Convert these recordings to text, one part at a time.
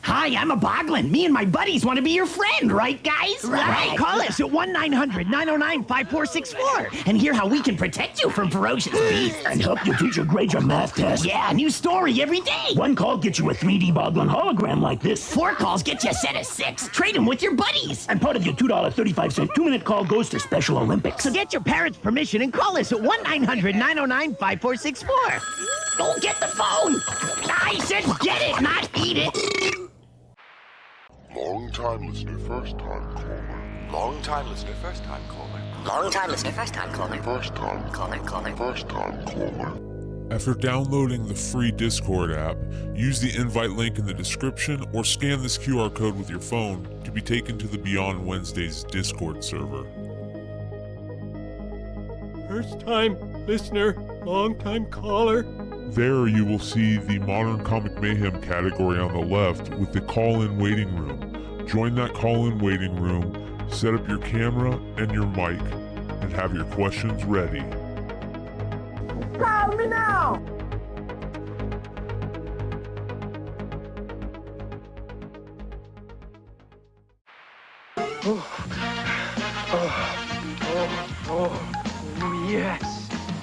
Hi, I'm a Boglin. Me and my buddies want to be your friend, right, guys? Right. Call us at 1-900-909-5464 and hear how we can protect you from ferocious beasts. And help you teach your grade your math test. Yeah, new story every day. 1 call gets you a 3D Boglin hologram like this. 4 calls get you a set of 6. Trade them with your buddies. And part of your $2.35 2-minute call goes to Special Olympics. So get your parents' permission and call us at 1-900-909-5464. Go get the phone. I said get it, not eat it. Long time listener, first time caller. Long time listener, first time caller. Long time listener, first time caller. First time caller. First time caller. After downloading the free Discord app, use the invite link in the description or scan this QR code with your phone to be taken to the Beyond Wednesdays Discord server. First time listener, long time caller. There you will see the Modern Comic Mayhem category on the left with the call-in waiting room. Join that call-in waiting room, set up your camera and your mic, and have your questions ready. Call me now.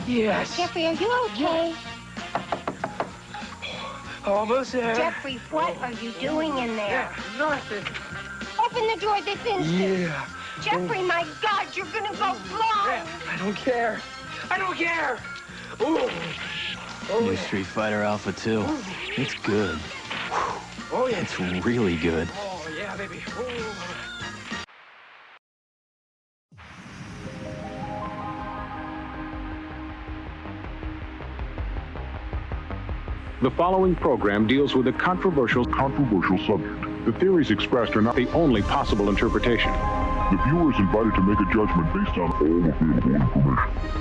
Yes. Jeffrey, are you okay? Almost there. Jeffrey, what are you doing in there? Nothing. Open the door this instant. Yeah. Jeffrey, my God, you're gonna go blind. I don't care. Ooh. New Street Fighter Alpha 2. It's good. Oh, yeah. It's really good. Oh, yeah, baby. Ooh. The following program deals with a controversial subject. The theories expressed are not the only possible interpretation. The viewer is invited to make a judgment based on all available information.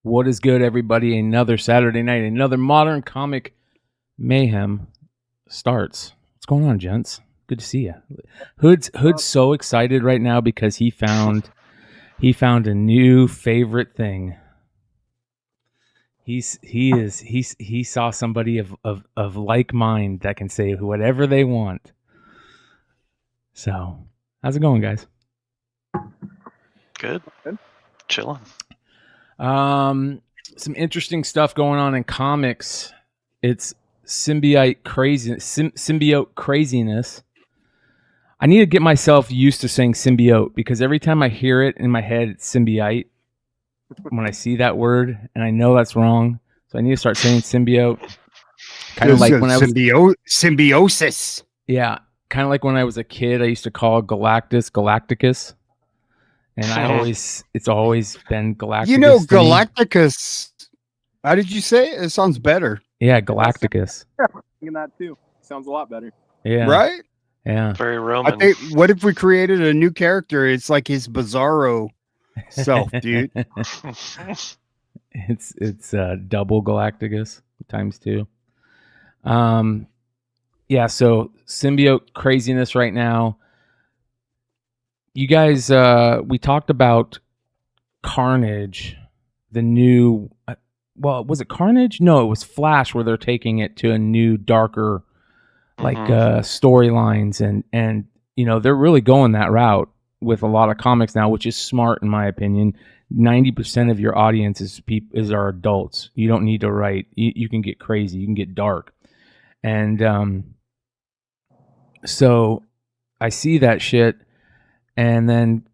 What is good, everybody? Another Saturday night, another Modern Comic Mayhem starts. What's going on, gents? Good to see you. Hood's so excited right now because he found a new favorite thing. He saw somebody of like mind that can say whatever they want. So, how's it going, guys? Good. Chilling. Some interesting stuff going on in comics. It's symbiote craziness. I need to get myself used to saying symbiote because every time I hear it in my head, it's symbiote. When I see that word, and I know that's wrong, so I need to start saying symbiote. Kind of like when I was symbiosis. Yeah, kind of like when I was a kid, I used to call Galacticus. And it's always been Galacticus. You know, Galacticus. How did you say it? It sounds better. Yeah, Galacticus. Yeah, I'm thinking that too. Sounds a lot better. Yeah. Right? Yeah. Very Roman. I think, what if we created a new character? It's like his bizarro self, dude. It's double Galacticus times 2. Yeah, so symbiote craziness right now. You guys, we talked about Carnage, the new, was it Carnage? No, it was Flash, where they're taking it to a new, darker, storylines, and you know, they're really going that route with a lot of comics now, which is smart in my opinion. 90% of your audience is are adults. You don't need to write. You can get crazy. You can get dark, and so I see that shit. And then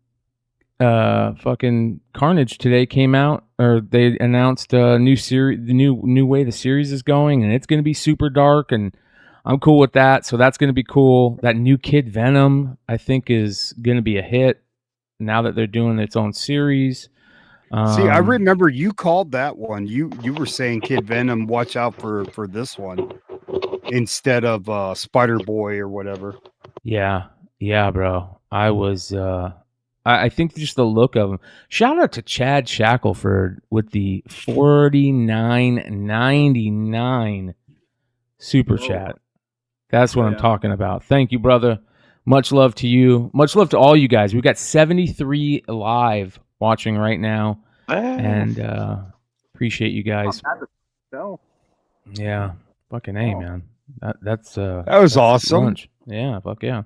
fucking Carnage today came out, or they announced a new series, the new way the series is going, and it's going to be super dark, and I'm cool with that. So that's going to be cool. That new kid Venom, I think, is going to be a hit now that they're doing its own series. See, I remember you called that one. You were saying Kid Venom, watch out for this one instead of Spider Boy or whatever. Yeah, bro. I was. I think just the look of him. Shout out to Chad Shackelford with the $49.99 super chat. That's what I'm talking about. Thank you, brother. Much love to you. Much love to all you guys. We've got 73 live watching right now, and appreciate you guys. Yeah, fucking A, man. That was awesome. Lunch. Yeah, fuck yeah.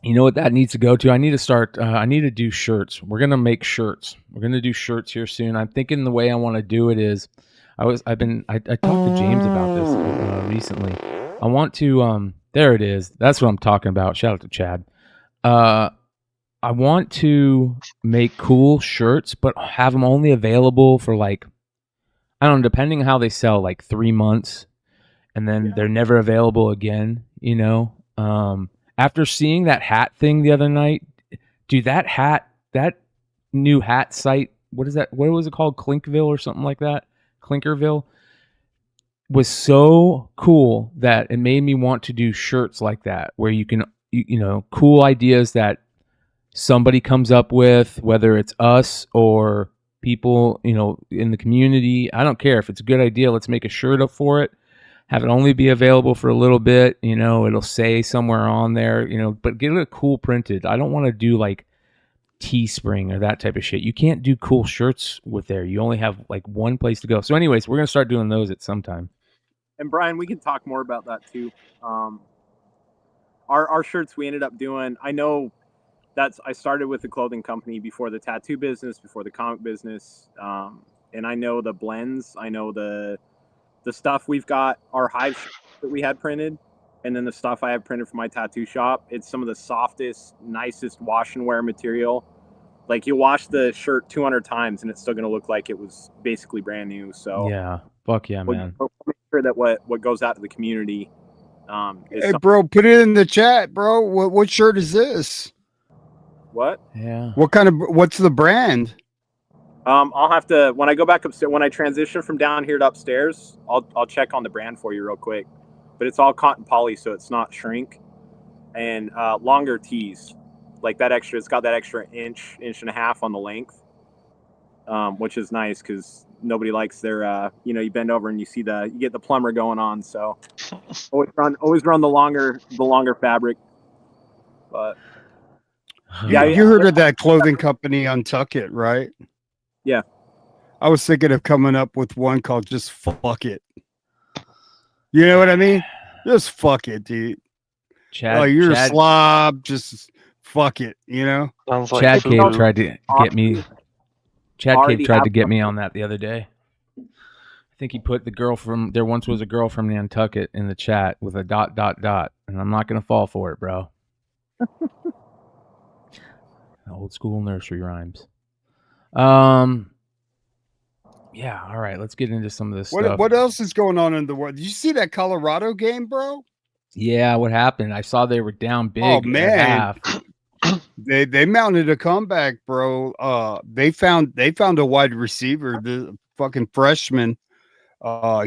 You know what that needs to go to? I need to start. I need to do shirts. We're gonna make shirts. We're gonna do shirts here soon. I'm thinking the way I want to do it is, I talked to James about this recently. I want to. There it is. That's what I'm talking about. Shout out to Chad. I want to make cool shirts, but have them only available for like, I don't know, depending on how they sell, like 3 months, and then they're never available again. You know. After seeing that hat thing the other night, dude, that new hat site, what is that? What was it called? Clinkville or something like that? Clinkerville was so cool that it made me want to do shirts like that, where you can, you know, cool ideas that somebody comes up with, whether it's us or people, you know, in the community. I don't care if it's a good idea. Let's make a shirt up for it. Have it only be available for a little bit, you know, it'll say somewhere on there, you know, but get it cool printed. I don't want to do like Teespring or that type of shit. You can't do cool shirts with there. You only have like one place to go. So anyways, we're going to start doing those at some time. And Brian, we can talk more about that too. Our shirts we ended up doing, I know I started with the clothing company before the tattoo business, before the comic business. And I know the blends, I know the stuff we've got, our Hive that we had printed, and then the stuff I have printed for my tattoo shop. It's some of the softest, nicest wash and wear material. Like, you wash the shirt 200 times and it's still going to look like it was basically brand new. So yeah, fuck yeah, man. We'll make sure that what goes out to the community. Hey, bro, put it in the chat, bro. What shirt is this? What? Yeah. What's the brand? I'll have to, when I go back upstairs, when I transition from down here to upstairs, I'll check on the brand for you real quick. But it's all cotton poly, so it's not shrink. And longer tees, like that extra. It's got that extra inch and a half on the length, which is nice because nobody likes their. You bend over and you get the plumber going on. So always run the longer fabric. But yeah, you heard of that clothing company Untuck It, right? Yeah. I was thinking of coming up with one called Just Fuck It. You know what I mean? Just fuck it, dude. Chad, you're a slob, just fuck it, you know? Chad Cave tried to get me. Chad Cave tried to get me on that the other day. I think he put the girl from there once was a girl from Nantucket in the chat with a ... and I'm not gonna fall for it, bro. Old school nursery rhymes. Yeah, all right, let's get into some of this stuff. What else is going on in the world? Did you see that Colorado game, bro? Yeah, what happened? I saw they were down big. Oh man, at half. they mounted a comeback, bro. They found a wide receiver, the fucking freshman.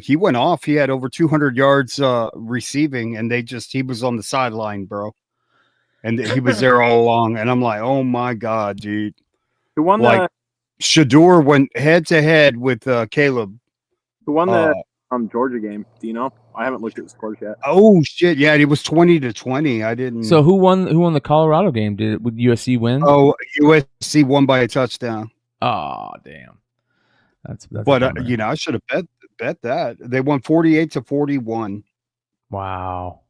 He went off. He had over 200 yards receiving, and he was on the sideline, bro. And he was there all along. And I'm like, oh my god, dude. Who won Shador went head to head with Caleb. Who won the Georgia game? Do you know? I haven't looked at the scores yet. Oh shit! Yeah, it was 20-20. I didn't. So who won the Colorado game? Did USC win? Oh, USC won by a touchdown. Oh damn! That's but I should have bet that they won 48-41. Wow,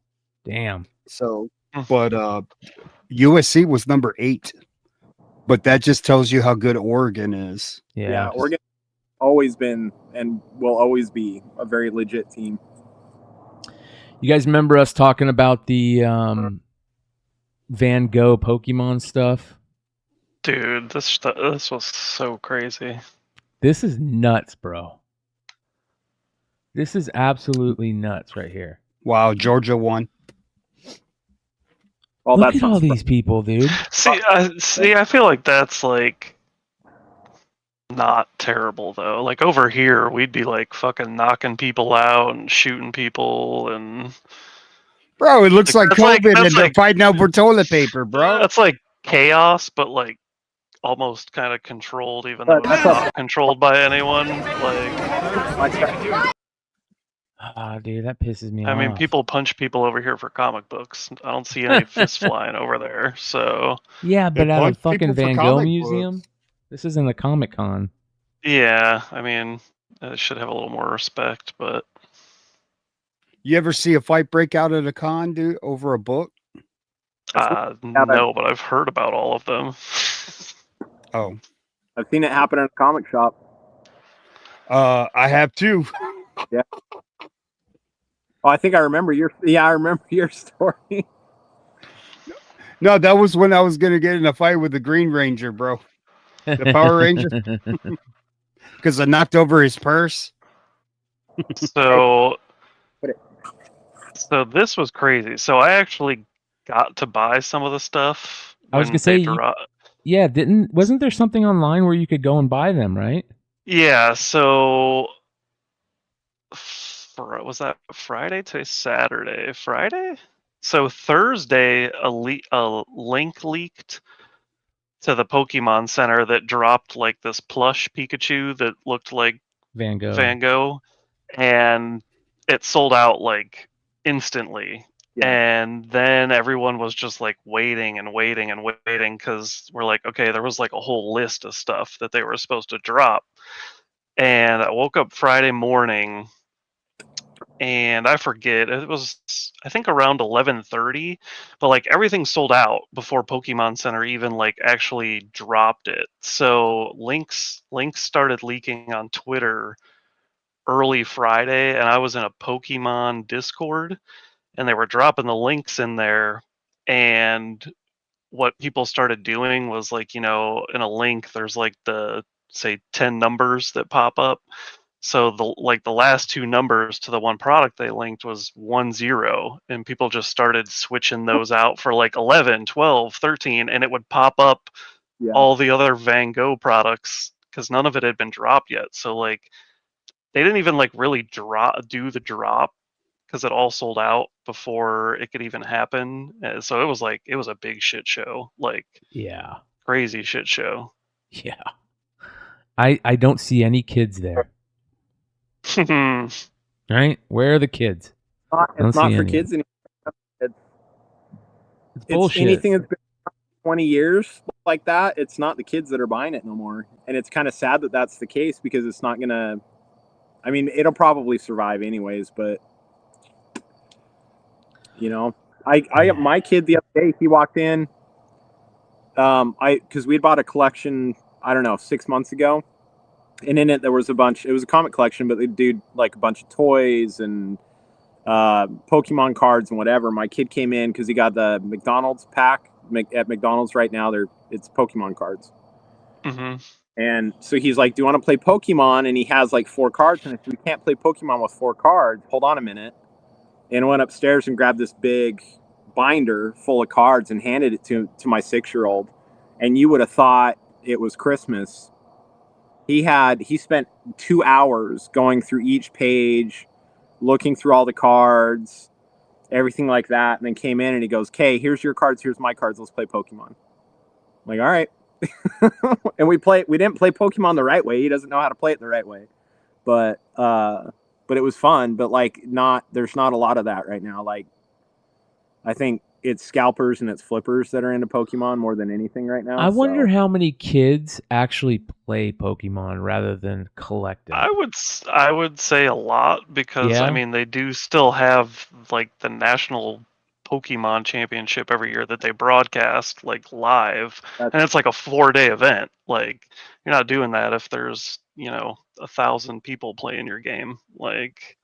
damn. So, but USC was number 8. But that just tells you how good Oregon is. Yeah, Oregon always been and will always be a very legit team. You guys remember us talking about the Van Gogh Pokemon stuff? Dude, this was so crazy. This is nuts, bro. This is absolutely nuts right here. Wow, Georgia won. Look at all these people, dude. See, I feel like that's like not terrible though. Like over here, we'd be like fucking knocking people out and shooting people, and Bro, it looks like that's COVID and they're like fighting over toilet paper, bro. that's like chaos, but like almost kind of controlled, even though it's not controlled by anyone. Like, dude, that pisses me off. I mean, people punch people over here for comic books. I don't see any fists flying over there. So yeah, but at a fucking Van Gogh museum, this isn't a Comic Con. yeah, I mean, it should have a little more respect. But You ever see a fight break out at a con, dude, over a book? No, but I've heard about all of them. Oh, I've seen it happen in a comic shop. I have too. Yeah. Oh, I think I remember your. Yeah, I remember your story. No, that was when I was gonna get in a fight with the Green Ranger, bro. The Power Ranger. Because I knocked over his purse. So this was crazy. So I actually got to buy some of the stuff. I was gonna say, yeah, wasn't there something online where you could go and buy them, right? Yeah. So was that Friday? Today's Saturday. Friday. So Thursday, a link leaked to the Pokemon Center that dropped like this plush Pikachu that looked like Van Gogh, and it sold out like instantly. Yeah. And then everyone was just like waiting because we're like, okay, there was like a whole list of stuff that they were supposed to drop. And I woke up Friday morning and I forget, it was I think around 11:30, but like everything sold out before Pokemon Center even like actually dropped it. So links started leaking on Twitter early Friday, and I was in a Pokemon Discord, and they were dropping the links in there. And what people started doing was like, in a link there's like the say 10 numbers that pop up. So the last two numbers to the one product they linked was 10, and people just started switching those out for like 11, 12, 13, and it would pop up all the other Van Gogh products because none of it had been dropped yet. So like they didn't even like really do the drop because it all sold out before it could even happen. So it was a big shit show, like crazy shit show. Yeah, I don't see any kids there. Right? Where are the kids? It's not for kids anymore. It's bullshit. Anything that's been 20 years like that, it's not the kids that are buying it no more. And it's kind of sad that that's the case because it's not going to... I mean, it'll probably survive anyways, but... my kid the other day, he walked in... because we bought a collection, I don't know, 6 months ago. And in it, there was it was a comic collection, but they do like a bunch of toys and Pokemon cards and whatever. My kid came in because he got the McDonald's pack at McDonald's right now. It's Pokemon cards. Mm-hmm. And so he's like, do you want to play Pokemon? And he has like 4 cards. And I said, we can't play Pokemon with 4 cards. Hold on a minute. And I went upstairs and grabbed this big binder full of cards and handed it to my 6-year-old. And you would have thought it was Christmas. He spent 2 hours going through each page, looking through all the cards, everything like that, and then came in and he goes, "Okay, here's your cards, here's my cards, let's play Pokemon." I'm like, all right. And we didn't play Pokemon the right way. He doesn't know how to play it the right way. But it was fun, but like there's not a lot of that right now. Like I think it's scalpers and it's flippers that are into Pokemon more than anything right now. I wonder how many kids actually play Pokemon rather than collect it. I would say a lot because I mean they do still have like the national Pokemon Championship every year that they broadcast like live, and it's like a 4-day event. Like you're not doing that if there's 1,000 people playing your game. Like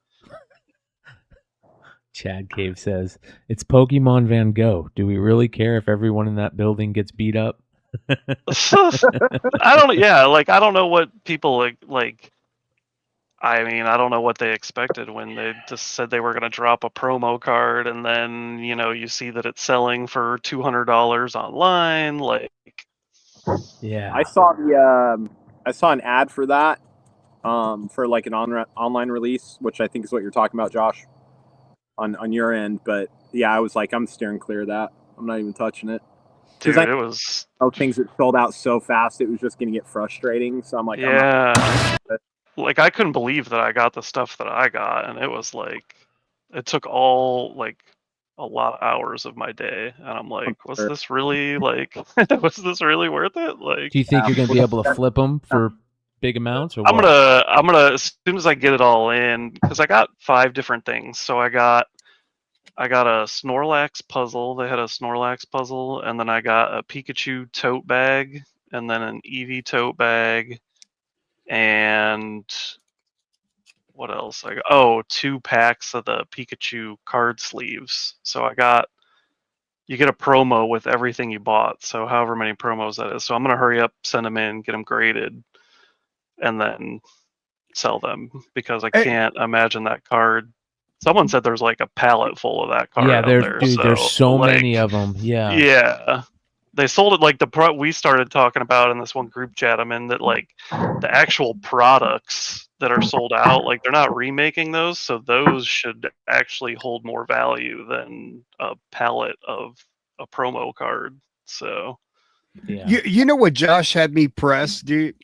Chad Cave says, it's Pokemon Van Gogh. Do we really care if everyone in that building gets beat up? I don't know what people like. I mean, I don't know what they expected when they just said they were going to drop a promo card, and then you see that it's selling for $200 online. Like, yeah, I saw the saw an ad for that, for like an online release, which I think is what you're talking about, Josh, on your end. But yeah, I was like, I'm steering clear of that. I'm not even touching it. Dude, it was things that sold out so fast, it was just going to get frustrating. So I'm like, yeah. Like I couldn't believe that I got the stuff that I got, and it was like, it took all like a lot of hours of my day, and I'm like, was this really like, was this really worth it? Like, Do you think you're going to be able to flip them for big amounts, or I'm what? gonna as soon as I get it all in, because I got 5 different things. So I got a Snorlax puzzle. They had a Snorlax puzzle, and then I got a Pikachu tote bag, and then an Eevee tote bag, and what else? I got 2 packs of the Pikachu card sleeves. So you get a promo with everything you bought. So however many promos that is. So I'm gonna hurry up, send them in, get them graded, and then sell them, because I can't imagine that card. Someone said there's like a pallet full of that card. Yeah, there's so many of them. Yeah. Yeah. They sold it like we started talking about in this one group chat I'm in, that like the actual products that are sold out, like they're not remaking those, so those should actually hold more value than a pallet of a promo card. So yeah. You know what Josh had me press, dude?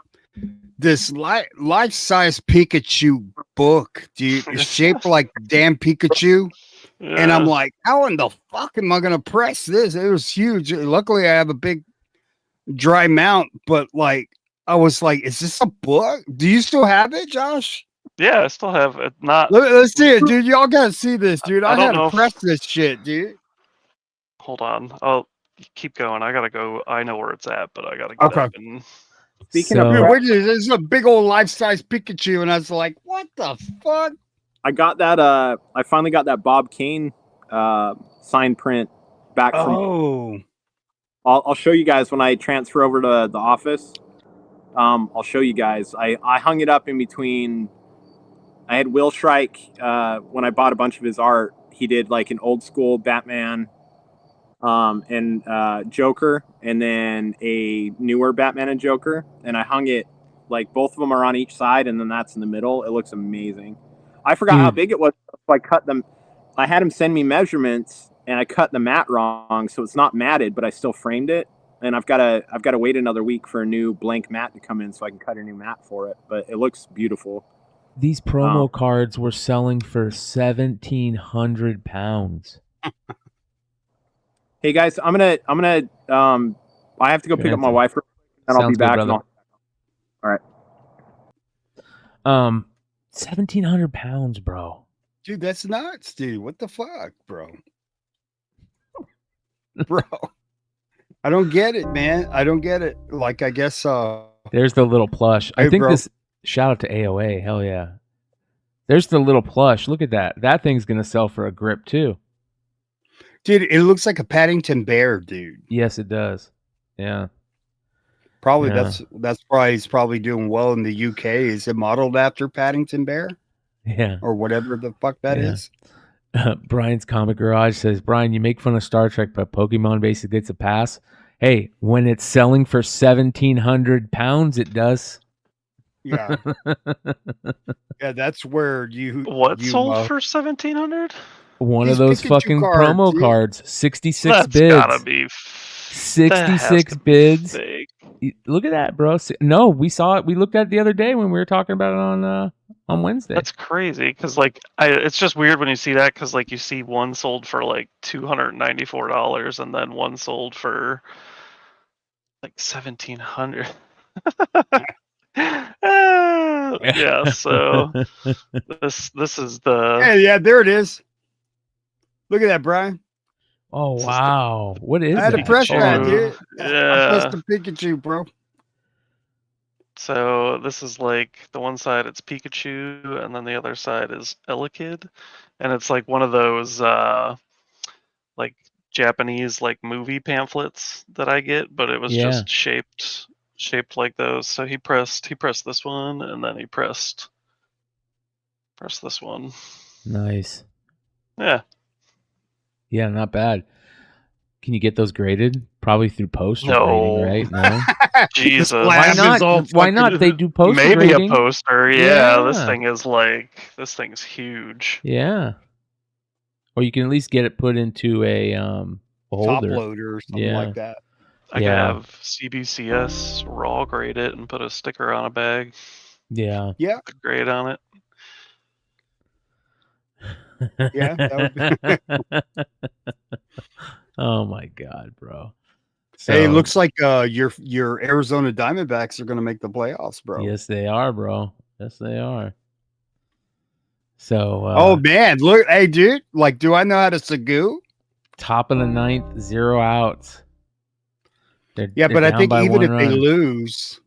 This life-size Pikachu book, dude, is shaped like damn Pikachu. yeah. And I'm like, how in the fuck am I gonna press this? It was huge. Luckily, I have a big dry mount, but like, I was like, is this a book? Do you still have it, Josh? Yeah, I still have it. Not. Let's see it, dude. Y'all gotta see this, dude. I don't had know to press this shit, dude. Hold on. I'll keep going. I gotta go. I know where it's at, but I gotta get up and. Speaking of, this is a big old life-size Pikachu, and I was like, what the fuck? I got that. I finally got that Bob Kane sign print back from. Oh. I'll show you guys when I transfer over to the office. I'll show you guys. I hung it up in between. I had Will Shrike when I bought a bunch of his art. He did like an old school Batman, and Joker, and then a newer Batman and Joker. And I hung it like both of them are on each side, and then that's in the middle. It looks amazing. I forgot how big it was. So I cut them. I had him send me measurements, and I cut the mat wrong, so it's not matted, but I still framed it. And I've got to wait another week for a new blank mat to come in, so I can cut a new mat for it. But it looks beautiful. These promo cards were selling for 1,700 pounds. Hey guys, I'm gonna I have to go pick up my wife, and I'll be back. All right. 1,700 pounds, bro. Dude, that's nuts, dude. What the fuck, bro? Bro. I don't get it, man. I don't get it. Like, I guess there's the little plush. I think this shout out to AOA. Hell yeah. There's the little plush. Look at that. That thing's gonna sell for a grip too. Dude, it looks like a Paddington bear, dude. Yes, it does. Yeah. Probably that's why he's probably doing well in the UK. Is it modeled after Paddington Bear? Yeah. Or whatever the fuck that is. Brian's Comic Garage says, Brian, you make fun of Star Trek, but Pokemon basically gets a pass. Hey, when it's selling for 1,700 pounds, it does. Yeah. Yeah, that's where you sold for 1,700? One of those fucking promo cards. 66 That's bids. Gotta be 66 bids. Look at that, bro. No, we saw it. We looked at it the other day when we were talking about it on Wednesday. That's crazy, because like it's just weird when you see that, because like you see one sold for like $294 and then one sold for like 1,700. Yeah, so this is the yeah, there it is. Look at that, Brian. Oh wow, what is I had that? a press that, dude. Yeah, I pressed the Pikachu, bro. So this is like the one side it's Pikachu, and then the other side is Elekid, and it's like one of those like Japanese like movie pamphlets that I get, but it was just shaped like those. So he pressed this one, and then he pressed this one. Nice. Yeah. Yeah, not bad. Can you get those graded Probably through poster grading, right? No. Jesus. Why not? Why not? They do poster Maybe grading. a poster. Yeah, this thing's huge. Yeah. Or you can at least get it put into a holder. Top loader or something like that. I could have CBCS raw grade it and put a sticker on a bag. Yeah. Yeah. Put grade on it. Yeah. That would be... Oh my God, bro. So, hey, it looks like your Arizona Diamondbacks are going to make the playoffs, bro. Yes, they are, bro. Yes, they are. So. Oh man, look, hey, dude. Like, do I know how to Sagoo? Top of the 9th, 0 outs. But I think even if they lose,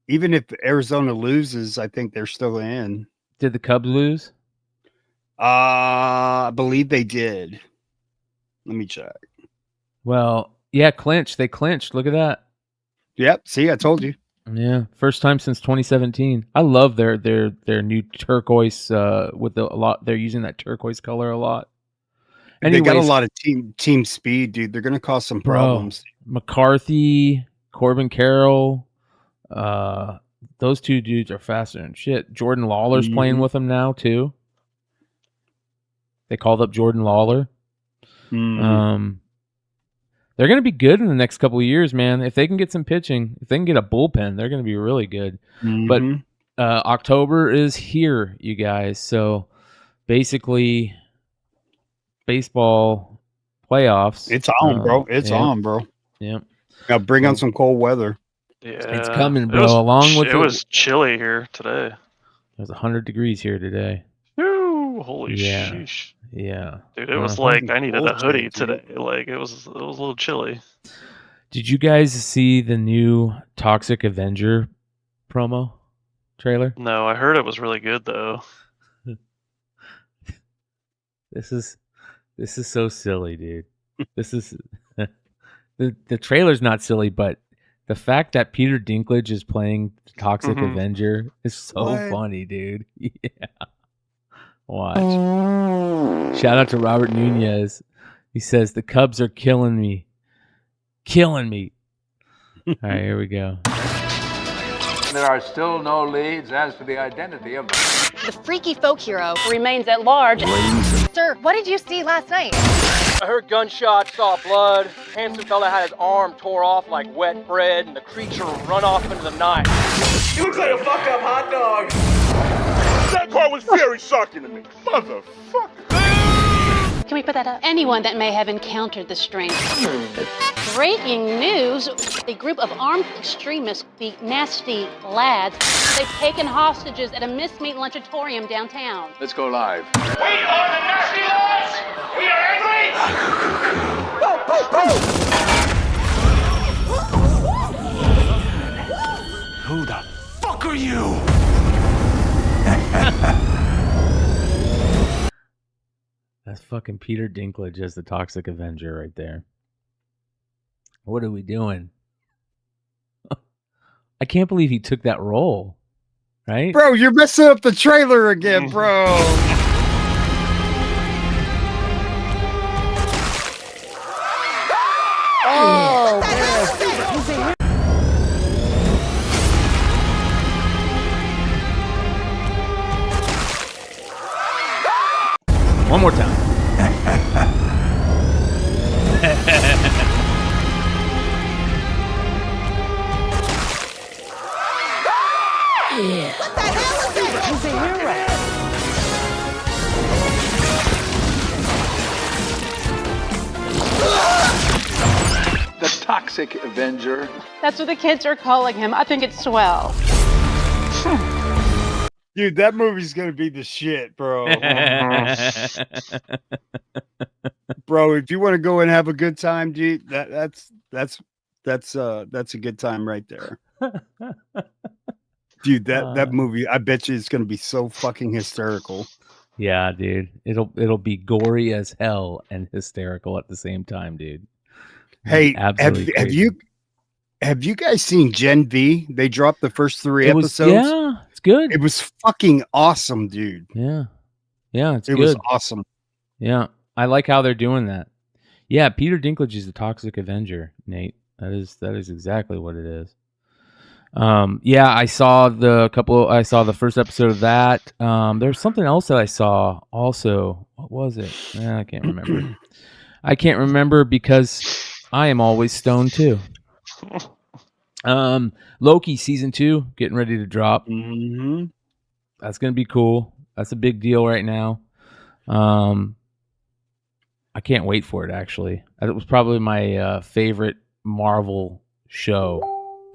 even if Arizona loses, I think they're still in. Did the Cubs lose? I believe they did. Let me check. Well, yeah, clinched. They clinched. Look at that. Yep. See, I told you. Yeah, first time since 2017. I love their new turquoise with a lot. They're using that turquoise color a lot. Anyways, they got a lot of team speed, dude. They're gonna cause some problems. McCarthy, Corbin Carroll, those two dudes are faster than shit. Jordan Lawler's playing with them now too. They called up Jordan Lawler. They're going to be good in the next couple of years, man. If they can get some pitching, if they can get a bullpen, they're going to be really good. But October is here, you guys. So basically, baseball playoffs. It's on, bro. It's on, bro. Yeah. Now bring on some cold weather. Yeah, it's coming, bro. It was chilly here today. It was 100 degrees here today. Ooh, holy sheesh. Yeah. Dude, it was like I needed a hoodie today. Like it was a little chilly. Did you guys see the new Toxic Avenger promo trailer? No, I heard it was really good though. This is so silly, dude. This is the trailer's not silly, but the fact that Peter Dinklage is playing Toxic Avenger is so funny, dude. Yeah. Watch. Shout out to Robert Nunez. He says, the Cubs are killing me. Killing me. All right, here we go. There are still no leads as to the identity of the freaky folk hero remains at large. Sir, what did you see last night? I heard gunshots, saw blood. Handsome fella had his arm tore off like wet bread, and the creature run off into the night. He looks like a fucked up hot dog. That part was very shocking to me. Motherfucker. Can we put that up? Anyone that may have encountered the strange. Breaking news. A group of armed extremists, the Nasty Lads, they've taken hostages at a Mistmeat Lunchatorium downtown. Let's go live. We are the Nasty Lads! We are angry! Who the fuck are you? That's fucking Peter Dinklage as the Toxic Avenger right there. What are we doing? I can't believe he took that role. Right? Bro, you're messing up the trailer again, bro. Oh, man. One more time. What the hell is that? He's a hero. The Toxic Avenger. That's what the kids are calling him. I think it's swell. Dude, that movie's gonna be the shit, bro. Bro, if you want to go and have a good time, dude, that's a good time right there. Dude, that movie, I bet you it's gonna be so fucking hysterical. Yeah, dude. It'll be gory as hell and hysterical at the same time, dude. Hey, have you guys seen Gen V? They dropped the first 3 episodes. Yeah, it's good. It was fucking awesome, dude. Yeah. Yeah, it was awesome. Yeah. I like how they're doing that. Yeah, Peter Dinklage is the Toxic Avenger, Nate. That is exactly what it is. Yeah, I saw the first episode of that. There's something else that I saw also. What was it? I can't remember. I can't remember because I am always stoned too. Loki season 2 getting ready to drop. Mm-hmm. That's gonna be cool. That's a big deal right now. I can't wait for it. Actually, it was probably my favorite Marvel show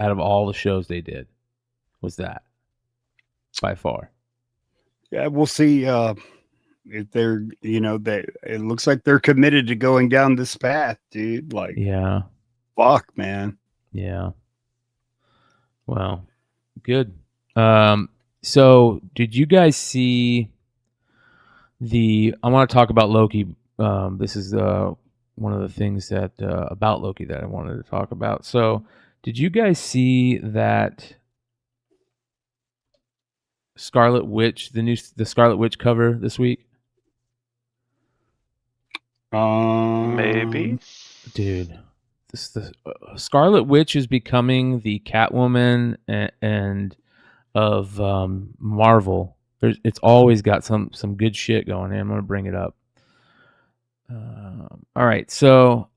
out of all the shows they did. Was that by far? Yeah, we'll see if they're, it looks like they're committed to going down this path, dude. Like, yeah, fuck, man. Yeah. Well, good. So did you guys see I want to talk about Loki. This is one of the things that about Loki that I wanted to talk about. So did you guys see that Scarlet Witch, the Scarlet Witch cover this week? Maybe. Dude, the Scarlet Witch is becoming the Catwoman and of Marvel. It's always got some good shit going in. I'm gonna bring it up. All right, so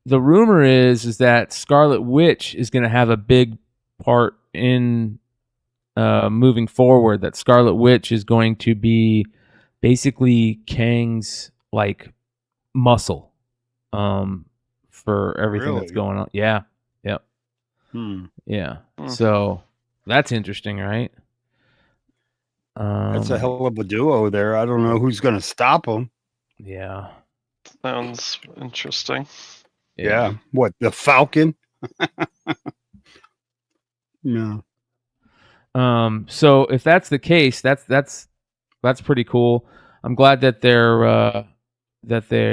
the rumor is that Scarlet Witch is going to have a big part in moving forward. That Scarlet Witch is going to be basically Kang's like muscle for everything that's going on. Yeah. Yep. Yeah. So that's interesting, right? That's a hell of a duo there. I don't know who's going to stop them. Yeah. Sounds interesting. Yeah. What, the Falcon? No. So if that's the case, that's pretty cool. I'm glad that they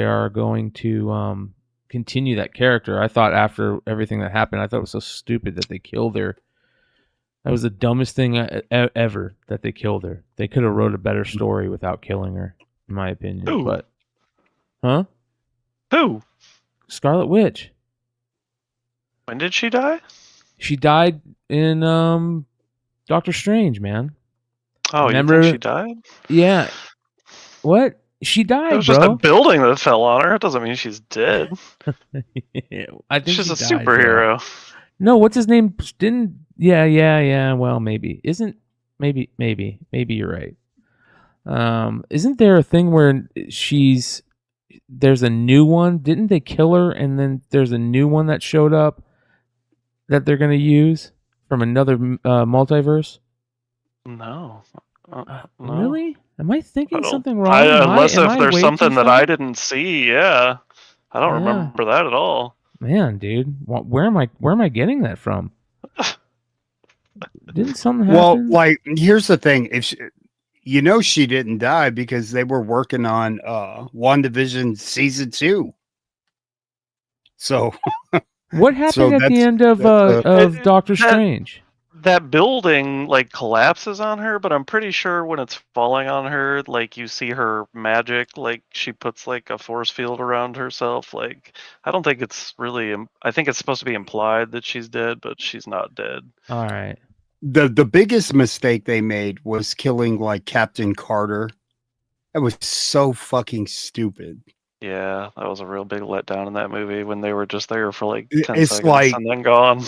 are going to continue that character. I thought after everything that happened, I thought it was so stupid that they killed her. That was the dumbest thing ever that they killed her. They could have wrote a better story without killing her, in my opinion. Who? But huh? Who? Scarlet Witch. When did she die? She died in Doctor Strange, man. Oh, remember? You think she died? Yeah. What? She died, It was bro. just a building that fell on her. It doesn't mean she's dead. I think she's she a died, superhero. bro. No, what's his name? Didn't? Yeah. Well, maybe. Maybe you're right. Isn't there a thing where there's a new one? Didn't they kill her and then there's a new one that showed up that they're going to use from another multiverse? No. No. Really? Am I thinking something wrong? Unless if there's way something too that far? I didn't see, yeah. I don't Yeah. remember that at all. Man, dude, where am I getting that from? Didn't something happen? Well, like, here's the thing. If she didn't die because they were working on WandaVision season 2. So what happened at the end of Doctor Strange? That building like collapses on her, but I'm pretty sure when it's falling on her, like you see her magic, like she puts like a force field around herself. Like I don't think it's really. I think it's supposed to be implied that she's dead, but she's not dead. All right. The biggest mistake they made was killing like Captain Carter. That was so fucking stupid. Yeah, that was a real big letdown in that movie when they were just there for like 10 It's seconds like- and then gone.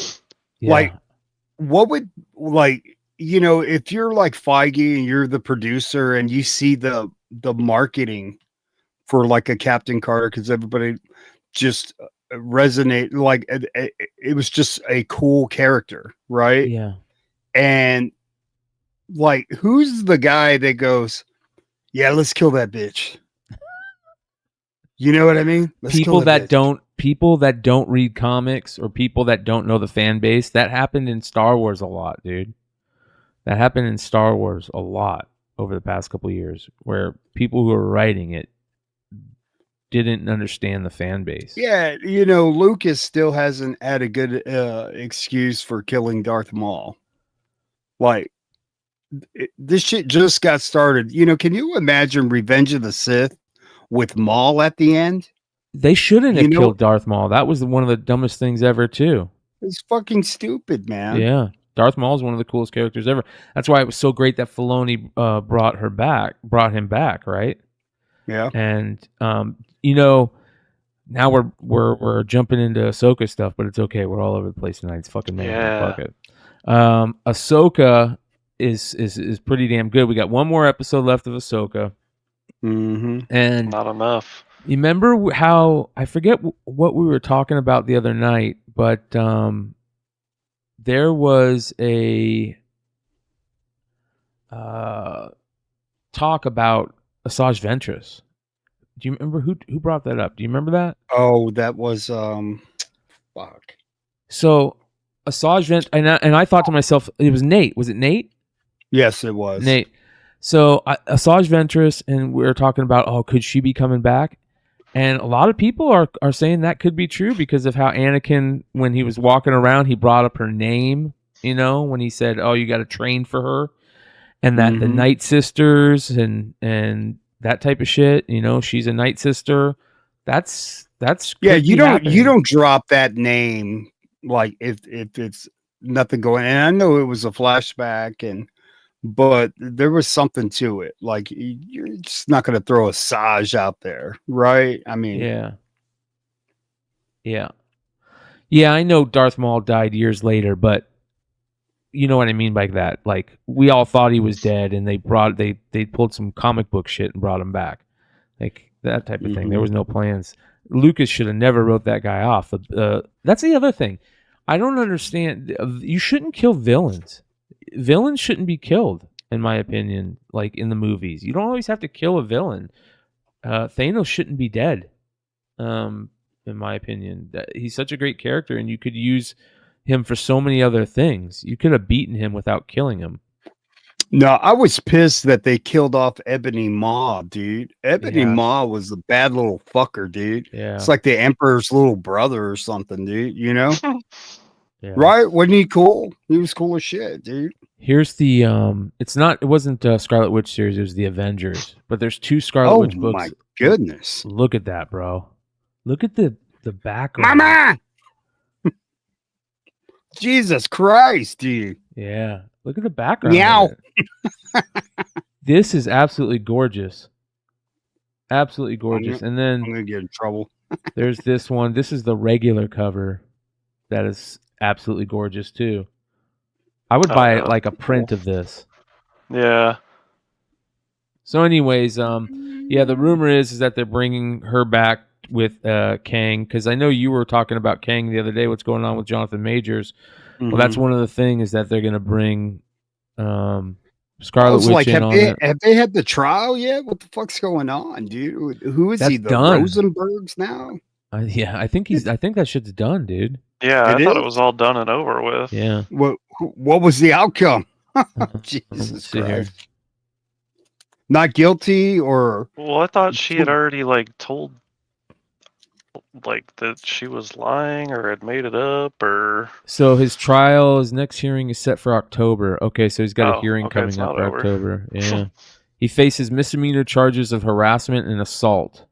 Yeah. Like, what would, like, if you're like Feige and you're the producer and you see the marketing for like a Captain Carter, because everybody just resonate, like it was just a cool character, right? Yeah. And like, who's the guy that goes, yeah, let's kill that bitch? You know what I mean? Let's kill People that bitch. don't read comics or people that don't know the fan base, that happened in Star Wars a lot, dude. That happened in Star Wars a lot over the past couple of years, where people who are writing it didn't understand the fan base. Yeah, Lucas still hasn't had a good excuse for killing Darth Maul. Like, this shit just got started. Can you imagine Revenge of the Sith with Maul at the end? They shouldn't have killed Darth Maul. That was one of the dumbest things ever, too. It's fucking stupid, man. Yeah. Darth Maul is one of the coolest characters ever. That's why it was so great that Filoni brought him back, right? Yeah. And now we're jumping into Ahsoka stuff, but it's okay. We're all over the place tonight. It's fucking man. Yeah. Fuck it. Ahsoka is pretty damn good. We got one more episode left of Ahsoka. Mm-hmm. And not enough. You remember how, I forget what we were talking about the other night, but there was a talk about Asajj Ventress. Do you remember who brought that up? Do you remember that? Oh, that was fuck. So Asajj Ventress, and I thought to myself, it was Nate. Was it Nate? Yes, it was Nate. So Asajj Ventress, and we were talking about, could she be coming back? And a lot of people are saying that could be true because of how Anakin, when he was walking around, he brought up her name, when he said, you got to train for her. And that the Night Sisters and that type of shit, she's a Night Sister. That's yeah, you don't drop that name like if it's nothing going. And I know it was a flashback but there was something to it. Like, you're just not going to throw a Asajj out there, right? I mean, yeah. I know Darth Maul died years later, but you know what I mean by that. Like, we all thought he was dead, and they pulled some comic book shit and brought him back, like that type of thing. There was no plans. Lucas should have never wrote that guy off. That's the other thing. I don't understand. You shouldn't kill villains. Villains shouldn't be killed, in my opinion, like in the movies. You don't always have to kill a villain. Thanos shouldn't be dead, in my opinion. He's such a great character, and you could use him for so many other things. You could have beaten him without killing him. No, I was pissed that they killed off Ebony Maw, dude. Ebony Maw was a bad little fucker, dude. Yeah. It's like the Emperor's little brother or something, dude, Yeah. Right? Wasn't he cool? He was cool as shit, dude. Here's the it wasn't Scarlet Witch series, it was the Avengers. But there's 2 Scarlet Witch books. Oh my goodness. Look at that, bro. Look at the background. Mama! Jesus Christ, dude. Yeah. Look at the background. Meow. This is absolutely gorgeous. Absolutely gorgeous. And then I'm gonna get in trouble. There's this one. This is the regular cover. That is absolutely gorgeous too. I would buy like a print of this. Yeah. So, anyways, the rumor is that they're bringing her back with Kang, because I know you were talking about Kang the other day. What's going on with Jonathan Majors? Well, that's one of the things is that they're going to bring Scarlet Witch in on it. Have they had the trial yet? What the fuck's going on, dude? Who is he? The done. Rosenbergs now? Yeah, I think that shit's done, dude. Yeah, I thought it was all done and over with. Yeah. What was the outcome? Jesus Christ. Not guilty or... Well, I thought she had already told that she was lying or had made it up or... So his next hearing is set for October. Okay, so he's got a hearing coming up for October. Yeah. He faces misdemeanor charges of harassment and assault.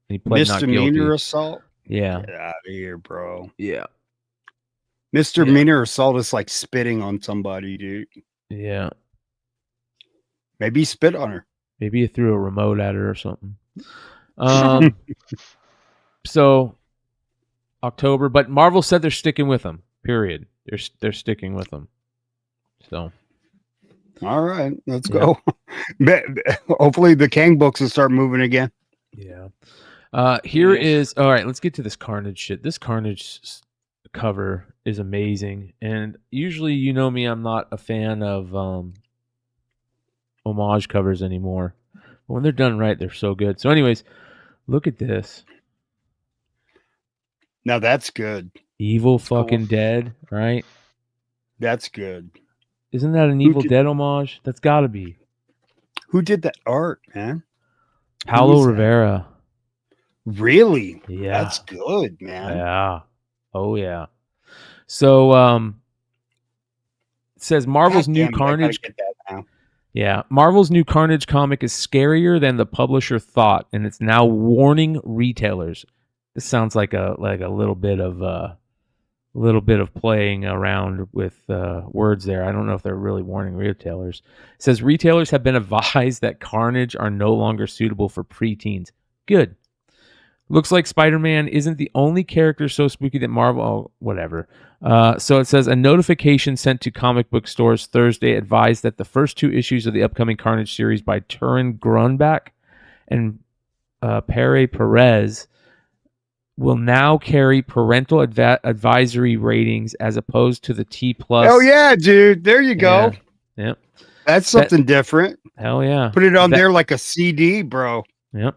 He pled not guilty. Misdemeanor assault? Yeah. Get out of here, bro. Yeah. Misdemeanor assault is like spitting on somebody, dude. Yeah. Maybe he spit on her. Maybe he threw a remote at her or something. So October, but Marvel said they're sticking with him. Period. They're sticking with him. So. All right, let's go. Hopefully the Kang books will start moving again. Yeah. Here is all right. Let's get to this Carnage shit. This Carnage cover is amazing, and usually, you know me, I'm not a fan of homage covers anymore. But when they're done right, they're so good. So, anyways, look at this. Now that's good. Evil fucking Dead, right? That's good. Isn't that an Evil Dead homage? That's got to be. Who did that art, man? Paulo Rivera. Really? Yeah. That's good, man. Yeah. Oh, yeah. So, it says Marvel's new Carnage. Get that now. Yeah, Marvel's new Carnage comic is scarier than the publisher thought, and it's now warning retailers. This sounds like a little bit of playing around with words there. I don't know if they're really warning retailers. It says retailers have been advised that Carnage are no longer suitable for preteens. Good. Looks like Spider-Man isn't the only character so spooky that Marvel... Oh, whatever. So it says, a notification sent to comic book stores Thursday advised that the first 2 issues of the upcoming Carnage series by Turin Grunbach and Pere Perez will now carry parental advisory ratings as opposed to the T+. Oh, yeah, dude. There you go. Yeah. Yep. That's something different. Hell yeah. Put it on there like a CD, bro. Yep.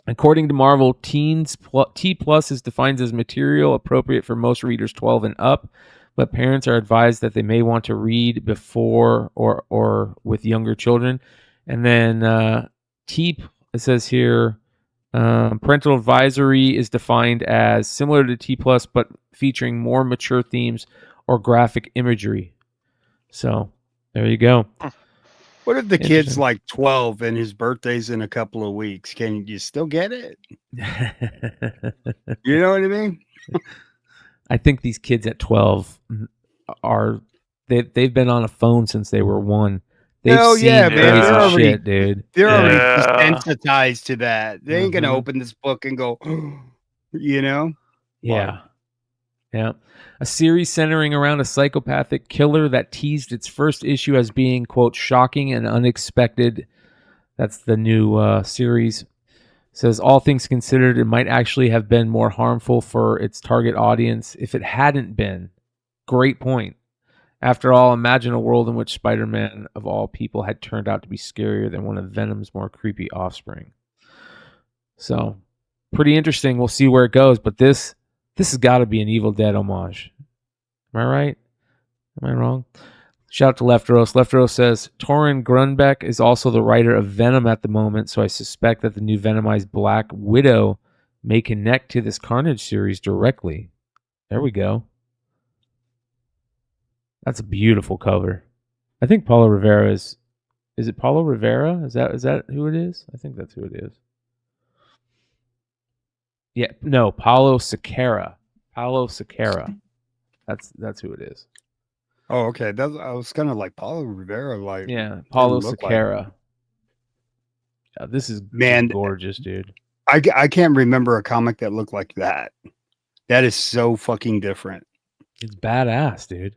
According to Marvel, T+ is defined as material appropriate for most readers 12 and up, but parents are advised that they may want to read before or with younger children. And then T, it says here, parental advisory is defined as similar to T+, but featuring more mature themes or graphic imagery. So there you go. What if the kid's like 12 and his birthday's in a couple of weeks? Can you still get it? You know what I mean? I think these kids at 12 they've been on a phone since they were 1. They've seen man. They're already, shit, dude. They're already desensitized to that. They ain't gonna open this book and go, you know? Yeah. Yeah. A series centering around a psychopathic killer that teased its first issue as being, quote, shocking and unexpected. That's the new series. Says, all things considered, it might actually have been more harmful for its target audience if it hadn't been. Great point. After all, imagine a world in which Spider-Man, of all people, had turned out to be scarier than one of Venom's more creepy offspring. So, pretty interesting. We'll see where it goes, but this has got to be an Evil Dead homage. Am I right? Am I wrong? Shout out to Left Roast. Left Roast says, Turin Grunbach is also the writer of Venom at the moment, so I suspect that the new Venomized Black Widow may connect to this Carnage series directly. There we go. That's a beautiful cover. I think Paulo Rivera is it Paulo Rivera? Is that who it is? I think that's who it is. Yeah, no, Paulo Sequeira. Paulo Sequeira. That's who it is. Oh, okay. I was kind of like Paulo Rivera, like yeah, Paulo Sequeira. Like... Yeah, this is gorgeous, dude. I can't remember a comic that looked like that. That is so fucking different. It's badass, dude.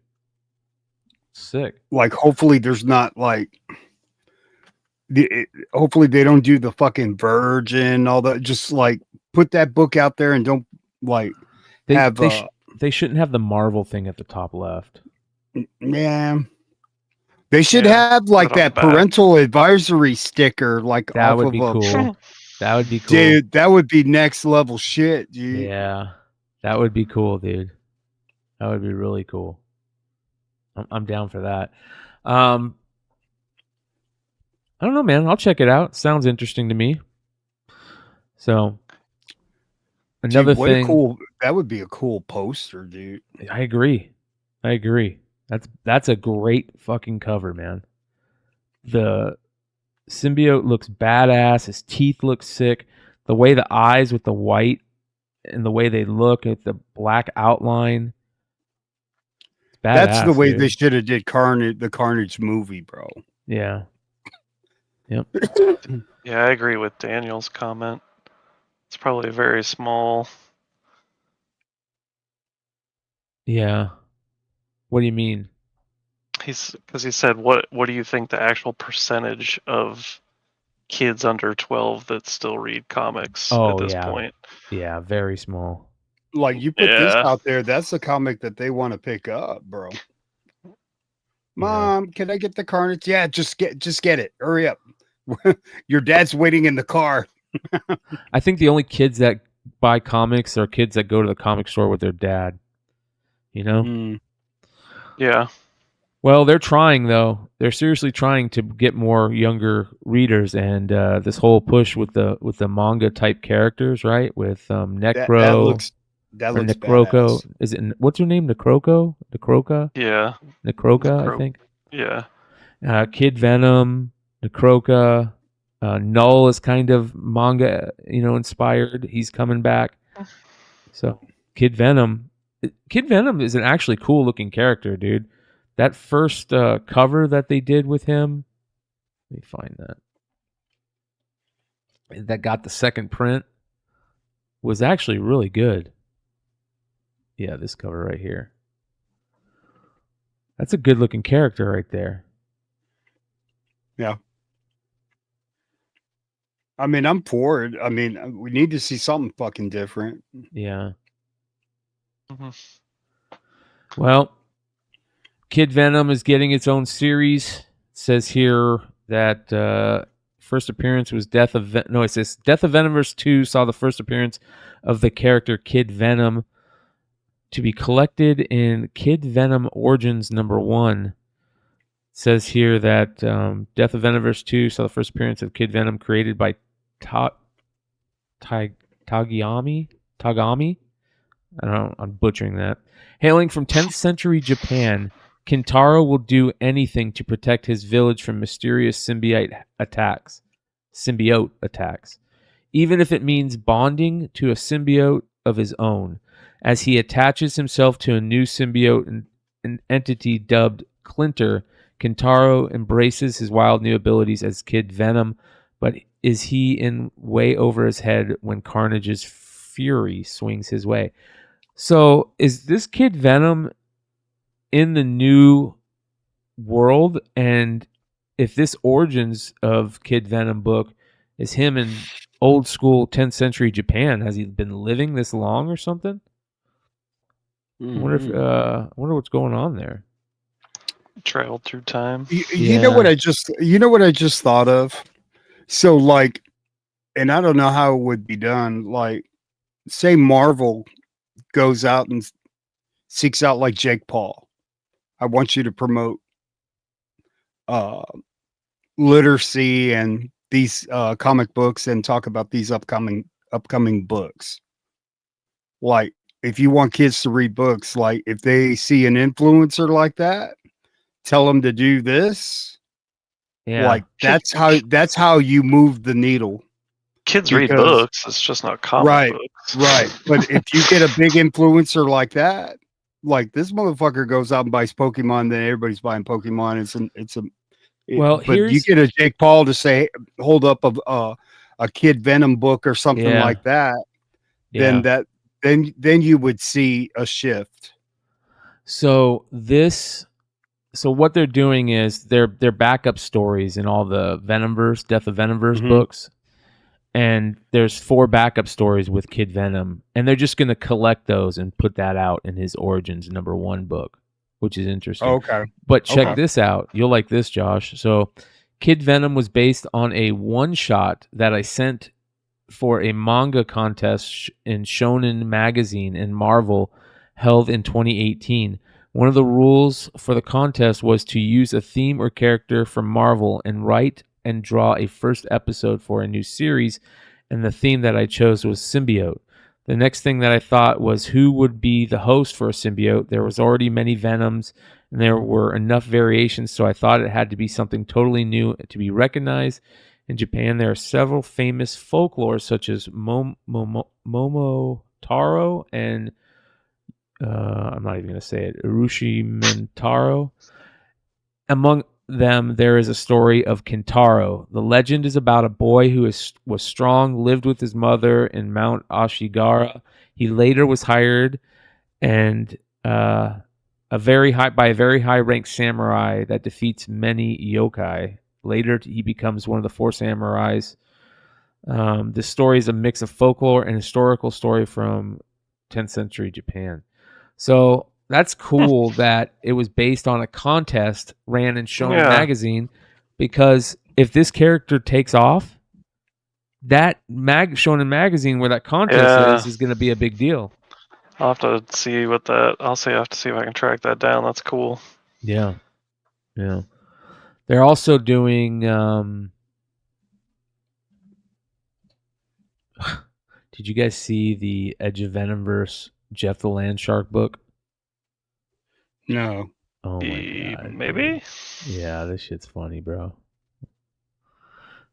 Sick. Like, hopefully there's not like hopefully they don't do the fucking Verge and all that. Just like put that book out there and don't like they shouldn't have the Marvel thing at the top left. Yeah. They should have like that parental advisory sticker like that off would of be cool. That would be cool. Dude, that would be next level shit, dude. Yeah. That would be cool, dude. That would be really cool. I'm down for that. I don't know, man. I'll check it out. Sounds interesting to me. So, another thing. That would be a cool poster, dude. I agree. That's a great fucking cover, man. The symbiote looks badass. His teeth look sick. The way the eyes with the white and the way they look at the black outline. Badass, that's the way dude. They should have did the Carnage movie, bro. Yeah. Yep. Yeah, I agree with Daniel's comment. It's probably very small. Yeah. What do you mean? Because he said, what do you think the actual percentage of kids under 12 that still read comics at this point? Yeah, very small. Like, you put this out there, that's the comic that they want to pick up, bro. Mom, can I get the Carnage? Yeah, just get it. Hurry up. Your dad's waiting in the car. I think the only kids that buy comics are kids that go to the comic store with their dad. You know? Yeah. Well, they're trying, though. They're seriously trying to get more younger readers, and this whole push with the manga type characters, right? With Necro. That looks Necroco. badass. Is it what's her name? Necroco? Necroca? Yeah. Necroca, I think. Yeah. Kid Venom, Necroca, Null is kind of manga, inspired. He's coming back. So Kid Venom is an actually cool looking character, dude. That first cover that they did with him, let me find that got the second print, was actually really good. Yeah, this cover right here. That's a good looking character right there. Yeah. I mean, I'm for it. I mean, we need to see something fucking different. Yeah. Well, Kid Venom is getting its own series. It says here that first appearance was Death of Venomverse 2 saw the first appearance of the character Kid Venom, to be collected in Kid Venom Origins #1. It says here that Death of Venomverse 2 saw the first appearance of Kid Venom, created by Tagami. I don't know, I'm butchering that. Hailing from 10th century Japan, Kintaro will do anything to protect his village from mysterious symbiote attacks, even if it means bonding to a symbiote of his own. As he attaches himself to a new symbiote, an entity dubbed Clinter, Kintaro embraces his wild new abilities as Kid Venom, but is he in way over his head when Carnage's fury swings his way? So is this Kid Venom in the new world? And if this Origins of Kid Venom book is him in old school 10th century Japan, has he been living this long or something? I wonder what's going on there. Traveled through time. You know what I just thought of? So like, and I don't know how it would be done. Like, say Marvel goes out and seeks out like Jake Paul. I want you to promote literacy and these comic books and talk about these upcoming books. Like, if you want kids to read books, like if they see an influencer like that, tell them to do this. Yeah. Like that's how you move the needle. Kids read books. It's just not comic books. Right. But if you get a big influencer like that, like this motherfucker goes out and buys Pokemon, then everybody's buying Pokemon. You get a Jake Paul to say, hold up a Kid Venom book or something like that, then you would see a shift. So what they're doing is they're backup stories in all the Venomverse, Death of Venomverse books. And there's 4 backup stories with Kid Venom, and they're just going to collect those and put that out in his Origins #1 book, which is interesting. Okay. But check this out. You'll like this, Josh. So Kid Venom was based on a one-shot that I sent for a manga contest in Shonen Magazine in Marvel held in 2018. One of the rules for the contest was to use a theme or character from Marvel and write and draw a first episode for a new series, and the theme that I chose was Symbiote. The next thing that I thought was who would be the host for a symbiote. There was already many Venoms, and there were enough variations, so I thought it had to be something totally new to be recognized. In Japan, there are several famous folklore, such as Momotaro and I'm not even going to say it, Urushimentaro. Among them, there is a story of Kintaro. The legend is about a boy who was strong, lived with his mother in Mount Ashigara. He later was hired and by a very high ranked samurai that defeats many yokai. Later, he becomes one of the 4 samurais. This story is a mix of folklore and historical story from 10th century Japan. So that's cool that it was based on a contest ran in Shonen Magazine, because if this character takes off, that Shonen Magazine where that contest is going to be a big deal. I'll have to see what that. I have to see if I can track that down. That's cool. Yeah. They're also doing. Did you guys see the Edge of Venomverse Jeff the Landshark book? No. Oh my god. Maybe? Yeah, this shit's funny, bro.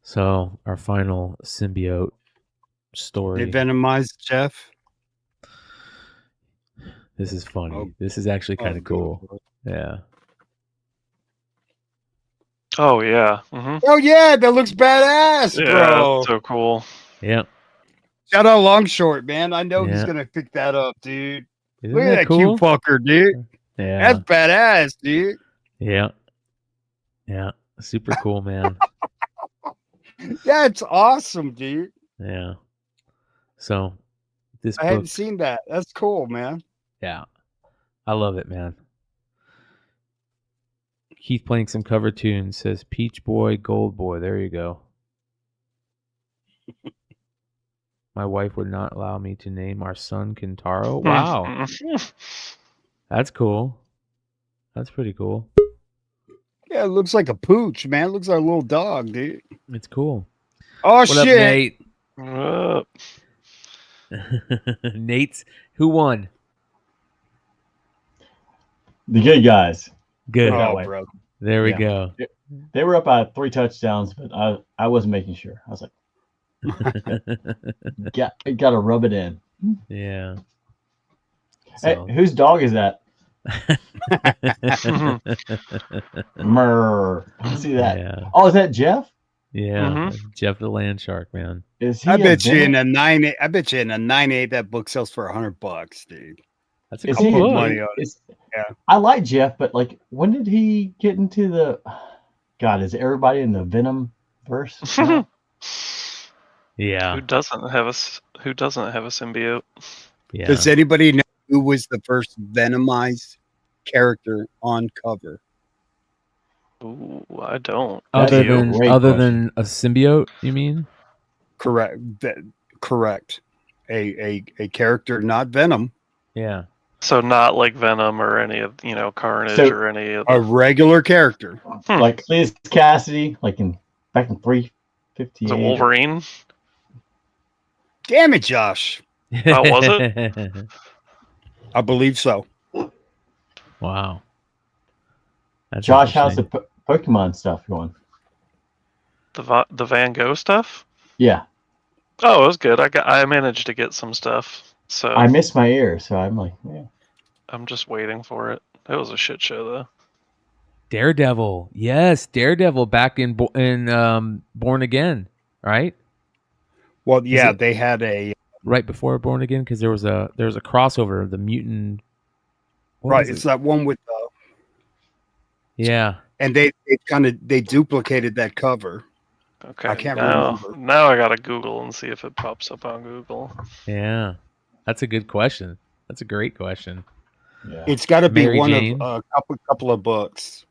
So, our final symbiote story. They venomized Jeff. This is funny. Oh. This is actually kind of cool. Yeah. Oh yeah. Mm-hmm. Oh yeah, that looks badass, Yeah, bro. that's so cool. Yep. Shout out Longshort, man. I know he's Yeah. gonna pick that up, dude. Isn't Look at that cool? cute fucker, dude. Yeah. That's badass, dude. Yeah. Yeah. Super cool, man. That's awesome, dude. Yeah. So, this I book, hadn't seen that. That's cool, man. yeah. I love it, man. Keith playing some cover tunes says Peach Boy, Gold Boy. There you go. My wife would not allow me to name our son Kintaro. Wow. That's cool. That's pretty cool. Yeah, it looks like a pooch, man. It looks like a little dog, dude. It's cool. Oh What shit. up, Nate? What up? Nate's who won? The good guys. Good. That Oh, way. bro. There we Yeah. go. They were up by 3 touchdowns, but I wasn't making sure. I was like, got to rub it in. Yeah. Hey, So- whose dog is that? Murr. I see that. Yeah. Oh, is that Jeff? Yeah. Jeff the Landshark, man. Is he? I a bet you in Venom? a 9.8. I bet you in a 9.8 that book sells for $100, dude. That's a Is cool he? book. money on it. Is- Yeah. I like Jeff, but like, when did he get into the? God, is everybody in the Venom verse? now? Yeah. Who doesn't have a symbiote? Yeah. Does anybody know who was the first Venomized character on cover? Ooh, I don't. Other That's a than great other question. than a symbiote, you mean? Correct. Correct. A character, not Venom. Yeah. So not like Venom or any of Carnage So- or any of A regular character. Like Cletus Cassidy, like back in 358. is it Wolverine? Damn it, Josh. Oh, was it? I believe so. Wow. That's Josh, how's the interesting. Pokemon stuff going? The Van Gogh stuff? Yeah, Oh, it was good. I managed to get some stuff. So I missed my ear, so I'm like, yeah. I'm just waiting for it. It was a shit show though. Daredevil. Yes, Daredevil back in Born Again, right? Well, yeah, it- they had a Right before Born Again, because there was a crossover, the mutant. what right. was It's it? that one with Yeah. and they duplicated that cover. Okay. I can't now, remember. Now I gotta Google and see if it pops up on Google. Yeah. That's a good question. That's a great question. Yeah. It's got to be Mary one Jane? of a couple of books,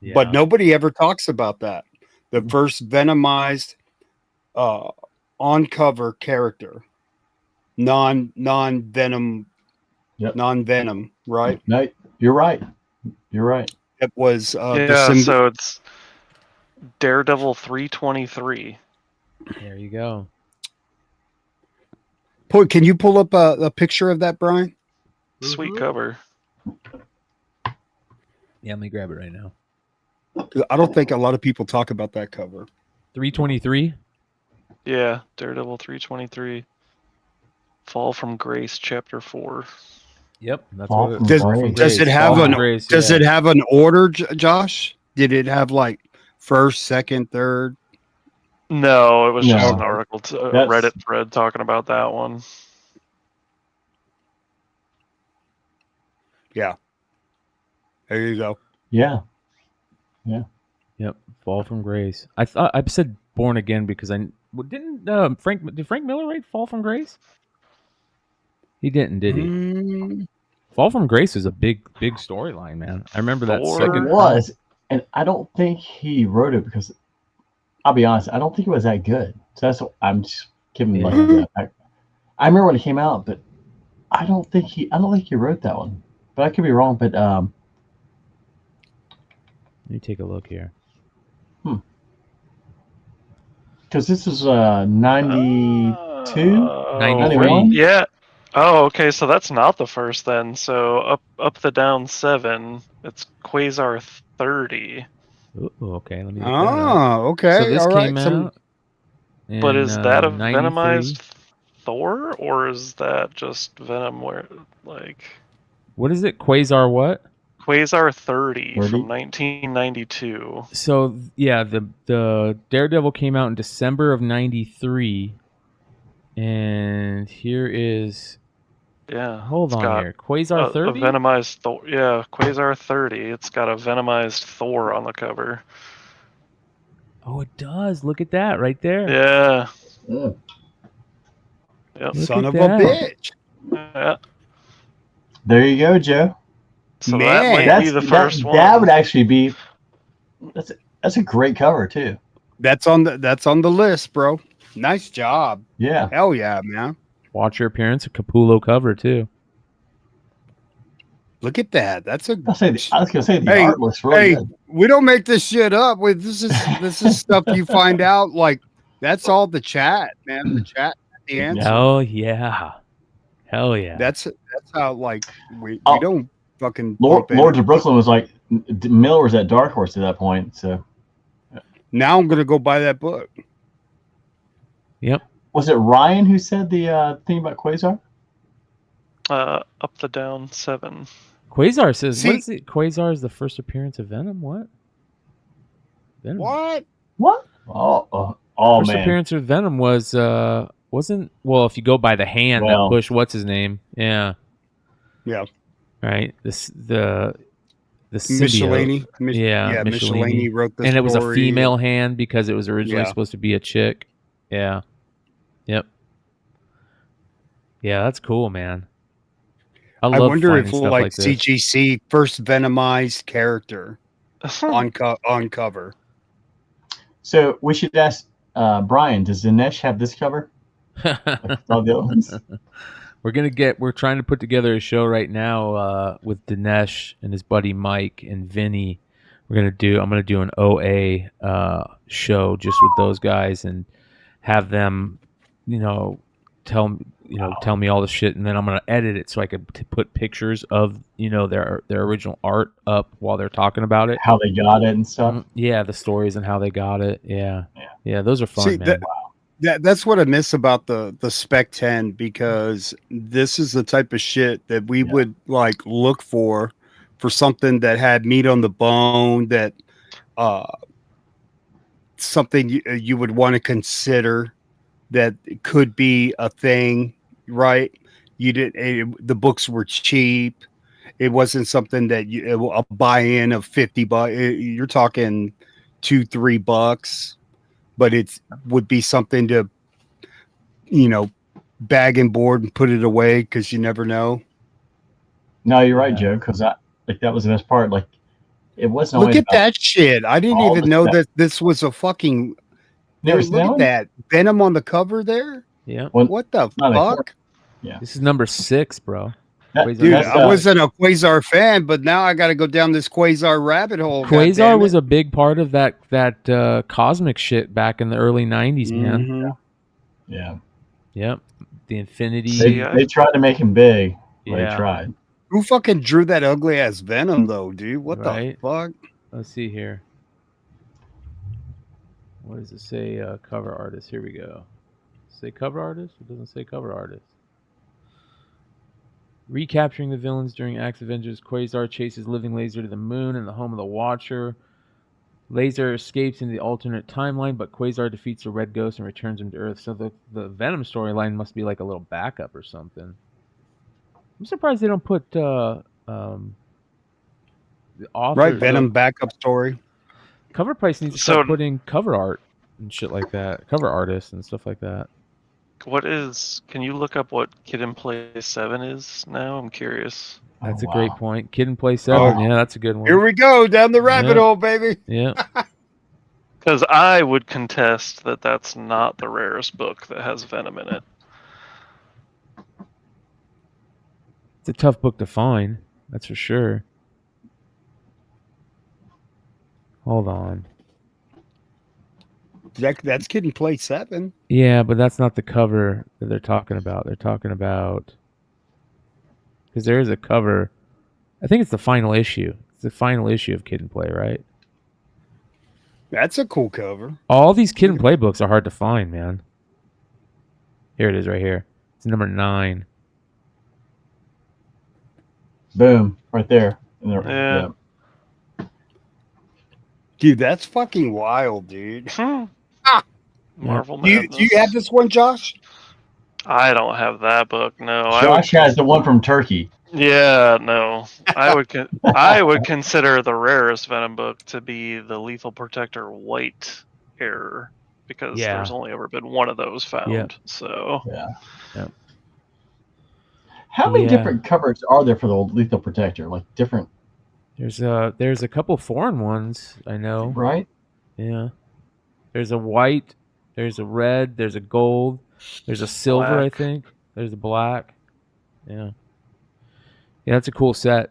Yeah. but nobody ever talks about that. The first Venomized on cover character, non Venom, Yep. non Venom, right? No, you're right. You're right. It was Yeah, so it's Daredevil 323. There you go. Can you pull up a picture of that, Brian? Sweet cover. Yeah, let me grab it right now. 'Cause I don't think a lot of people talk about that cover. 323. Yeah, Daredevil 323. Fall from Grace, Chapter 4. Yep, that's Fall what it from Does, Grace. does it have Fall an from Grace, Does yeah. it have an order, Josh? Did it have like first, second, third? No, it was just No. an article, That's- Reddit thread talking about that one. Yeah. There you go. Yeah. Yep, Fall from Grace. I thought I said Born Again because did Frank Miller write Fall from Grace? He didn't, did he? Mm, Fall from Grace was a big storyline, man. I remember that Thor. second. It was, and I don't think he wrote it because, I'll be honest, I don't think it was that good. So that's what I'm just giving like. I remember when it came out, but I don't think he wrote that one. But I could be wrong. But Let me take a look here. because this was 92. 93. Yeah. Oh, okay, so that's not the first then. So up the down 7, it's Quasar 30. Ooh, okay, let me look that up. Okay. So this all right. came out. But is that a 93? Venomized Thor, or is that just Venom where, like... What is it? Quasar what? Quasar 30 from 1992. So, yeah, the Daredevil came out in December of 93. And here is... Yeah. Hold on here. Quasar 30? A Venomized Thor. Yeah, Quasar 30. It's got a Venomized Thor on the cover. Oh, it does. Look at that right there. Yeah. Yep. Son of a bitch. Yeah. There you go, Joe. So that might be the first one. That would actually be. That's a great cover too. That's on the list, bro. Nice job. Yeah. Hell yeah, man. Watch your appearance, a Capullo cover too. Look at that. That's a. I was gonna say the art looks really good. We don't make this shit up. This is stuff you find out. Like that's all the chat, man. The chat, the answer. Oh yeah. Hell yeah. That's how like we don't fucking. Lords of Brooklyn was like Miller was at Dark Horse at that point. So now I'm gonna go buy that book. Yep. Was it Ryan who said the thing about Quasar? Up the down 7. Quasar says, what's it? Quasar is the first appearance of Venom? What? Venom. What? Oh, first man. appearance of Venom was, wasn't, well, if you go by the hand that pushed, what's his name? Yeah. Yeah. Right? The Michelini. symbiote. Yeah, Michelini wrote this and it was a story. female hand because it was originally supposed to be a chick. Yeah. Yep. Yeah, that's cool, man. I love wonder if finding we'll stuff like this. CGC first Venomized character on cover. So we should ask Bryan, does Dinesh have this cover? All the other ones? We're trying to put together a show right now with Dinesh and his buddy Mike and Vinny. I'm gonna do an OA show just with those guys and have them, tell me all the shit, and then I'm gonna edit it so I could put pictures of their original art up while they're talking about it, how they got it and stuff. Yeah, the stories and how they got it. Yeah. Those are fun, man. That's what I miss about the Spec 10, because this is the type of shit that we would like look for something that had meat on the bone, that something you would want to consider that could be a thing, right? The books were cheap. It wasn't something that a buy-in of $50. You're talking $2-3, but it would be something to, bag and board and put it away because you never know. No, you're right, Joe. Because that was the best part. Like, it wasn't. Look at that shit! I didn't even know that this was a fucking. Look at that Venom on the cover there. Yeah. What the fuck? Yeah. This is number 6, bro. Dude, I wasn't a Quasar fan, but now I got to go down this Quasar rabbit hole. Quasar was a big part of that cosmic shit back in the early 90s, man. Mm-hmm. Yeah. Yep. The Infinity. They tried to make him big. Yeah. They tried. Who fucking drew that ugly ass Venom though, dude? What the fuck? Let's see here. What does it say? Cover artist. Here we go. Say cover artist? It doesn't say cover artist. Recapturing the villains during Axe Avengers, Quasar chases Living Laser to the moon and the home of the Watcher. Laser escapes into the alternate timeline, but Quasar defeats the Red Ghost and returns him to Earth. So the Venom storyline must be like a little backup or something. I'm surprised they don't put the author. Right, Venom backup story. Cover Price needs to start putting cover art and shit like that. Cover artists and stuff like that. Can you look up what Kid in Play 7 is now? I'm curious. That's a great point. Kid in Play 7. Yeah, that's a good one. Here we go down the rabbit hole, baby. Yeah. Because I would contest that that's not the rarest book that has Venom in it. It's a tough book to find. That's for sure. Hold on. That's Kid in Play 7. Yeah, but that's not the cover that they're talking about. They're talking about because there is a cover. I think it's the final issue. It's the final issue of Kid and Play, right? That's a cool cover. All these Kid and Play books are hard to find, man. Here it is right here. It's number 9. Boom. Right there. Yeah. Dude, that's fucking wild, dude. Marvel Do Madness. you have this one, Josh? I don't have that book. No, Josh has the one from Turkey. Yeah, no. I would consider the rarest Venom book to be the Lethal Protector White Error, because there's only ever been one of those found. Yep. So Yep. How many different covers are there for the Lethal Protector? Like different. There's a couple foreign ones, I know. Right? Yeah. There's a white, there's a red, there's a gold, there's a silver, Black. I think. There's a black. Yeah. Yeah, that's a cool set.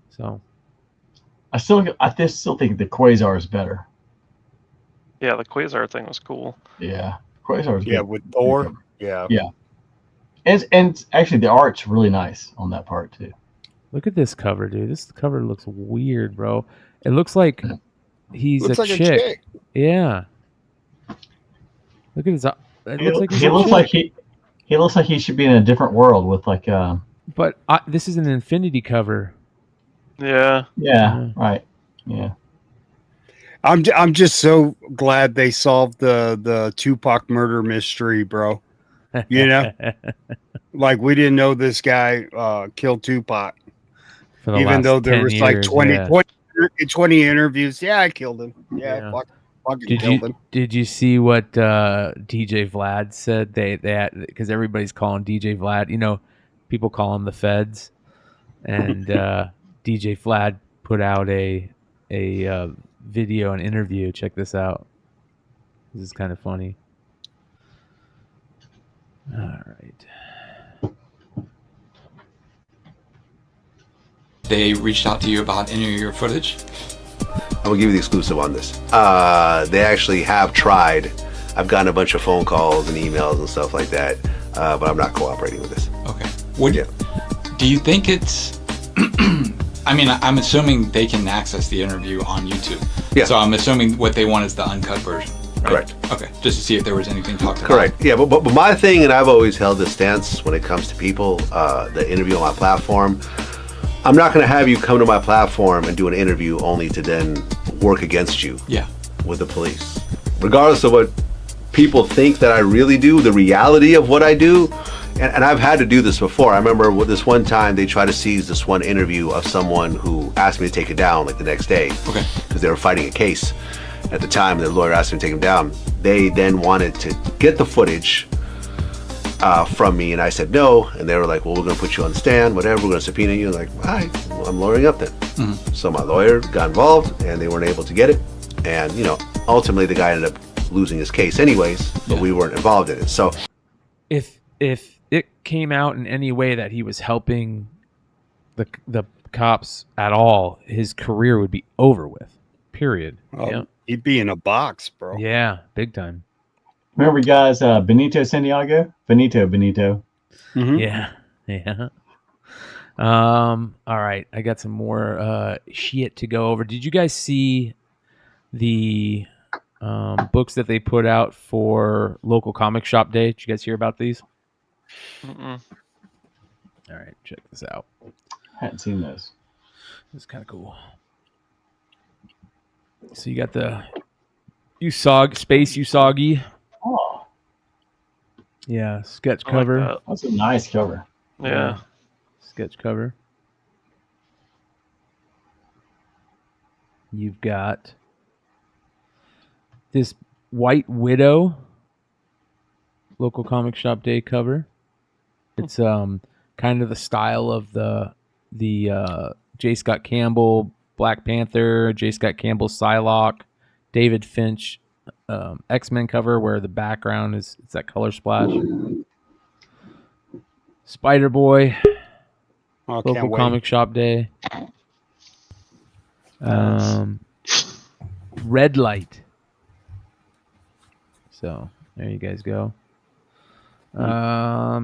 So I still think the Quasar is better. yeah, the Quasar thing was cool. Yeah. Quasar is good. With Thor. Yeah. Yeah. And actually the art's really nice on that part too. look at this cover, dude. This cover looks weird, bro. It looks like he's Looks a like a chick. chick. Yeah. Look at his. It looks like he's He a looks chick. like he looks like he should be in a different world with like But this is an Infinity cover. Yeah. Yeah. Right. Yeah. I'm just so glad they solved the Tupac murder mystery, bro. You know, like we didn't know this guy killed Tupac, For the even last though there 10 was years, like 20, yeah. 20 interviews. Yeah, I killed him. Yeah, fucking killed him. Did you see what DJ Vlad said? They because everybody's calling DJ Vlad. You know, people call him the Feds, and DJ Vlad put out a video, an interview. Check this out. This is kind of funny. All right. They reached out to you about any of your footage? I'm gonna give you the exclusive on this. They actually have tried. I've gotten a bunch of phone calls and emails and stuff like that, but I'm not cooperating with this. Okay. Do you think it's... I mean, I'm assuming they can access the interview on YouTube. Yeah. So I'm assuming what they want is the uncut version. Right? Correct. Okay, just to see if there was anything talked about. Correct. Yeah, but my thing, and I've always held this stance when it comes to people that interview on my platform, I'm not going to have you come to my platform and do an interview only to then work against you with the police. Regardless of what people think that I really do, the reality of what I do, and I've had to do this before. I remember this one time they tried to seize this one interview of someone who asked me to take it down like the next day because they were fighting a case. At the time, the lawyer asked me to take him down. They then wanted to get the footage from me, and I said no. And they were like, well, we're going to put you on the stand, whatever. We're going to subpoena you. Like, all right, well, I'm lawyering up then. So my lawyer got involved, and they weren't able to get it. And, you know, ultimately the guy ended up losing his case anyways, but we weren't involved in it. So If it came out in any way that he was helping the cops at all, his career would be over with. Period. Yeah. He'd be in a box, bro. Yeah, big time. Remember, guys, Benito Santiago? Benito. Yeah. All right, I got some more shit to go over. Did you guys see the books that they put out for local comic shop day? Did you guys hear about these? Mm-mm. All right, check this out. Hadn't seen those. This is kind of cool. So you got the Space Usagi. Oh. Yeah, sketch I like cover. that. That's a nice cover. Yeah. Sketch cover. You've got this White Widow local comic shop day cover. It's kind of the style of the J. Scott Campbell Black Panther, J. Scott Campbell Psylocke, David Finch X-Men cover where the background is that color splash. Spider-Boy local comic shop day. Red Light. So there you guys go.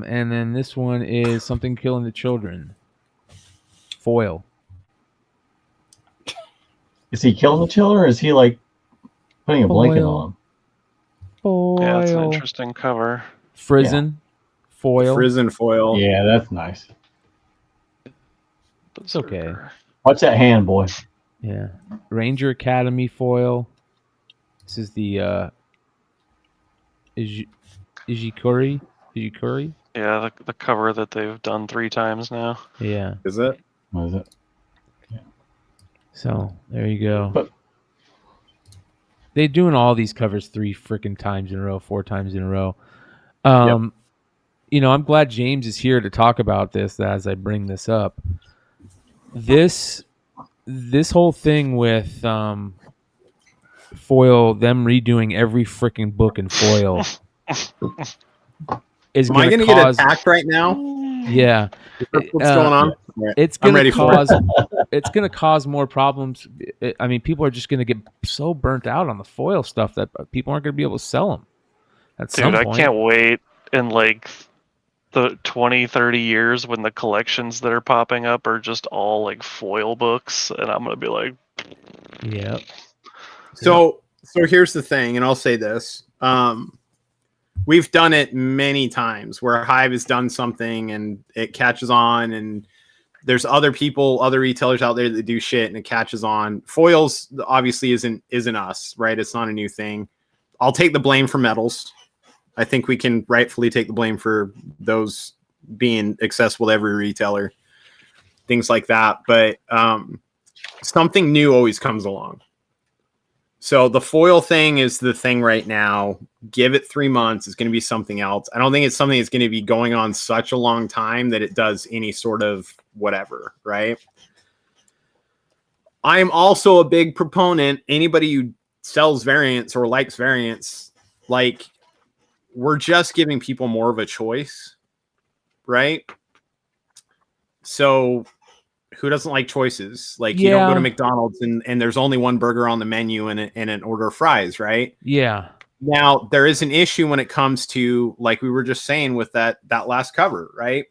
And then this one is Something Killing the Children. Foil. Is he killing the children, or is he like putting a blanket on them? Foil. Yeah, it's an interesting cover. Frizzen. Foil. Frizzen foil. Yeah, that's nice. It's okay. Watch that hand, boy. Yeah. Ranger Academy foil. This is the Ijikuri. Yeah, the cover that they've done 3 times now. Yeah. Is it? What is it? So there you go. They're doing all these covers 3 freaking times in a row, 4 times in a row. You know, I'm glad James is here to talk about this as I bring this up. This whole thing with foil, them redoing every freaking book in foil, is Am I going to get attacked right now? Yeah. What's going on? It's going to cause it's going to cause more problems. I mean, people are just going to get so burnt out on the foil stuff that people aren't going to be able to sell them. At some point. I can't wait in like the 20, 30 years when the collections that are popping up are just all like foil books, and I'm going to be like, yeah. So here's the thing, and I'll say this. We've done it many times where Hive has done something and it catches on, and there's other retailers out there that do shit and it catches on. Foils obviously isn't us, right? It's not a new thing. I'll take the blame for metals. I think we can rightfully take the blame for those being accessible to every retailer, things like that. But something new always comes along. So the foil thing is the thing right now. Give it 3 months. It's going to be something else. I don't think it's something that's going to be going on such a long time that it does any sort of whatever, right? I'm also a big proponent. Anybody who sells variants or likes variants, like, we're just giving people more of a choice, right? So who doesn't like choices? Like, you don't go to McDonald's and there's only one burger on the menu and an order of fries, right? Yeah. Now, there is an issue when it comes to, like we were just saying with that last cover, right?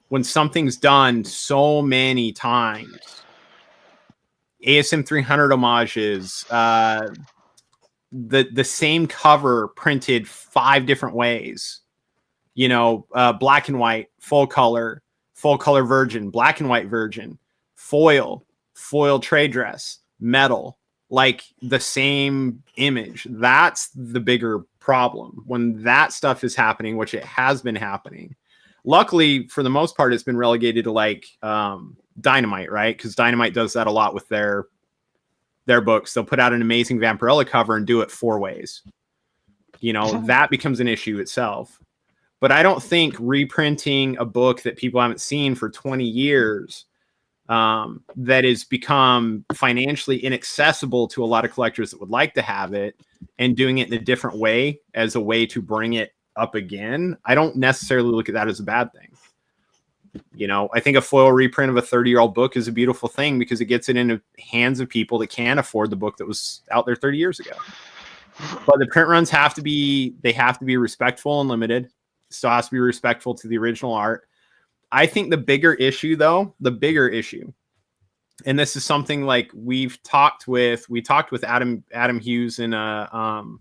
When something's done so many times, ASM 300 homages, the same cover printed 5 different ways, black and white, full color virgin, black and white virgin, foil trade dress, metal, like the same image. That's the bigger problem when that stuff is happening, which it has been happening. Luckily, for the most part, it's been relegated to like Dynamite, right? Because Dynamite does that a lot with their books. They'll put out an amazing Vampirella cover and do it 4 ways. That becomes an issue itself. But I don't think reprinting a book that people haven't seen for 20 years that has become financially inaccessible to a lot of collectors that would like to have it, and doing it in a different way as a way to bring it up again, I don't necessarily look at that as a bad thing. I think a foil reprint of a 30-year-old book is a beautiful thing because it gets it into hands of people that can afford the book that was out there 30 years ago. But the print runs have to be respectful and limited. Still has to be respectful to the original art. I think the bigger issue, and this is something like we talked with Adam Hughes and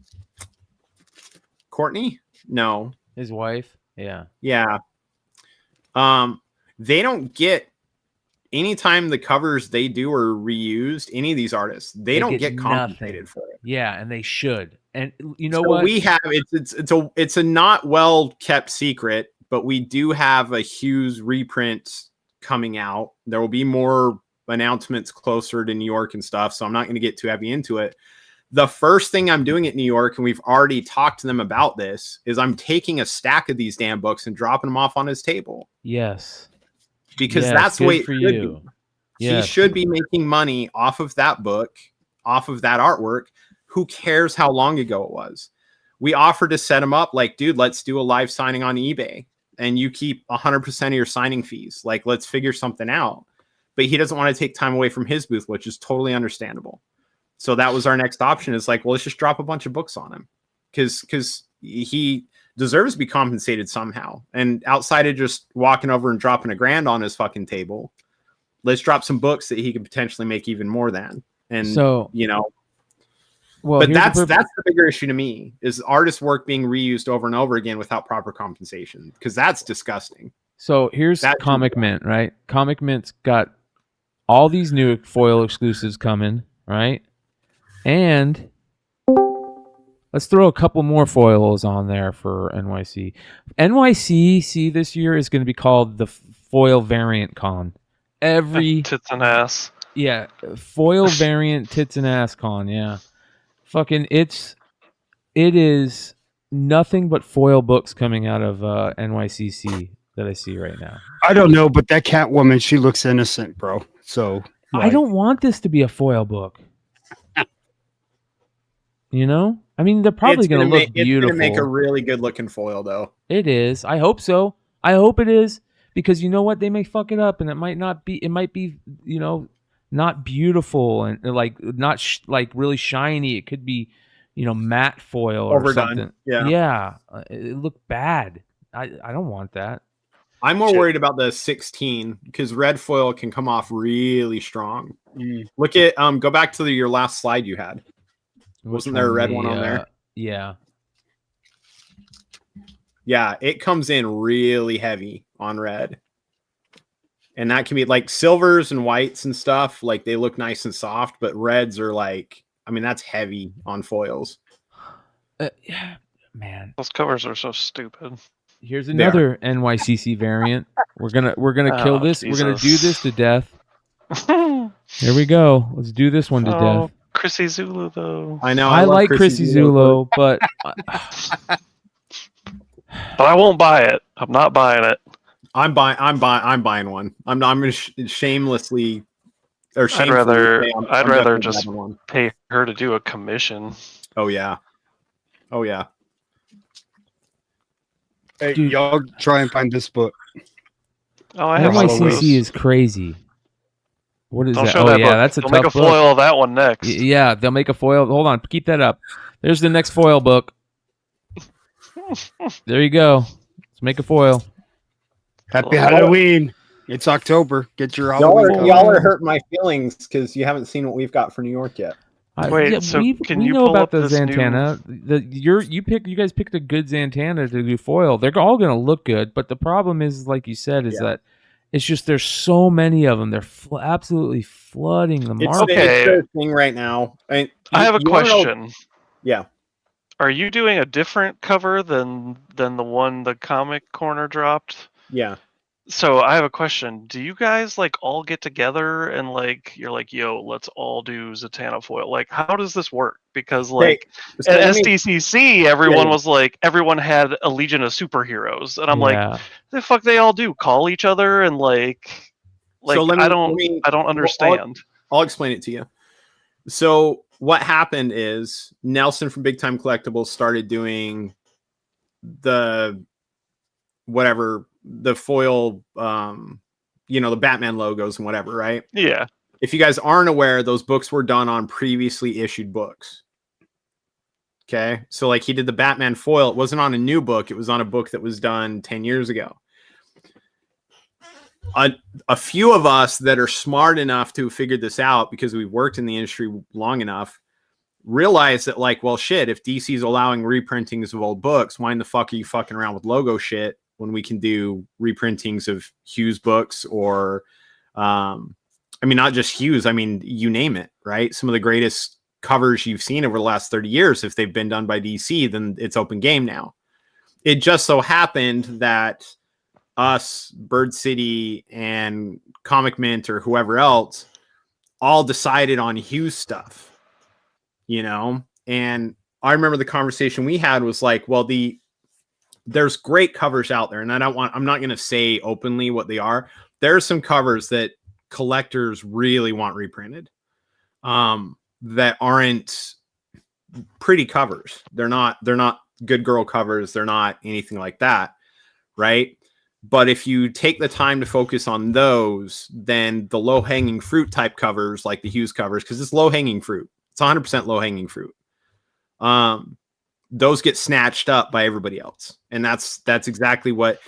Courtney. No, his wife. Yeah. They don't get, anytime the covers they do are reused, any of these artists, they don't get compensated for it. Yeah, and they should. And you know what? We have it's a not well kept secret, but we do have a Hughes reprint coming out. There will be more announcements closer to New York and stuff, so I'm not going to get too heavy into it. The first thing I'm doing at New York, and we've already talked to them about this, is I'm taking a stack of these damn books and dropping them off on his table. Yes. Because that's the way it should be. Yes. He should be making money off of that book, off of that artwork. Who cares how long ago it was? We offered to set him up like, dude, let's do a live signing on eBay and you keep 100% of your signing fees. Like, let's figure something out. But he doesn't want to take time away from his booth, which is totally understandable. So that was our next option, is like, well, let's just drop a bunch of books on him. Because he deserves to be compensated somehow. And outside of just walking over and dropping $1,000 on his fucking table, let's drop some books that he could potentially make even more than. And So, well, but that's the bigger issue to me, is artist work being reused over and over again without proper compensation, because that's disgusting. So here's Comic Mint, right? Comic Mint's got all these new foil exclusives coming, right? And let's throw a couple more foils on there for NYC. NYCC this year is going to be called the Foil Variant Con. Every tits and ass. Yeah, foil variant tits and ass con. Yeah, fucking it is nothing but foil books coming out of NYCC that I see right now. I don't know, but that Catwoman, she looks innocent, bro. So I don't want this to be a foil book. You know, I mean, they're probably going to look beautiful. It's going to make a really good looking foil, though. It is. I hope so. I hope it is, because you know what? They may fuck it up, and it might not be. It might be, not beautiful and like not like really shiny. It could be, matte foil or overdone. Something. Yeah, it looked bad. I don't want that. I'm more worried about the 16, because red foil can come off really strong. Look at go back to your last slide you had. Wasn't there a red one on there? Yeah. Yeah, it comes in really heavy on red. And that can be like silvers and whites and stuff. Like they look nice and soft, but reds are like, that's heavy on foils. Man, those covers are so stupid. Here's another NYCC variant. We're gonna kill this. Jesus. We're gonna do this to death. Here we go. Let's do this one to death. Chrissy Zulu, though. I know. I like Chrissy Zulu, but but I won't buy it. I'm not buying it. I'm buying one. I'm gonna shamelessly. Or I'd rather just pay her to do a commission. Oh yeah. Hey, y'all try and find this book. Oh, I have NYCC is crazy. What is Don't that? show Oh that yeah, book. that's a They'll tough make a book. foil of that one next. Yeah, they'll make a foil. Hold on, keep that up. There's the next foil book. There you go. Let's make a foil. Happy Halloween. It's October. Get your Halloween. Y'all are hurting my feelings because you haven't seen what we've got for New York yet. Wait, so can you know pull about up the this Zantana? You guys picked a good Zantana to do foil. They're all going to look good, but the problem is, like you said, is that it's just there's so many of them. They're absolutely flooding the market. okay. It's a thing right now. I have a question. Yeah. Are you doing a different cover than the one the Comic Corner dropped? Yeah. So I have a question. Do you guys like all get together and like you're like, yo, let's all do Zatanna foil? Like, how does this work? Because like at SDCC, everyone was like, everyone had a Legion of Superheroes, and I'm like, the fuck they all do? Call each other and like So I don't understand. I'll explain it to you. So what happened is Nelson from Big Time Collectibles started doing the foil, the Batman logos and whatever, right? Yeah. If you guys aren't aware, those books were done on previously issued books. Okay. So like he did the Batman foil. It wasn't on a new book. It was on a book that was done 10 years ago. A few of us that are smart enough to have figured this out, because we've worked in the industry long enough, realize that like, well, shit, if DC's allowing reprintings of old books, why in the fuck are you fucking around with logo shit when we can do reprintings of Hughes books or, not just Hughes, you name it, right? Some of the greatest covers you've seen over the last 30 years, if they've been done by DC, then it's open game now. It just so happened that us, Bird City, and Comic Mint or whoever else all decided on Hughes stuff, and I remember the conversation we had was like, well, there's great covers out there, and I'm not going to say openly what they are. There are some covers that collectors really want reprinted, that aren't pretty covers. They're not good girl covers. They're not anything like that. Right. But if you take the time to focus on those, then the low hanging fruit type covers, like the Hughes covers, because it's low hanging fruit. It's 100% low hanging fruit. those get snatched up by everybody else. And that's exactly what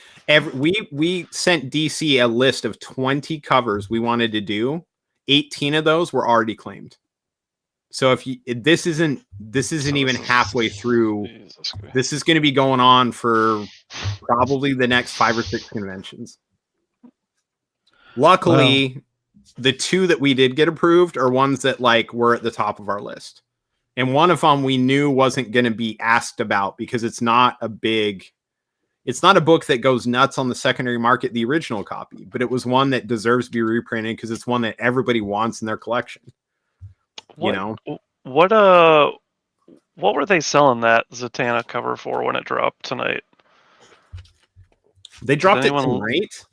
we sent DC a list of 20 covers we wanted to do. 18 of those were already claimed. So this isn't even halfway through. This is going to be going on for probably the next 5 or 6 conventions. Luckily, the 2 that we did get approved are ones that like were at the top of our list. And one of them we knew wasn't going to be asked about because it's not a book that goes nuts on the secondary market, the original copy, but it was one that deserves to be reprinted because it's one that everybody wants in their collection. What were they selling that Zatanna cover for when it dropped tonight? They dropped it tonight?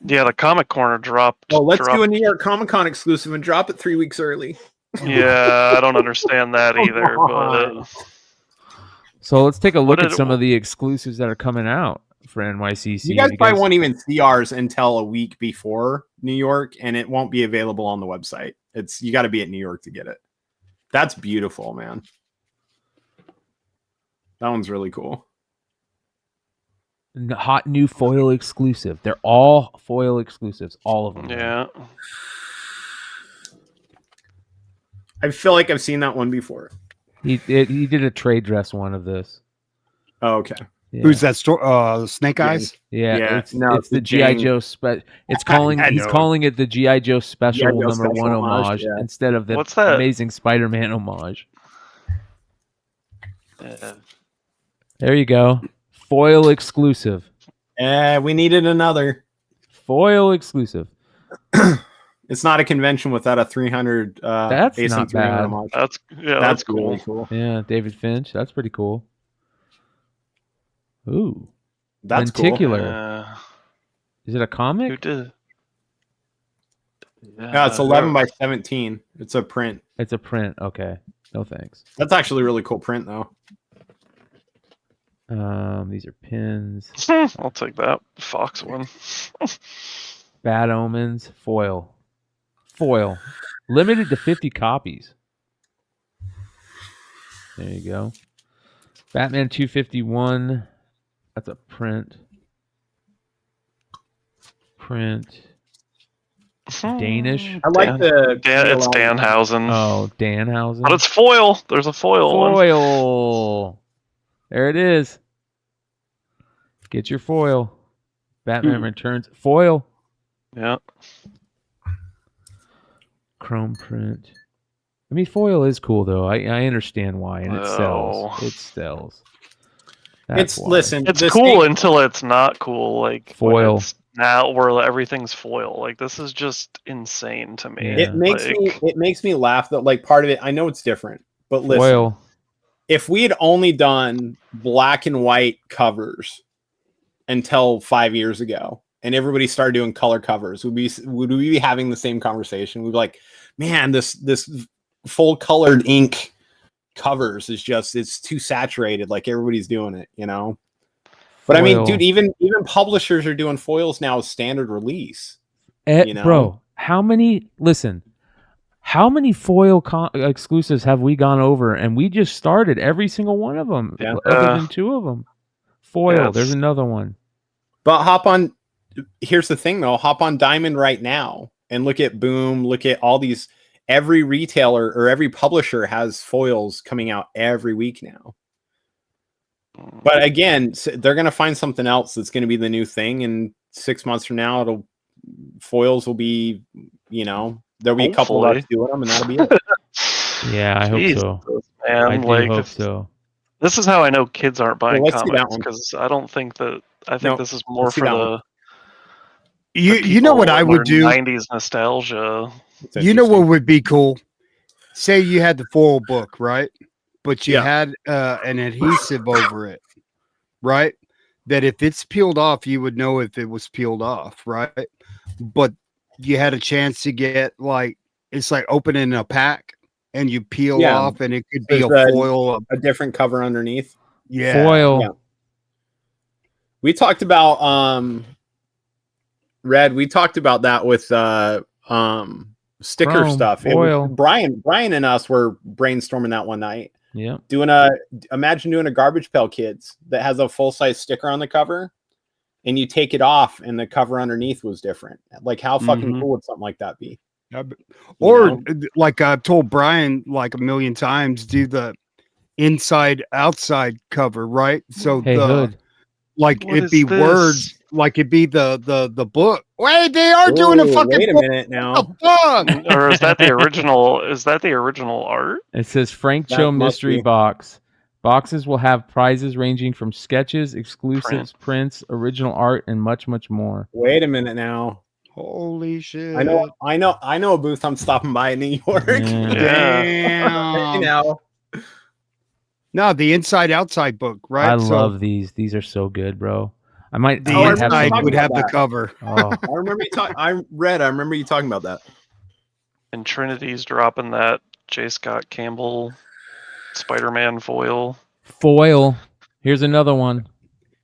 Yeah, the Comic Corner dropped. Oh, let's do a New York Comic Con exclusive and drop it 3 weeks early. Yeah, I don't understand that either. But so let's take a look at some of the exclusives that are coming out for NYCC. You guys probably won't even see ours until a week before New York, and it won't be available on the website. You got to be at New York to get it. That's beautiful, man. That one's really cool. Hot new foil exclusive. They're all foil exclusives, all of them. Yeah. I feel like I've seen that one before. He did a trade dress one of this. Oh, okay. Yeah. Who's that? Snake Eyes? Yeah. It's the G.I. Joe He's calling it the G.I. Joe Special number 1 homage instead of the Amazing Spider-Man homage. There you go. Foil exclusive. We needed another foil exclusive. It's not a convention without a 300. That's not bad. Homage. That's cool. Really cool. Yeah, David Finch. That's pretty cool. Ooh, that's Lenticular. Cool. Is it a comic? Who did? Yeah, it's 11 by 17. It's a print. It's a print. Okay. No thanks. That's actually a really cool print, though. These are pins. I'll take that Fox one. Bad Omens foil. Limited to 50 copies. There you go. Batman 251. That's a print. Danish. I like it's Danhausen. Oh, Danhausen. But it's foil. There's a foil one. There it is. Get your foil. Batman Returns. Foil. Yeah. Chrome print. I mean, foil is cool, though. I understand why, and it sells. It sells. It's cool until it's not cool. Like foil. Now where everything's foil. Like this is just insane to me. It makes me laugh that like part of it. I know it's different, but listen. Foil. If we had only done black and white covers until 5 years ago, and everybody started doing color covers, would we be having the same conversation? We'd be like, man, this full colored ink covers is just, it's too saturated. Like everybody's doing it, you know? But I mean, dude, even publishers are doing foils now as standard release. You know? Bro, how many foil exclusives have we gone over? And we just started every single one of them, other than 2 of them. Foil, there's another one. But here's the thing though, hop on Diamond right now and look at Boom, look at all these, every retailer or every publisher has foils coming out every week now. But again, they're going to find something else that's going to be the new thing. And 6 months from now, foils will be, you know, there'll be a couple of us doing them and that'll be it. Yeah, I hope so. Man, I do hope so. This is how I know kids aren't buying comics, because I don't think that. I think this is more for the. You know what I would do? 90s nostalgia. You know what would be cool? Say you had the foil book, right? But you had an adhesive over it, right? That if it's peeled off, you would know if it was peeled off, right? But you had a chance to get it's like opening a pack and you peel off and it could be a foil. A different cover underneath. Yeah. Foil. Yeah. We talked about Red. We talked about that with sticker Chrome, stuff. foil. Brian and us were brainstorming that one night. Yeah. Imagine doing a Garbage Pail Kids that has a full-size sticker on the cover, and you take it off, and the cover underneath was different. Like, how fucking cool would something like that be? Or like I've told Bryan like a million times, do the inside outside cover, right? So Hey, Hood. like What it'd is be this? words, like it'd be the book. Wait, they are doing a fucking Wait a book. minute now. What the fuck? Or is that the original? Is that the original art? It says Frank That Cho must mystery be. box. Boxes will have prizes ranging from sketches, exclusives, prints, original art, and much, much more. Wait a minute now. Holy shit! I know a booth I'm stopping by in New York. Yeah. Damn. Now. No, the inside outside book, right? I love these. These are so good, bro. I might. the I might have inside some- would have the that. cover. Oh, I remember you talking. I remember you talking about that. And Trinity's dropping that J. Scott Campbell Spider-Man foil. foil. Here's another one.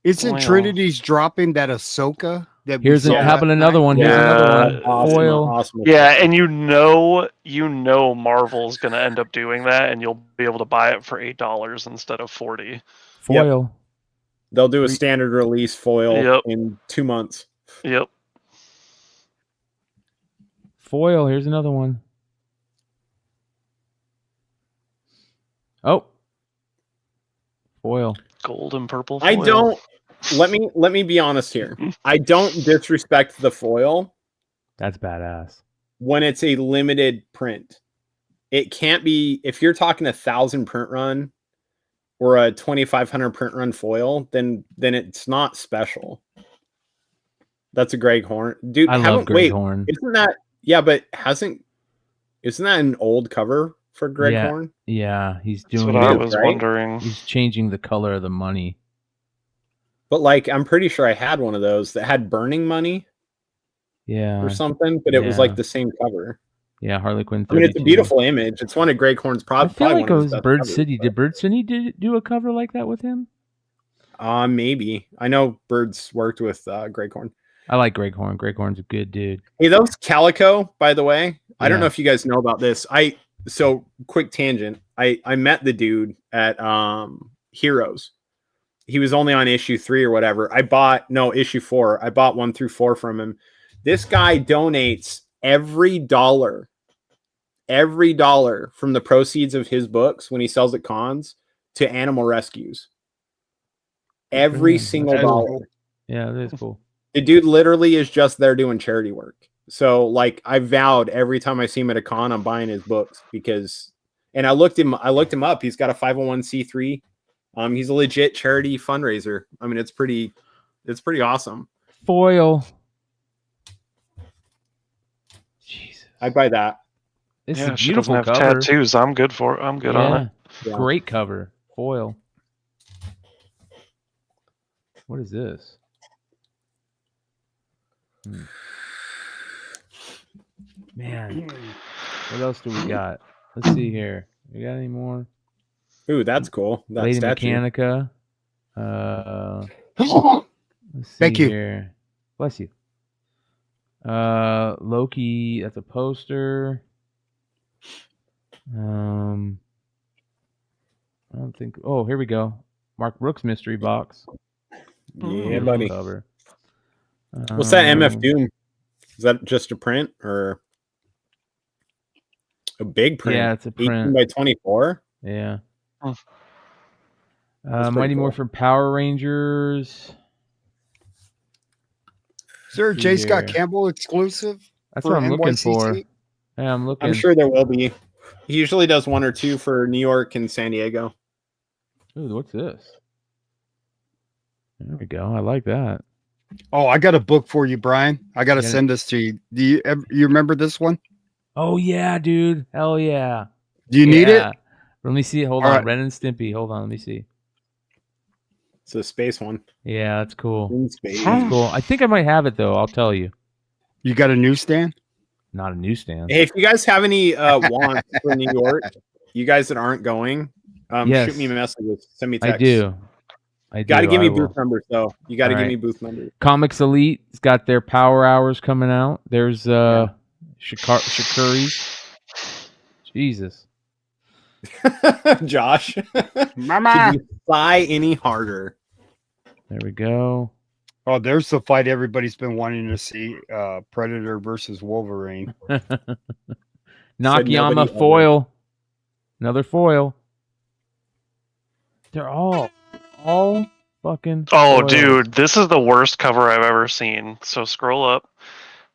Isn't Wow. Trinity's dropping that Ahsoka? That we Here's saw how about that another night? one? Here's another one. Awesome, Foil. awesome. Yeah, and you know Marvel's gonna end up doing that, and you'll be able to buy it for $8 instead of $40. Foil. They'll do a standard release foil Yep. in 2 months. Yep. Foil. Here's another one. Oh. Foil. Gold and purple foil. I don't. Let me be honest here. I don't disrespect the foil That's badass. when it's a limited print. It can't be if you're talking 1,000 print run or a 2,500 print run foil, then it's not special. That's a Greg Horn, dude. I love Greg Horn. Isn't that but isn't that an old cover for Greg yeah, Horn? Yeah, he's That's doing. what I it. was right? wondering. He's changing the color of the money. But like, I'm pretty sure I had one of those that had burning money Yeah. or something, but it was Yeah. like the same cover. Yeah, Harley Quinn. I mean, it's a 32. beautiful image. It's one of Greg Horn's I feel probably like one it of his was best Bird covers, City. but- Did Bird City do a cover like that with him? Maybe. I know Bird's worked with Greg Horn. I like Greg Horn. Greg Horn's a good dude. Hey, those Calico, by the way. I don't Yeah. know if you guys know about this. So quick tangent. I met the dude at Heroes. He was only on issue 3 or whatever. Issue 4. I bought 1 through 4 from him. This guy donates every dollar from the proceeds of his books when he sells at cons to animal rescues. Every single That's dollar. cool. Yeah, that is cool. The dude literally is just there doing charity work. So like I vowed every time I see him at a con, I'm buying his books because, and I looked him up. He's got a 501c3. He's a legit charity fundraiser. I mean, it's pretty awesome. Foil. Jesus. I'd buy that. This Yeah, is a she doesn't beautiful have cover. tattoos. I'm good for it. I'm good on it. Yeah. Great cover. Foil. What is this? Man, what else do we got? Let's see here. We got any more? Ooh, that's cool. That Lady statue. Mechanica. Let's see Thank you. here. Bless you. Loki. That's a poster. I don't think. Oh, here we go. Mark Brooks mystery box. Yeah, Beautiful buddy. cover. What's that MF Doom? Is that just a print or a big print? Yeah, it's a 18 print. by 24. Yeah. Oh. That's Mighty pretty cool. Morphin Power Rangers. Is there a See J. Scott here. Campbell exclusive? That's for what I'm looking for. NYCC? Yeah, I'm looking. I'm sure there will be. He usually does 1 or 2 for New York and San Diego. Ooh, what's this? There we go. I like that. Oh, I got a book for you, Bryan. I got to Yeah. send this to you. Do you remember this one? Oh yeah, dude. Hell yeah. Do you need it? Let me see. Hold All on. right. Ren and Stimpy. Hold on. Let me see. It's a space one. Yeah, that's cool. In space. That's cool. I think I might have it though. I'll tell you. You got a newsstand? Not a newsstand. Hey, if you guys have any wants for New York, you guys that aren't going, Yes. shoot me messages. Send me text. I do. Got to give me I will. booth numbers though. You got to All give right. me booth numbers. Comics Elite's got their power hours coming out. There's Shikari's. Jesus. Josh. Mama. Could you fly any harder? There we go. Oh, there's the fight everybody's been wanting to see: Predator versus Wolverine. Nakayama foil. Another foil. They're all fucking. Oh, foils. dude, this is the worst cover I've ever seen. So scroll up.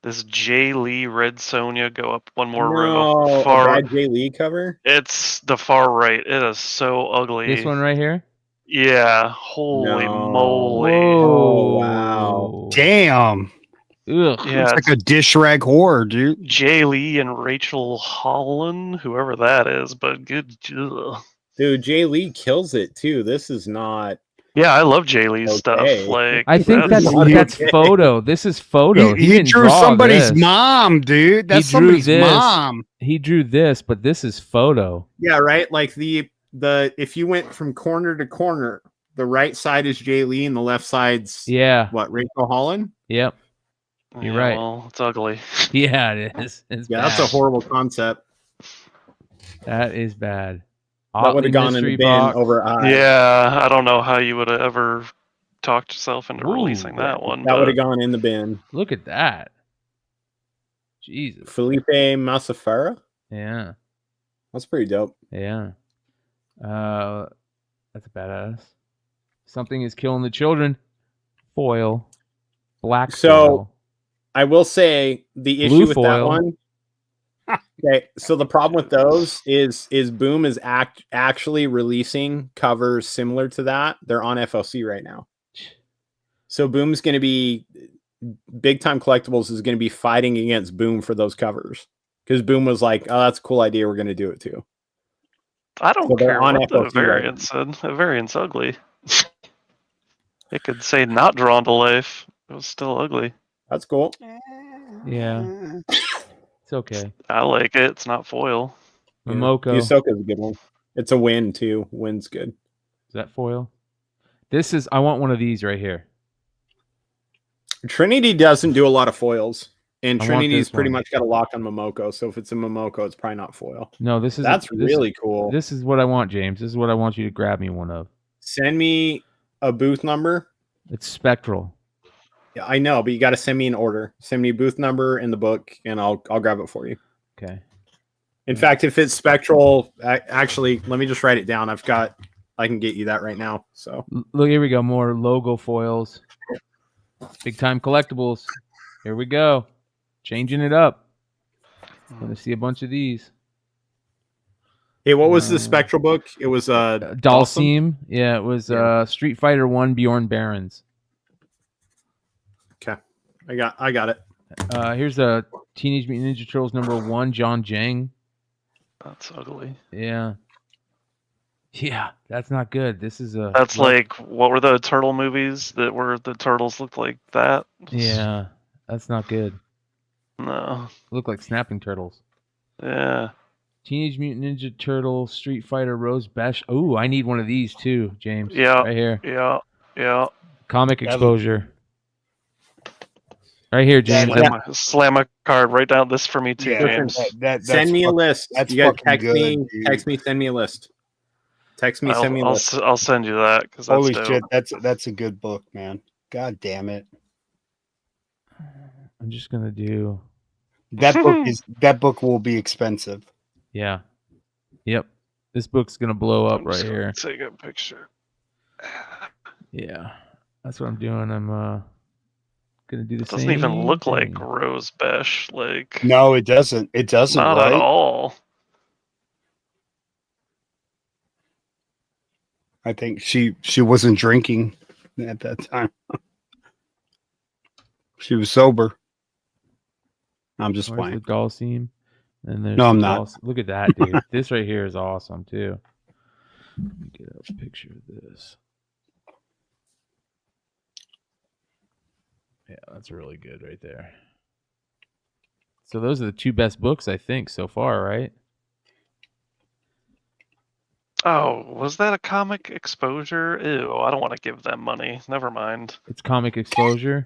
This Jay Lee Red Sonja. Go up one more row. No, Far. a bad Jay Lee cover. It's the far right. It is so ugly. This one right here. Yeah. Holy moly. Oh wow. Damn. Ugh. Yeah, It's like a dish rag whore, dude. Jay Lee and Rachel Holland, whoever that is, but good. Ugh. Dude, Jay Lee kills it too. This is not. Yeah, I love Jay Lee's stuff. Like, I think that's okay. photo. This is photo. He didn't drew draw somebody's this. mom, dude. That's He drew somebody's this. mom. He drew this, but this is photo. Yeah, right. Like the if you went from corner to corner, the right side is Jay Lee and the left side's what, Rachel Holland? Yep. You're right. Well, it's ugly. Yeah, it is. It's Yeah, bad. that's a horrible concept. That is bad. That would have gone in the bin over Hive. Yeah, I don't know how you would have ever talked yourself into releasing that one. That would have gone in the bin. Look at that. Jesus. Felipe Masafera? Yeah. That's pretty dope. Yeah. That's a badass. Something is killing the children. Foil. Black foil. I will say the Blue issue with that foil. one. Okay, so the problem with those is Boom is actually releasing covers similar to that. They're on FLC right now. So Boom's going to be Big Time Collectibles is going to be fighting against Boom for those covers because Boom was like, "Oh, that's a cool idea. We're going to do it too." I don't So they're care on what the FLC right variant said. The variant's ugly. It could say not drawn to life. It was still ugly. That's cool. Yeah. It's okay. I like it. It's not foil. Momoko. Yusoka's a good one. It's a win too. Win's good. Is that foil? This is. I want one of these right here. Trinity doesn't do a lot of foils, and I want Trinity's this pretty one. much got a lock on Momoko. So if it's a Momoko, it's probably not foil. No, this is. That's really cool. This is what I want, James. This is what I want you to grab me one of. Send me a booth number. It's spectral. Yeah, I know, but you got to send me an order. Send me a booth number in the book, and I'll grab it for you. Okay. In fact, if it's spectral, actually, let me just write it down. I can get you that right now. So Look, here we go. More logo foils. Big Time Collectibles. Here we go. Changing it up. Want to see a bunch of these. hey, what was the spectral book? It was Dalsim. Yeah, it was Street Fighter 1 Bjorn Barons. Okay, I got it. Here's a Teenage Mutant Ninja Turtles #1 John Jang. That's ugly. Yeah. Yeah, that's not good. This is a. That's like, what were the turtle movies that were the turtles looked like that? Yeah, that's not good. No. Look like snapping turtles. Yeah. Teenage Mutant Ninja Turtle Street Fighter Rose Bash. Oh, I need one of these too, James. Yeah. Right here. Yeah. Yeah. Comic exposure. Right here, James. Slam a card right down this for me too, Yeah, James. Send me a list. That's You gotta fucking text good, me. dude. Text me. Send me a list. Text me. Send me a list. I'll send you that because that's Holy dope. shit, that's a good book, man. God damn it. I'm just gonna do That book will be expensive. Yeah. Yep. This book's gonna blow up right here. Take a picture. Yeah. That's what I'm doing. I'm gonna do the It doesn't same. even look like thing. Rose Besh. Like, No, it doesn't. It doesn't. not right? at all. I think she wasn't drinking at that time. She was sober. I'm just Where's playing. the Dalsim? And there's No, I'm the not. Look at that, dude. This right here is awesome too. Let me get a picture of this. Yeah, that's really good right there. So those are the two best books, I think, so far, right? Oh, was that a comic exposure? Ew, I don't want to give them money. Never mind. It's Comic Exposure.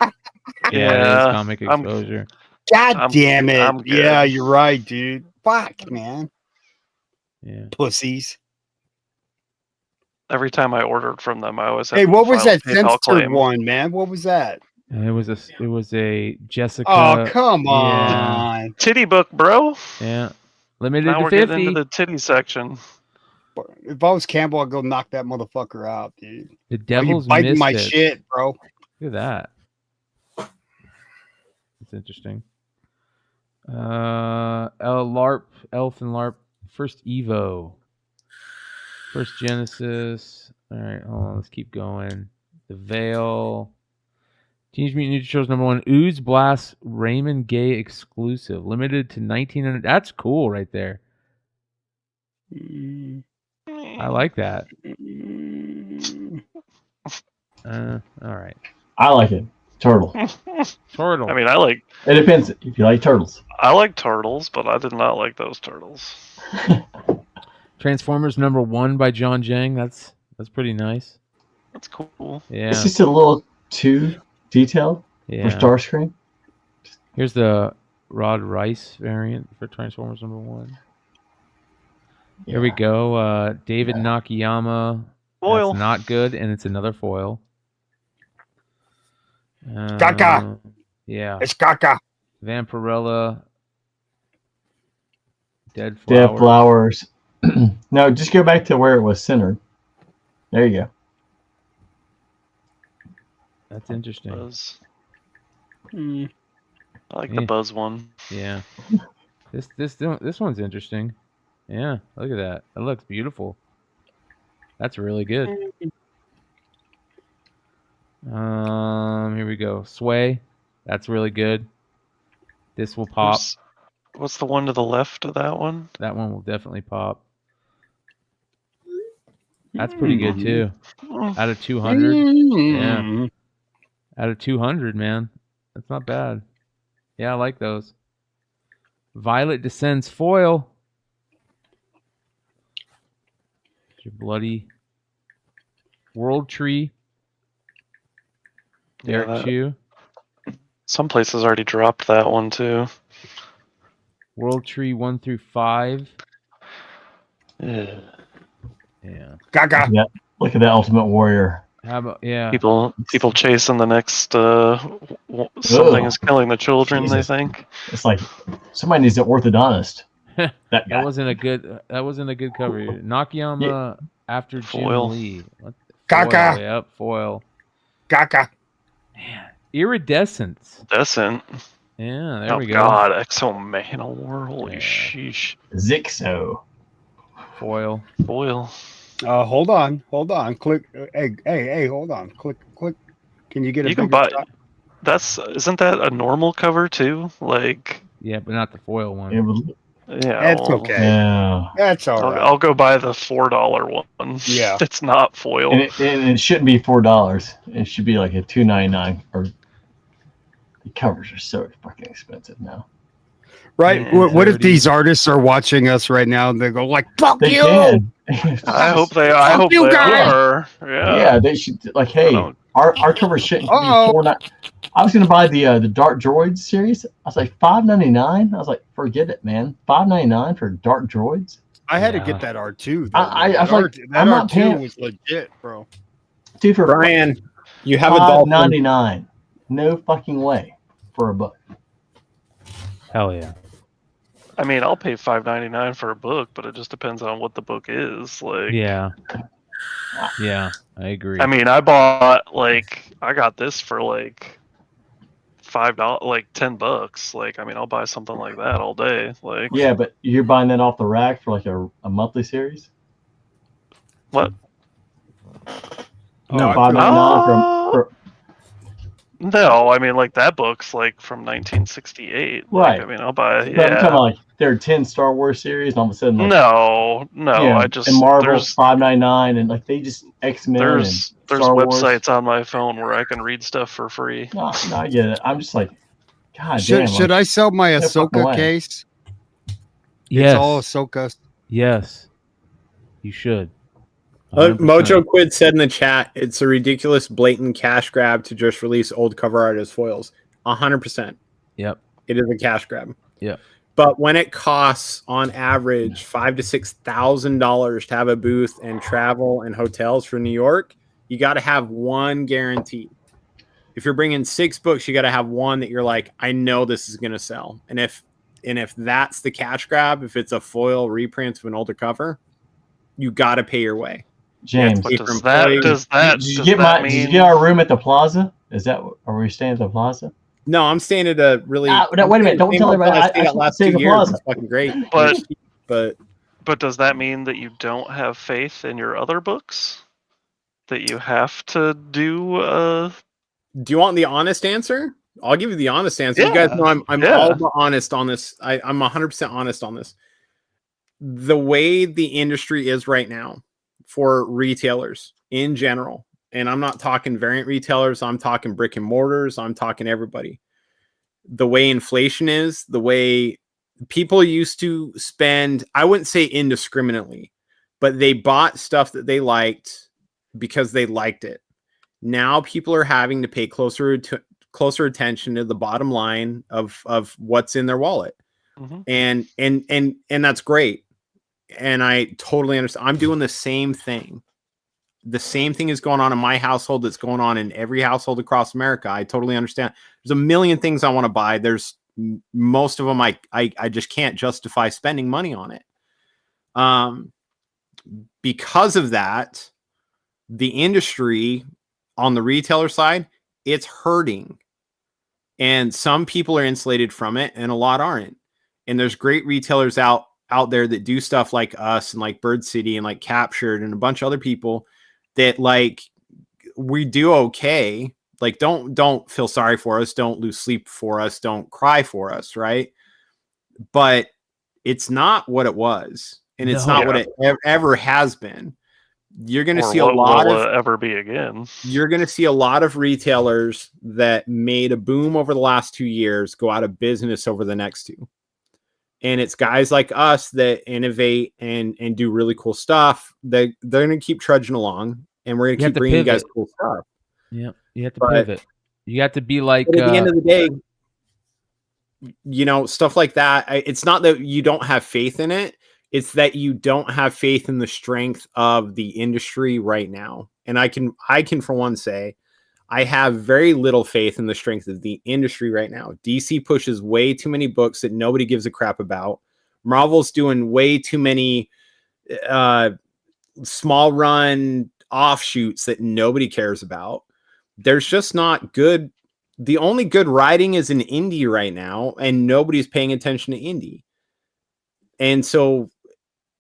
Yeah, it is Comic Exposure. God damn it. I'm good. Yeah, you're right, dude. Fuck, man. Yeah. Pussies. Every time I ordered from them, I always had Hey, to what was file a that PayPal censored claim. one, man? What was that? And it was a Jessica. Oh, come Yeah. on. Titty book, bro. Yeah. Limited Now to we're 50. getting into the titty section. If I was Campbell, I'd go knock that motherfucker out, dude. The Why Devil's you biting my Misfits. shit, bro? Look at that. That's interesting. Elf and LARP. First Evo. First Genesis. All right, hold on. Let's keep going. The Veil. Teenage Mutant Ninja Turtles #1. Ooze Blast Raymond Gay exclusive. Limited to 1900. That's cool right there. I like that. All right. I like it. Turtle. Turtle. I mean, I like depends if you like turtles. I like turtles, but I did not like those turtles. Transformers #1 by John Jang. That's pretty nice. That's cool. Yeah. It's just a little too detailed for Starscream. Here's the Rod Rice variant for Transformers #1. Here we go. David Nakayama. Foil. That's not good, and it's another foil. Gaga. Yeah. It's Gaga. Vampirella. Dead Dead Flowers. No, just go back to where it was centered. There you go. That's interesting. Buzz. I like the Buzz one. Yeah. This one's interesting. Yeah, look at that. That looks beautiful. That's really good. Here we go. Sway. That's really good. This will pop. What's the one to the left of that one? That one will definitely pop. That's pretty good too. Out of 200. Yeah. Out of 200, man. That's not bad. Yeah, I like those. Violet Descends foil. Your bloody World Tree. Derek Chew. Some places already dropped that one too. World Tree 1 through 5. Yeah. Yeah. Gaga. Yeah. Look at that Ultimate Warrior. How about People chasing the next something is killing the children. Jesus. They think It's like somebody needs an orthodontist. That guy. That wasn't a good cover. Nakayama after Foil. Jim Lee. What the- Gaga. Foil, yep, foil. Gaga. Iridescence. Descent. Yeah, there we go. God, Exo Manowar. Holy sheesh. Zixo. Foil. Foil. Hold on. Click. Hey, hold on. Click. Can you get a You can bigger buy. shot? Isn't that a normal cover too? Like. Yeah, but not the foil one. Yeah. That's well, okay. Yeah. That's all right. I'll go buy the $4 one. Yeah. It's not foil. And it shouldn't be $4. It should be like a $2.99. Or the covers are so fucking expensive now. Right? Yeah, What if these artists are watching us right now and they go like, "Fuck They you"? can. I hope they are. Yeah. Yeah, they should like, hey, our cover shouldn't be $4.99. I was gonna buy the Dark Droids series. I was like $5.99. I was like, forget it, man. $5.99 for Dark Droids. I had to get that R2. I was like, that I'm not R2 paying. was legit, bro. Dude, for Brian, you have a dolphin. $5.99. No fucking way for a book. Hell yeah. I mean, I'll pay $5.99 for a book, but it just depends on what the book is. Like. Yeah. Yeah, I agree. I mean, I got this for like $5, like $10. Like, I mean, I'll buy something like that all day. Like, Yeah, but you're buying that off the rack for like a monthly series? what? No, $5.99 for No, I mean, like that book's like from 1968. Right. Like, I mean, I'll buy. But I'm talking about like there are 10 Star Wars series, and all of a sudden, like, No, yeah, I just and Marvel there's $5.99, and like they just X-Men. there's and Star Wars. websites on my phone where I can read stuff for free. No, I get it. I'm just like, God Should damn. I sell my no fucking Ahsoka way. case? Yes. It's all Ahsoka. Yes. You should. Mojo Quid said in the chat, it's a ridiculous, blatant cash grab to just release old cover art as foils. 100%. Yep. It is a cash grab. Yep. But when it costs on average $5,000 to $6,000 to have a booth and travel and hotels for New York, you got to have one guarantee. If you're bringing 6 books, you got to have one that you're like, I know this is going to sell. And if that's the cash grab, if it's a foil reprint of an older cover, you got to pay your way. James, You Does that did you get mean... Did you get our room at the Plaza? Are we staying at the Plaza? No, I'm staying at a really. No, wait a minute! Don't tell everybody. I stayed at last 2 years. It's fucking great. But does that mean that you don't have faith in your other books? That you have to do? Do you want the honest answer? I'll give you the honest answer. Yeah. You guys know I'm all honest on this. I'm 100% honest on this. The way the industry is right now for retailers in general, and I'm not talking variant retailers, I'm talking brick and mortars, I'm talking everybody. The way inflation is, the way people used to spend, I wouldn't say indiscriminately, but they bought stuff that they liked because they liked it. Now people are having to pay closer attention to the bottom line of what's in their wallet. And that's great. And I totally understand. I'm doing the same thing. The same thing is going on in my household that's going on in every household across America. I totally understand. There's a million things I want to buy. There's most of them I just can't justify spending money on it. Because of that, the industry on the retailer side, it's hurting. And some people are insulated from it and a lot aren't. And there's great retailers out there that do stuff like us and like Bird City and like Captured and a bunch of other people that like we do okay. Like don't feel sorry for us, don't lose sleep for us, don't cry for us, right? But it's not what it was, and it's not what it ever has been. You're going to see a lot of ever be again. You're going to see a lot of retailers that made a boom over the last 2 years go out of business over the next 2. And it's guys like us that innovate and do really cool stuff. They're going to keep trudging along, and we're going to keep bringing you guys cool stuff. Yeah, you have to pivot. You have to be like. At the end of the day, stuff like that. It's not that you don't have faith in it. It's that you don't have faith in the strength of the industry right now. And I can for one say, I have very little faith in the strength of the industry right now. DC pushes way too many books that nobody gives a crap about. Marvel's doing way too many small run offshoots that nobody cares about. There's just not good. The only good writing is in indie right now, and nobody's paying attention to indie. And so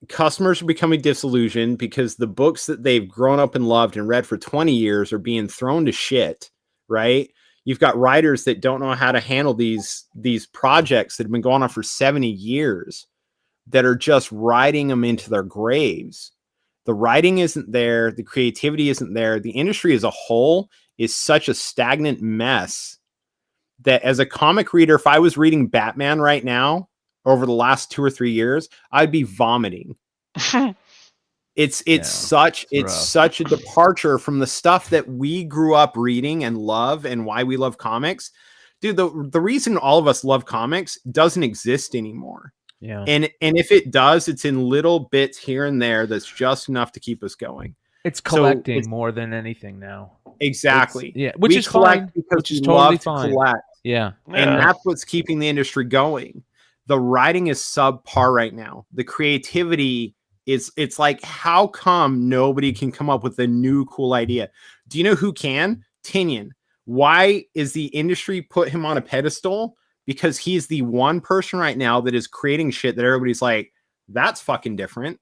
customers are becoming disillusioned because the books that they've grown up and loved and read for 20 years are being thrown to shit, right? You've got writers that don't know how to handle these projects that have been going on for 70 years that are just writing them into their graves. The writing isn't there. The creativity isn't there. The industry as a whole is such a stagnant mess that as a comic reader, if I was reading Batman right now, over the last 2 or 3 years, I'd be vomiting. It's such a departure from the stuff that we grew up reading and love and why we love comics. Dude, the reason all of us love comics doesn't exist anymore. Yeah. And if it does, it's in little bits here and there that's just enough to keep us going. It's collecting more than anything now. Exactly. Which is fine. Which is totally fine. Collect. Yeah. And that's what's keeping the industry going. The writing is subpar right now. The creativity it's like, how come nobody can come up with a new cool idea? Do you know who can? Tinian. Why is the industry put him on a pedestal? Because he's the one person right now that is creating shit that everybody's like, that's fucking different.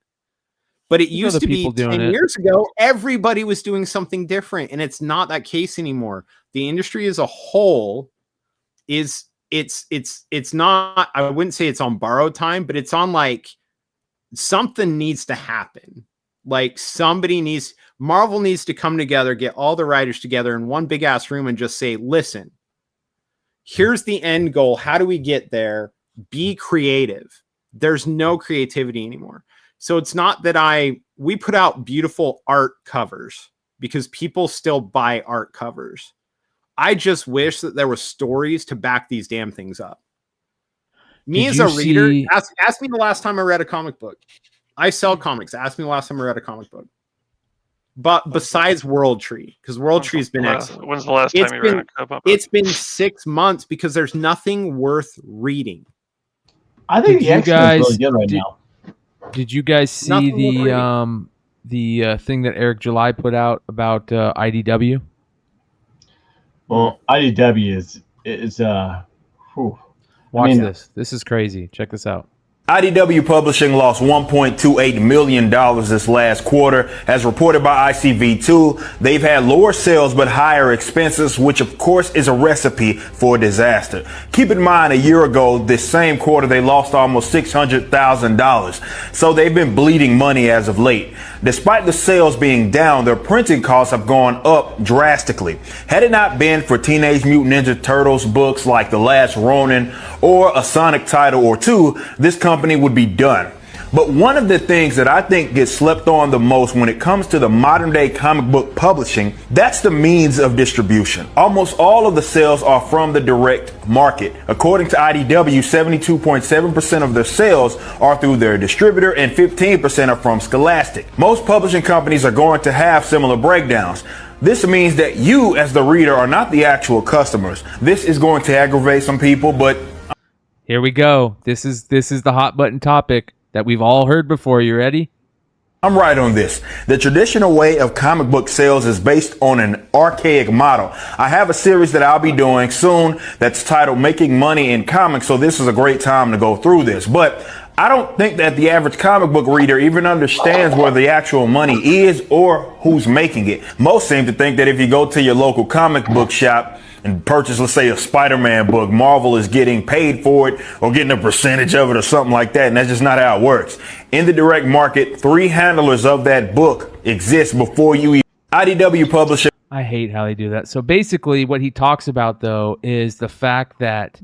But it used to be 10 years ago, everybody was doing something different, and it's not that case anymore. The industry as a whole is it's not, I wouldn't say it's on borrowed time, but it's on like something needs to happen. Like Marvel needs to come together, get all the writers together in one big ass room and just say, listen, here's the end goal. How do we get there? Be creative. There's no creativity anymore. So it's not that we put out beautiful art covers because people still buy art covers. I just wish that there were stories to back these damn things up. Me as a reader, ask me the last time I read a comic book. I sell comics. Ask me the last time I read a comic book. But besides World Tree, because World Tree's been excellent. When's the last time you read a comic book? It's been 6 months because there's nothing worth reading. I think the X-Men is really good right now. Did you guys see the thing that Eric July put out about IDW? Well, IDW is Watch this. This is crazy. Check this out. IDW Publishing lost $1.28 million this last quarter. As reported by ICV2, they've had lower sales but higher expenses, which of course is a recipe for disaster. Keep in mind, a year ago, this same quarter, they lost almost $600,000. So they've been bleeding money as of late. Despite the sales being down, their printing costs have gone up drastically. Had it not been for Teenage Mutant Ninja Turtles books like The Last Ronin or a Sonic title or two, this company would be done. But one of the things that I think gets slept on the most when it comes to the modern day comic book publishing, that's the means of distribution. Almost all of the sales are from the direct market. According to IDW, 72.7% of their sales are through their distributor and 15% are from Scholastic. Most publishing companies are going to have similar breakdowns. This means that you as the reader are not the actual customers. This is going to aggravate some people, but here we go. This is the hot button topic that we've all heard before. You ready? I'm right on this. The traditional way of comic book sales is based on an archaic model. I have a series that I'll be doing soon that's titled Making Money in Comics, so this is a great time to go through this. But I don't think that the average comic book reader even understands where the actual money is or who's making it. Most seem to think that if you go to your local comic book shop and purchase, let's say, a Spider-Man book, Marvel is getting paid for it or getting a percentage of it or something like that, and that's just not how it works. In the direct market, 3 handlers of that book exist before you even IDW Publishing. I hate how they do that. So basically what he talks about, though, is the fact that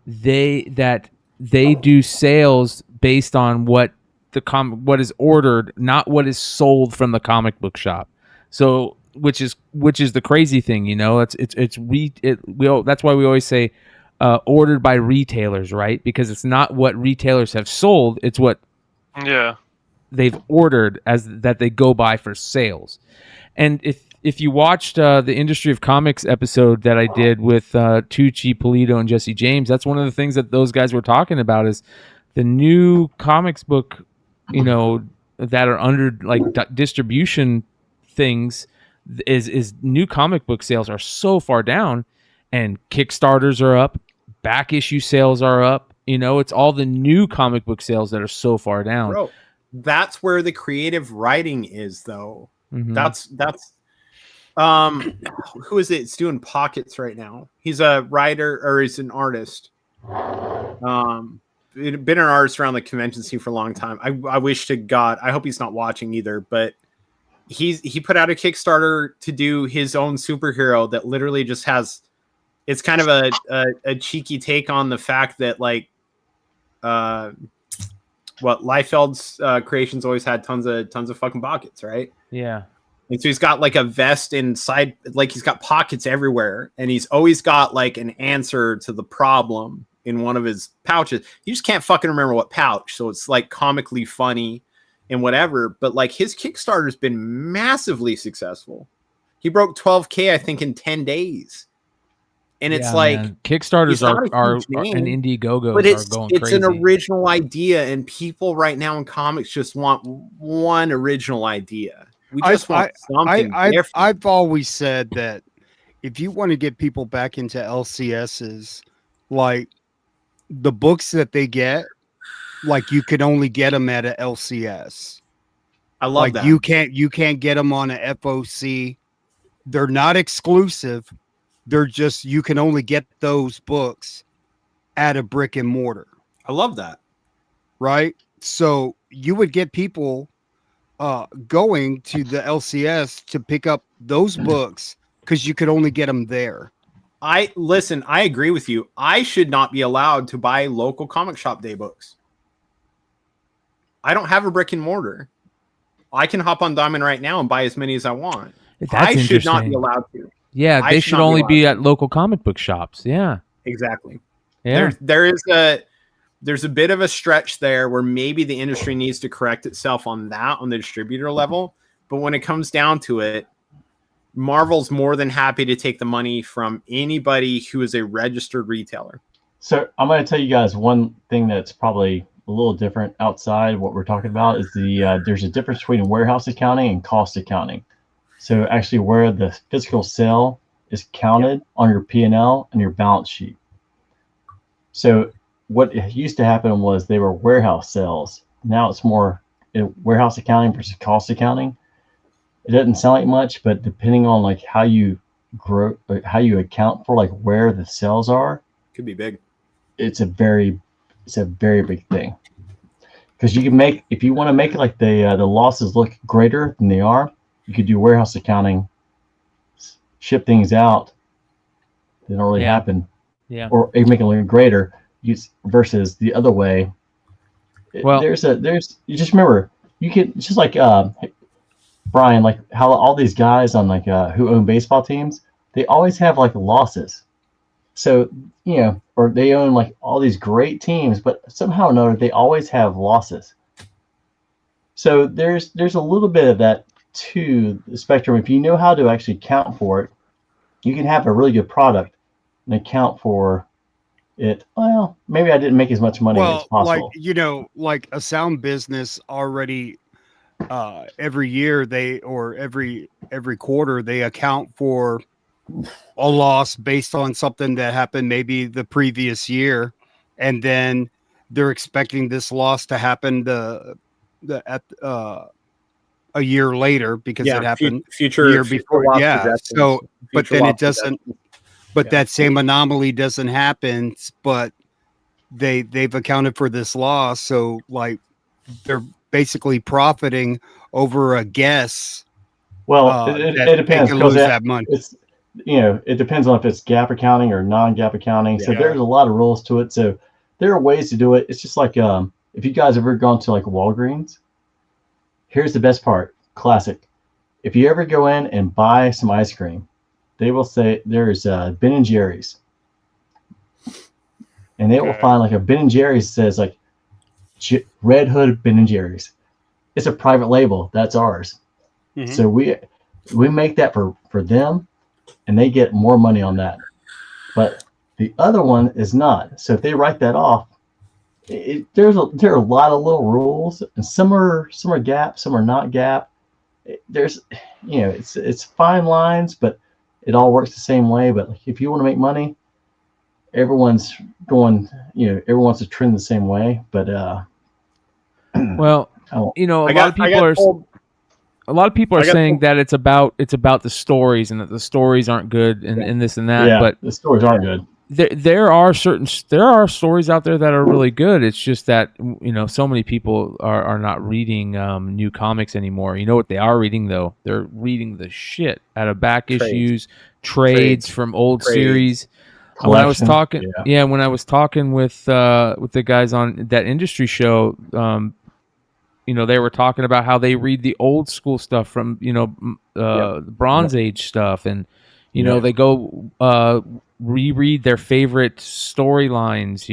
they do sales based on what is ordered, not what is sold from the comic book shop. So which is the crazy thing, you know. That's why we always say ordered by retailers, right? Because it's not what retailers have sold, it's what they've ordered as that they go by for sales. And if you watched the Industry of Comics episode that I did with Tucci, Polito, and Jesse James, that's one of the things that those guys were talking about is the new comics book, you know, that are under like distribution things. Is new comic book sales are so far down, and Kickstarters are up, back issue sales are up. You know, it's all the new comic book sales that are so far down. Bro, that's where the creative writing is, though. Mm-hmm. That's who is it? It's doing Pockets right now. He's a writer, or he's an artist. Been an artist around the convention scene for a long time. I wish to God, I hope he's not watching either, but he put out a Kickstarter to do his own superhero that literally just has, it's kind of a cheeky take on the fact that like Liefeld's creations always had tons of fucking pockets, right? Yeah. And so he's got like a vest inside, like he's got pockets everywhere, and he's always got like an answer to the problem in one of his pouches. You just can't fucking remember what pouch, so it's like comically funny and whatever. But like his Kickstarter's been massively successful. He broke 12K, I think, in 10 days. And it's like, man. Kickstarters are and Indiegogos but are going crazy. It's an original idea, and people right now in comics just want one original idea. We just want something different. I've always said that if you want to get people back into LCSs, like the books that they get, like you can only get them at a LCS. I love like that. You can't get them on a FOC. They're not exclusive. They're just, you can only get those books at a brick and mortar. I love that. Right? So you would get people going to the LCS to pick up those books because you could only get them there. I agree with you. I should not be allowed to buy local comic shop day books. I don't have a brick and mortar. I can hop on Diamond right now and buy as many as I want. I should not be allowed to. Yeah, they should only be at local comic book shops. Yeah, exactly. Yeah, there is a there's a bit of a stretch there where maybe the industry needs to correct itself on that on the distributor level. But when it comes down to it, Marvel's more than happy to take the money from anybody who is a registered retailer. So I'm going to tell you guys one thing that's probably a little different outside what we're talking about is there's a difference between warehouse accounting and cost accounting. So actually where the physical sale is counted on your P&L and your balance sheet. So what used to happen was they were warehouse sales. Now it's more warehouse accounting versus cost accounting. It doesn't sound like much, but depending on like how you grow, how you account for like where the sales are, could be big. It's a very big thing. Because you can make, if you want to make it like the losses look greater than they are, you could do warehouse accounting, ship things out that don't really happen, or you make it look greater. Versus the other way. Well, you just remember you can just like Bryan, like how all these guys on like who own baseball teams, they always have like losses. So or they own like all these great teams, but somehow or another they always have losses. So there's a little bit of that to the spectrum. If you know how to actually account for it, you can have a really good product and account for it. Well, maybe I didn't make as much money as possible. Like a sound business already every year every quarter they account for a loss based on something that happened maybe the previous year, and then they're expecting this loss to happen a year later because it happened future year before. So but then it doesn't. But that same anomaly doesn't happen, but they've accounted for this loss. So like they're basically profiting over a guess. Well, it depends. They can lose that money. It's, it depends on if it's GAAP accounting or non-GAAP accounting. So there's a lot of rules to it. So there are ways to do it. It's just like if you guys ever gone to like Walgreens, here's the best part. Classic. If you ever go in and buy some ice cream, they will say there's Ben and Jerry's, and they will find like a Ben and Jerry's says like Redhood Ben and Jerry's. It's a private label. That's ours. Mm-hmm. So we make that for them, and they get more money on that. But the other one is not. So if they write that off, there are a lot of little rules, and some are GAAP, some are not GAAP. There's it's fine lines, but it all works the same way. But like, if you want to make money, everyone's going, everyone wants to trend the same way. But well, a lot of people are saying that it's about the stories and that the stories aren't good and this and that. Yeah, but the stories aren't good. There are stories out there that are really good. It's just that so many people are not reading new comics anymore. You know what they are reading though? They're reading the shit out of back issues, trades from old series. When I was talking, when I was talking with the guys on that industry show, they were talking about how they read the old school stuff from the Bronze Age stuff, and they go reread their favorite storylines,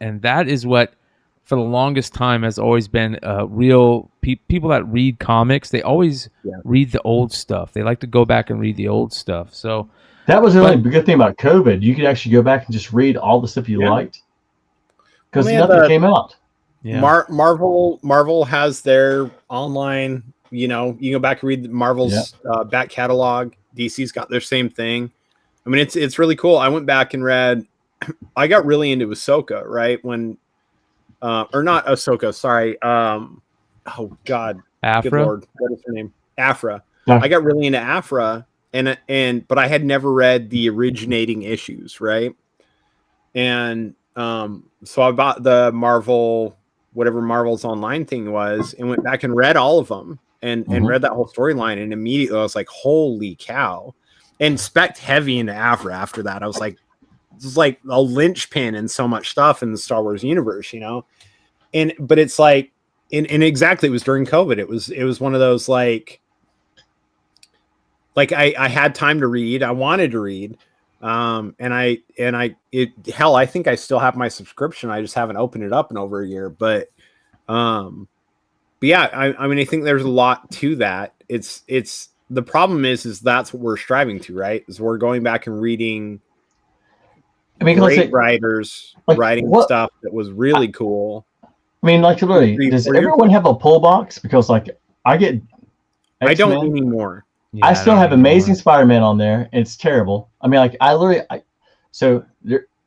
and that is what for the longest time has always been real people that read comics. They always read the old stuff. They like to go back and read the old stuff. So that was the only good thing about COVID. You could actually go back and just read all the stuff you liked because nothing came out. Yeah. Marvel has their online, you can go back and read Marvel's back catalog. DC's got their same thing. I mean, it's really cool. I went back and read. I got really into Ahsoka, right? When, or not Ahsoka, sorry. Oh God, Afra. Good Lord, what is her name? Afra. I got really into Afra, but I had never read the originating issues, right? And so I bought the Marvel, whatever Marvel's online thing was, and went back and read all of them and read that whole storyline. And immediately I was like, holy cow. And spec heavy into Afra after that. I was like, this is like a linchpin in so much stuff in the Star Wars universe, but it's like, and exactly, it was during COVID. It was one of those like I had time to read. I wanted to read, And I think I still have my subscription. I just haven't opened it up in over a year. But yeah, I mean, I think there's a lot to that. It's the problem is that's what we're striving to, right? Is we're going back and reading great writers writing stuff that was really cool. I mean, like, literally, does everyone have a pull box? Because, like, I get X-Men. I don't anymore. Yeah, I still have Amazing Spider-Man on there, and it's terrible. I mean, like, so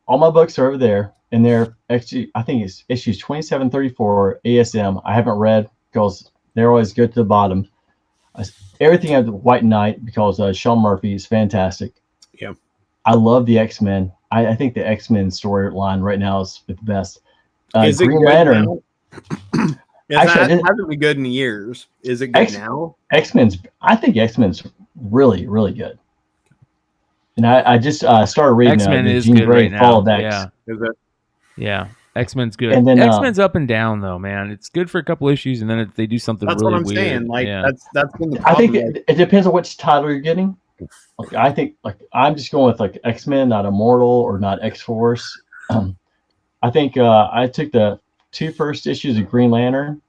all my books are over there, and they're actually, I think it's issues 27, 34, ASM. I haven't read because they're always good to the bottom. Everything at the White Knight because Sean Murphy is fantastic. Yeah, I love the X-Men. I think the X-Men storyline right now is the best. Is it Green Lantern? Actually, it hasn't been good in years. Is it good now? I think X-Men's really, really good. And I just started reading X-Men is Jean good Grey right now. X. Is it? Yeah, X-Men's good. And then, X-Men's up and down though, man. It's good for a couple issues, and then they do something That's really what I'm weird. saying. Like that's been the I problem. think it depends on which title you're getting. Like, I think I'm just going with like X-Men, not Immortal or not X-Force. I think I took the 2 first issues of Green Lantern.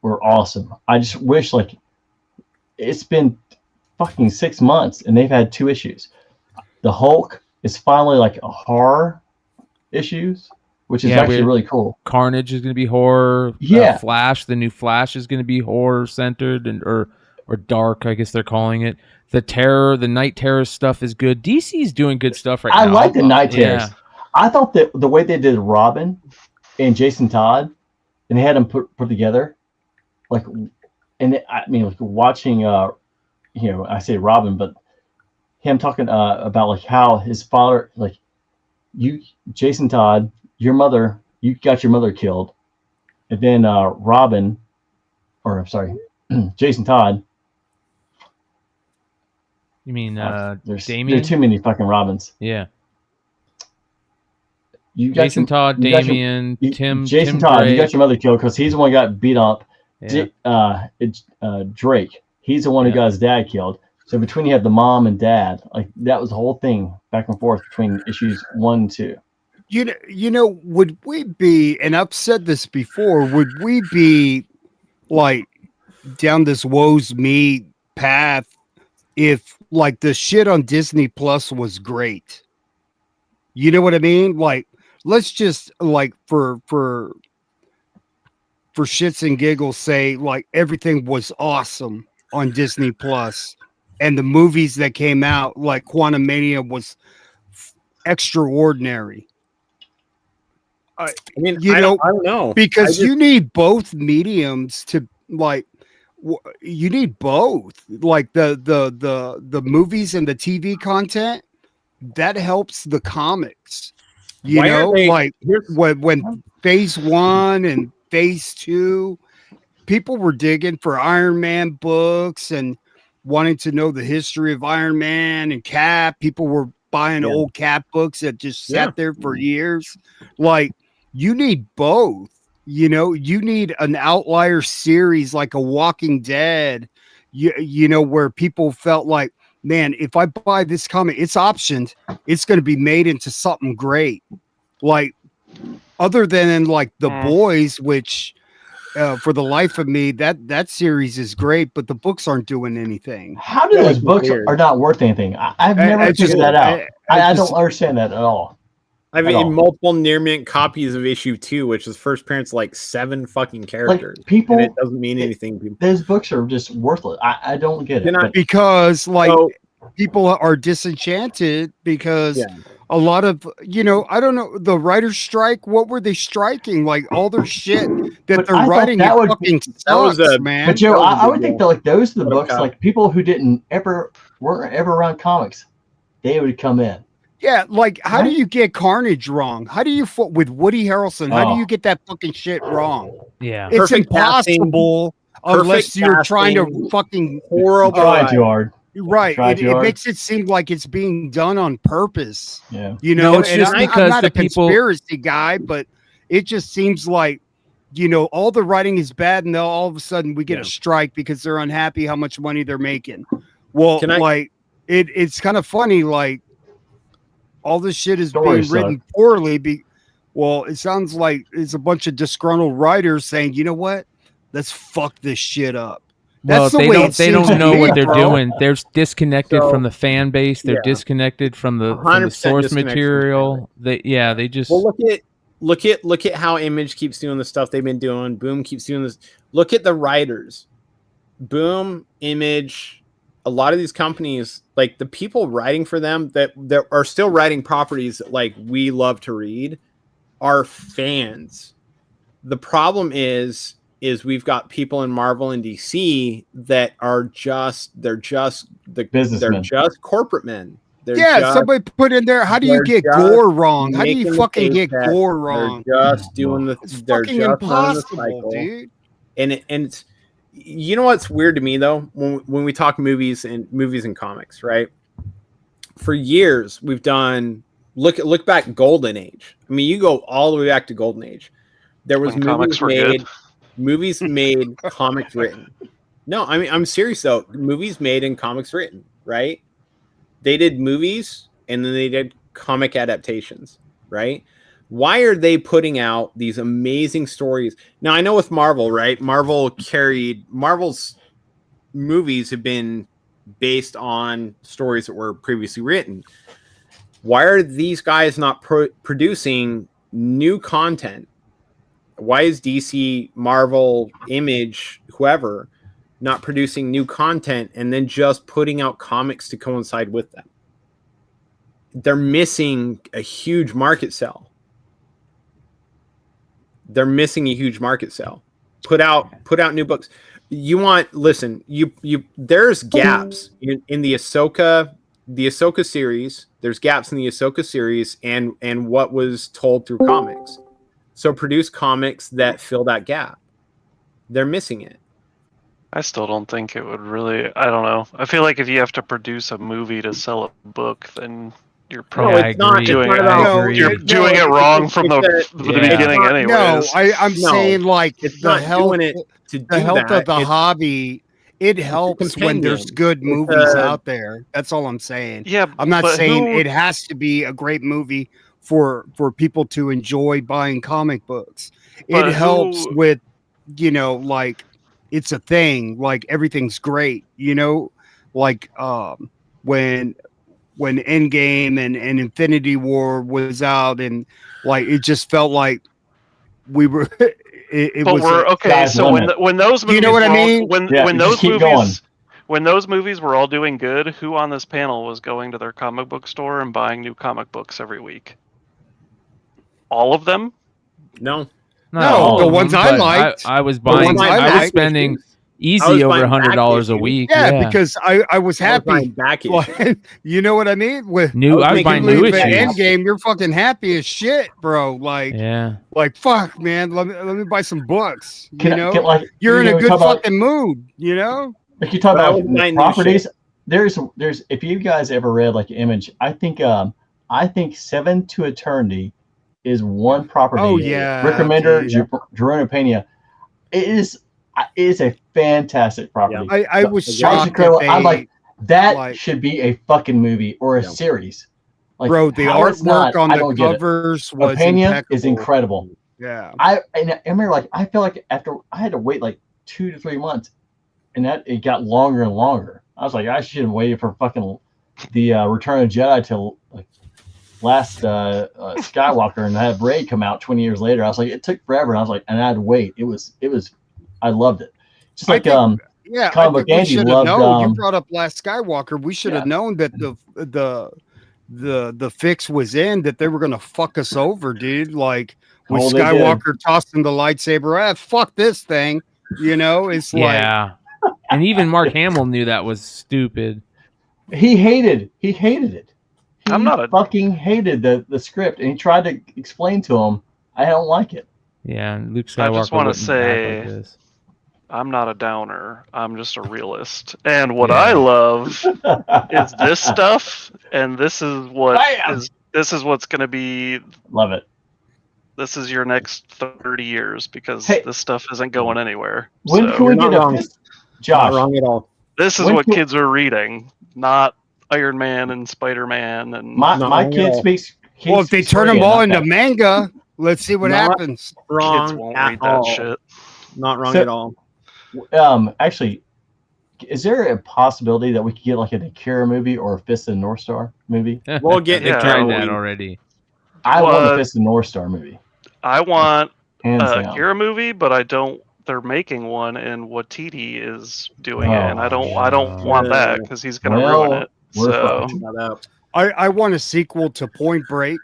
Were awesome. I just wish it's been fucking 6 months and they've had 2 issues. The Hulk is finally like a horror issues, which is actually really cool. Carnage is going to be horror. Yeah. Flash, the new Flash is going to be horror centered or dark, I guess they're calling it. The Night Terror stuff is good. DC's doing good stuff right now. I like the Night Terrors. I thought that the way they did Robin and Jason Todd, and they had them put together, watching, I say Robin, but him talking about how his father, Jason Todd, you got your mother killed, and then Jason Todd. You mean there's Damien? too many fucking Robins. Yeah. Jason Todd, Damien, Tim. Jason Tim Todd, Drake. you got your mother killed because he's the one who got beat up. Yeah. Drake, he's the one who got his dad killed. So between you have the mom and dad, that was the whole thing back and forth between issues 1 and 2. You know, would we be? And I've said this before. Would we be down this woe's me path if the shit on Disney Plus was great? You know what I mean? Let's just for shits and giggles say everything was awesome on Disney Plus, and the movies that came out Quantumania was extraordinary. I mean, I don't know, because you need both mediums to you need both, the movies and the TV content that helps the comics. When phase 1 and phase 2, people were digging for Iron Man books and wanting to know the history of Iron Man and Cap. People were buying old Cap books that just sat there for years. You need both. You need an outlier series like a Walking Dead, where people felt like, man, if I buy this comic, it's optioned, it's going to be made into something great. Other than The Boys, which for the life of me, that series is great, but the books aren't doing anything. How do those books are not worth anything? I've never figured that out. I don't understand that at all. I mean, multiple near mint copies of issue 2, which is first appearance 7 fucking characters. People, and it doesn't mean anything. Those books are just worthless. I don't get it. Because people are disenchanted because a lot of I don't know, the writer's strike. What were they striking? All their shit that they're writing. That would fucking sucks, man. But Joe, I would think that those are the books people who weren't ever around comics, they would come in. Yeah, how do you get Carnage wrong? How do you with Woody Harrelson? How do you get that fucking shit wrong? Yeah, it's perfect impossible unless you're trying to fucking horrible. Try too hard. Right, it makes it seem like it's being done on purpose. Yeah, it's just because I'm not the a conspiracy guy, but it just seems like all the writing is bad, and then all of a sudden we get a strike because they're unhappy how much money they're making. Well, it's kind of funny, all this shit is Stories being written poorly. Well, it sounds like it's a bunch of disgruntled writers saying, you know what? Let's fuck this shit up. Well, That's the they way don't. it They seems don't to know me, what they're bro. doing. They're disconnected So, from the fan base. They're yeah. disconnected from the 100% source disconnected from the fan material. They just. Well, look at how Image keeps doing the stuff they've been doing. Boom keeps doing this. Look at the writers. Boom, Image, a lot of these companies, like the people writing for them that are still writing properties that, like, we love to read, are fans. The problem is we've got people in Marvel and DC that are just businessmen. They're just corporate men. Somebody put in there. How do you get Gore wrong? How do you fucking get Gore wrong? They're just doing the. It's They're fucking just impossible, dude. And it's, you know what's weird to me though, when we talk movies and comics, right? For years we've done look back Golden Age. I mean, you go all the way back to Golden Age. There was movies made, comics written. No, I mean, I'm serious though. Movies made and comics written, right? They did movies and then they did comic adaptations, right? Why are they putting out these amazing stories? Now, I know with Marvel, right? Marvel's movies have been based on stories that were previously written. Why are these guys not producing new content? Why is DC, Marvel, Image, whoever, not producing new content and then just putting out comics to coincide with them? They're missing a huge market sell. Put out new books. There's gaps in the Ahsoka series. There's gaps in the Ahsoka series and what was told through comics. So produce comics that fill that gap. They're missing it. I still don't think it would really. I don't know. I feel like if you have to produce a movie to sell a book, then you're probably doing it wrong from the beginning, anyways. No, I'm saying like it's the not health, doing it to do the health that. of the hobby. It helps when there's good movies out there. That's all I'm saying. Yeah, I'm not saying it has to be a great movie for people to enjoy buying comic books. It helps with, like, it's a thing, like everything's great, like when Endgame and Infinity War was out, and like it just felt like we were it but was we're okay. So when those movies, you know what I mean? When those movies were all doing good, who on this panel was going to their comic book store and buying new comic books every week? All of them? No, the ones I liked. I was buying. I was spending easy over $100 a week. Yeah, because I was happy. You know what I mean? With I was buying new issues. Endgame, you're fucking happy as shit, bro. Like, like fuck, man. Let me buy some books. You're in a good fucking mood. Like you talk about properties. There's if you guys ever read like Image, I think Seven to Eternity is one property. Oh yeah, Rick Remender, Jerome Pena. It is a fantastic property. I was shocked. I'm like, that should be a fucking movie or a series. Like, bro, the artwork on the covers was impeccable. Is incredible. Yeah, I remember, like, I feel like after I had to wait like 2 to 3 months, and that it got longer and longer. I was like, I should have waited for fucking the Return of the Jedi till like last Skywalker, and had Rey come out 20 years later. I was like, it took forever, and I was like, and I had to wait. It was. I loved it. Just like comic book Angie loved. You brought up Last Skywalker. We should have known that the fix was in, that they were gonna fuck us over, dude. Like with Skywalker tossing the lightsaber. Fuck this thing. It's like. And even Mark Hamill knew that was stupid. He hated it. He fucking hated the script, and he tried to explain to him, I don't like it. Yeah, and Luke Skywalker. I just want to say, like this. I'm not a downer. I'm just a realist. And what I love is this stuff, and this is what's going to be. Love it. This is your next 30 years because this stuff isn't going anywhere. When can we get a Josh? Not wrong at all. This is what kids are reading, not Iron Man and Spider Man and My kid speaks. Well, if they turn them all into manga, let's see what happens. Kids won't read that shit. Not wrong at all. Actually, is there a possibility that we could get like an Akira movie or a Fist of the North Star movie? We'll get tried that already. I want a Fist of the North Star movie. I want Hands a down. Akira movie, but I don't. They're making one, and Watiti is doing it, and I don't want that because he's gonna ruin it. So I want a sequel to Point Break,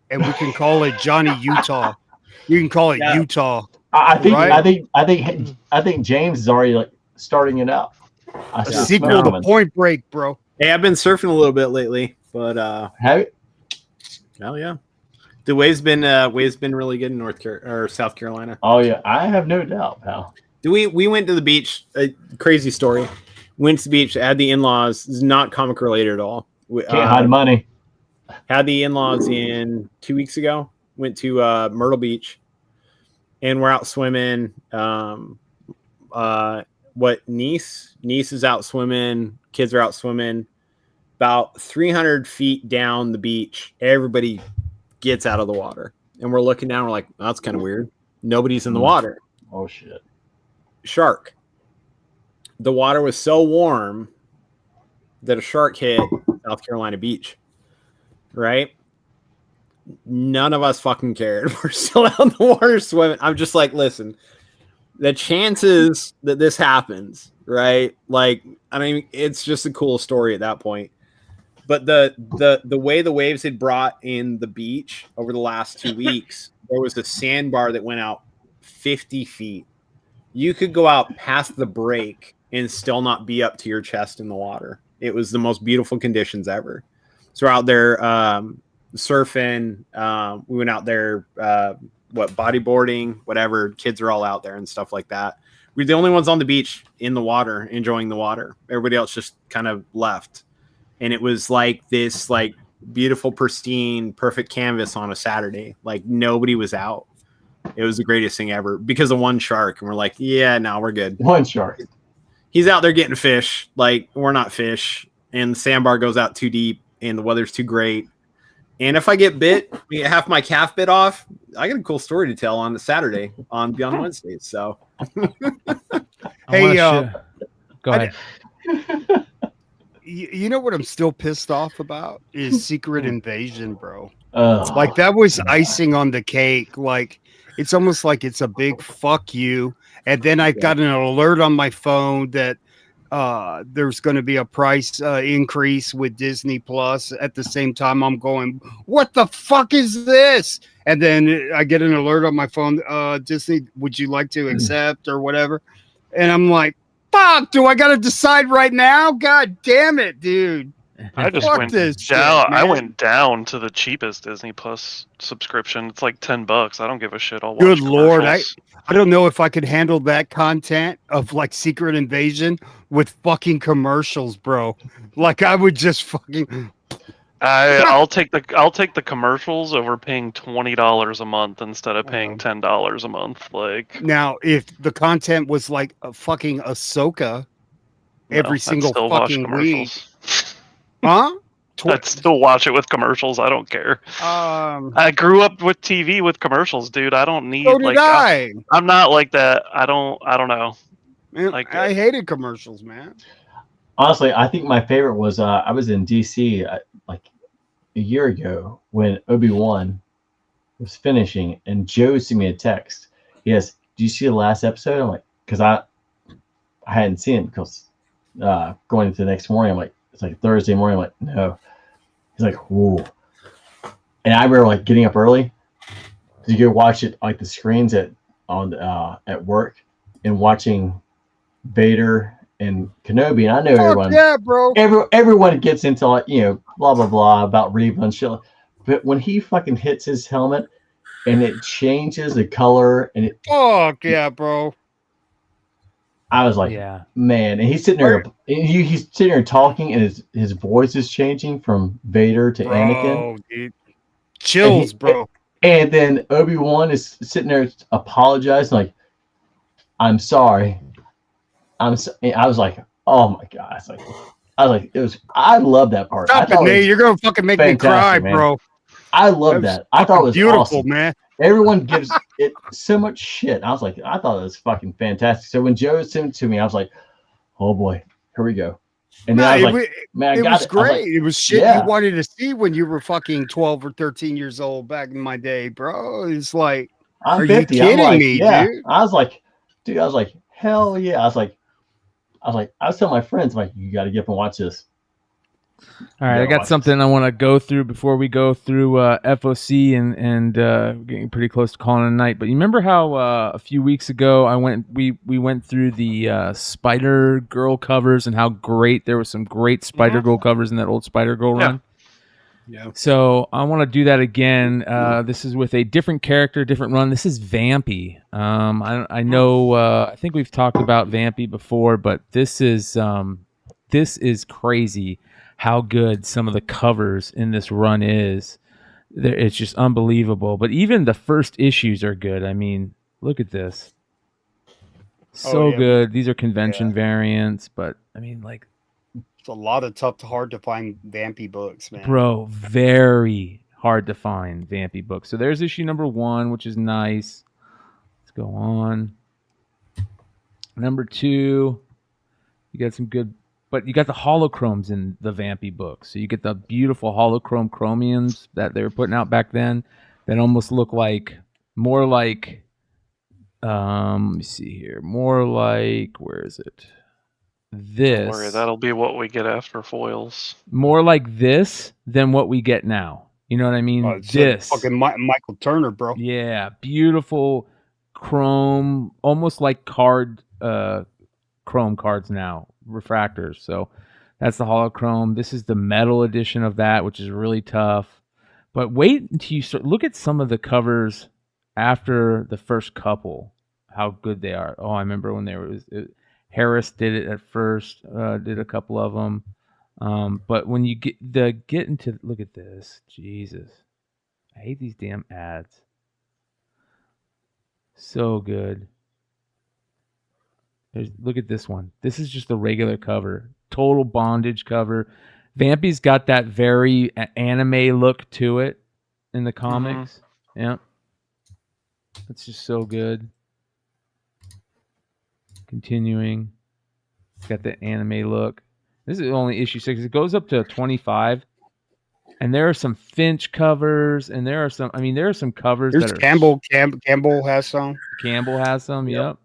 and we can call it Johnny Utah. You can call it Utah. I think right? I think James is already like starting it out. A sequel to Point Break, bro. Hey, I've been surfing a little bit lately, but have you? Hell yeah. The wave's been really good in South Carolina. Oh yeah, I have no doubt, pal. We went to the beach. Crazy story. Went to the beach. Had the in-laws. This is not comic related at all. Can't hide money. Had the in-laws in 2 weeks ago. Went to Myrtle Beach, and we're out swimming. Niece is out swimming. Kids are out swimming. About 300 feet down the beach, everybody gets out of the water, and we're looking down. We're like, oh, that's kind of weird. Nobody's in the water. Oh shit! Shark. The water was so warm that a shark hit South Carolina beach. Right? None of us fucking cared. We're still out in the water swimming. I'm just like, listen, the chances that this happens, right? Like, I mean, it's just a cool story at that point. But the way the waves had brought in the beach over the last 2 weeks, there was a sandbar that went out 50 feet. You could go out past the break and still not be up to your chest in the water. It was the most beautiful conditions ever. So we're out there surfing. We went out there, bodyboarding, whatever. Kids are all out there and stuff like that. We're the only ones on the beach in the water, enjoying the water. Everybody else just kind of left. And it was like this, like, beautiful, pristine, perfect canvas on a Saturday. Like, nobody was out. It was the greatest thing ever because of one shark. And we're like, yeah, no, we're good. One shark. He's out there getting fish. Like, we're not fish. And the sandbar goes out too deep and the weather's too great. And if I get bit, half my calf bit off, I got a cool story to tell on the Saturday on Beyond Wednesdays. So, hey, go ahead. You know what I'm still pissed off about is Secret Invasion, bro. Like, that was icing on the cake. Like, it's almost like it's a big fuck you. And then I got an alert on my phone that there's going to be a price increase with Disney Plus. At the same time, I'm going, what the fuck is this? And then I get an alert on my phone, Disney, would you like to accept or whatever? And I'm like, fuck, do I got to decide right now? God damn it, dude. I just went down. I went down to the cheapest Disney Plus subscription. It's like $10. I don't give a shit. I'll watch Good Lord. commercials. I don't know if I could handle that content of like Secret Invasion with fucking commercials, bro. Like, I would just fucking. I'll take the commercials over paying $20 a month instead of paying $10 a month. Like, now, if the content was like a fucking Ahsoka every single fucking week, huh? I'd still watch it with commercials. I don't care. I grew up with TV with commercials, dude. I don't need. So did I. I'm not like that. I don't know. Man, like, I hated commercials, man. Honestly, I think my favorite was I was in DC like a year ago when Obi-Wan was finishing, and Joe sent me a text. He goes, "Do you see the last episode?" I'm like, because I hadn't seen it because going into the next morning, I'm like, it's like Thursday morning. I'm like, no. He's like, whoa. And I remember like getting up early to go watch it, like the screens at work, and watching Vader and Kenobi. And I know everyone, yeah, bro. Everyone gets into, like, you know, blah blah blah about Reva and shit. But when he fucking hits his helmet and it changes the color and it, fuck yeah, bro. I was like, yeah, man. And he's sitting there, and he's sitting there talking, and his voice is changing from Vader to Anakin. Dude. Chills, bro. And then Obi-Wan is sitting there apologizing, like, I'm sorry. I was like, oh my God. It's like, I was like, I love that part. Stop it, Nate. You're gonna fucking make me cry, man. bro. I love that. I thought it was beautiful, awesome. man. Everyone gives it so much shit. I was like, I thought it was fucking fantastic. So when Joe sent it to me, I was like, oh boy, here we go. And then I was like, man, it was great. Like, it was shit yeah. you wanted to see when you were fucking 12 or 13 years old back in my day, bro. It's like, I'm are 50. you kidding like, me, yeah. dude? I was like, hell yeah. I was telling my friends, like, you got to get up and watch this. All right, I got something I want to go through before we go through FOC and getting pretty close to calling it a night. But you remember how a few weeks ago we went through the Spider Girl covers and how great there was some great Spider Girl covers in that old Spider Girl run. Yeah. So I want to do that again. This is with a different character, different run. This is Vampy. I know. I think we've talked about Vampy before, but this is crazy. How good some of the covers in this run is. It's just unbelievable. But even the first issues are good. I mean, look at this. So good. These are convention variants, but I mean, like, it's a lot of tough to hard to find Vampy books, man. bro, very hard to find Vampy books. So there's issue number 1, which is nice. Let's go on. Number 2, you got some good. But you got the holochromes in the Vampy book. So you get the beautiful holochrome chromiums that they were putting out back then that almost look like, more like, let me see here. More like, where is it? This. Don't worry, that'll be what we get after foils. More like this than what we get now. You know what I mean? It's this. fucking Michael Turner, bro. Yeah, beautiful chrome, almost like chrome cards now. Refractors. So that's the holochrome. This is the metal edition of that, which is really tough. But wait until you start look at some of the covers after the first couple, how good they are. Oh, I remember when Harris did it at first, did a couple of them. But when you get into look at this, Jesus, I hate these damn ads. So good. Look at this one. This is just a regular cover. Total bondage cover. Vampy's got that very anime look to it in the comics. Mm-hmm. Yeah. It's just so good. Continuing. Got the anime look. This is only issue 6. It goes up to 25. And there are some Finch covers, and there are some covers There's that are Campbell has some. Campbell has some, yep.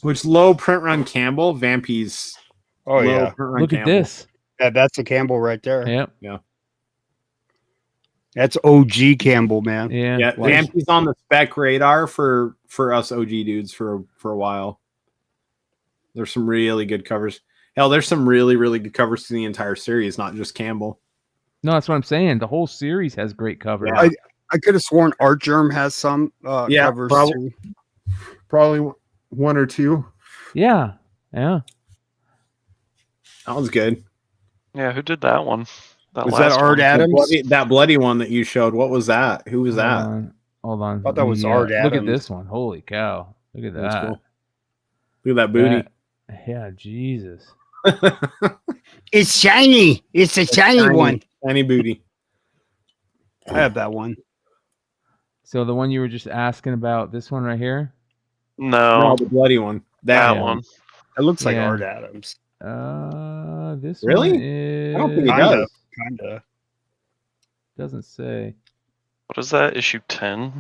Which low print run Campbell, Vampy's. Oh yeah, look at this. Yeah, that's a Campbell right there. Yep. Yeah. That's OG Campbell, man. Yeah. Vampy's on the spec radar for us OG dudes for a while. There's some really good covers. Hell, there's some really, really good covers to the entire series, not just Campbell. No, that's what I'm saying. The whole series has great covers. Yeah. I could have sworn Art Germ has some covers too. Probably 1 or 2. Yeah. That was good. Yeah, who did that one? Was that Art Adams? That bloody one that you showed. What was that? Who was that? Hold on. I thought that was Art Adams. Look at this one. Holy cow. Look at that. That's cool. Look at that booty. Yeah, Jesus. It's shiny. It's a shiny one. Shiny booty. I have that one. So the one you were just asking about, this one right here? No, the bloody one. That one. It looks like Art Adams. This really? one is... I don't think it does. Kinda. Doesn't say. What is that? Issue 10?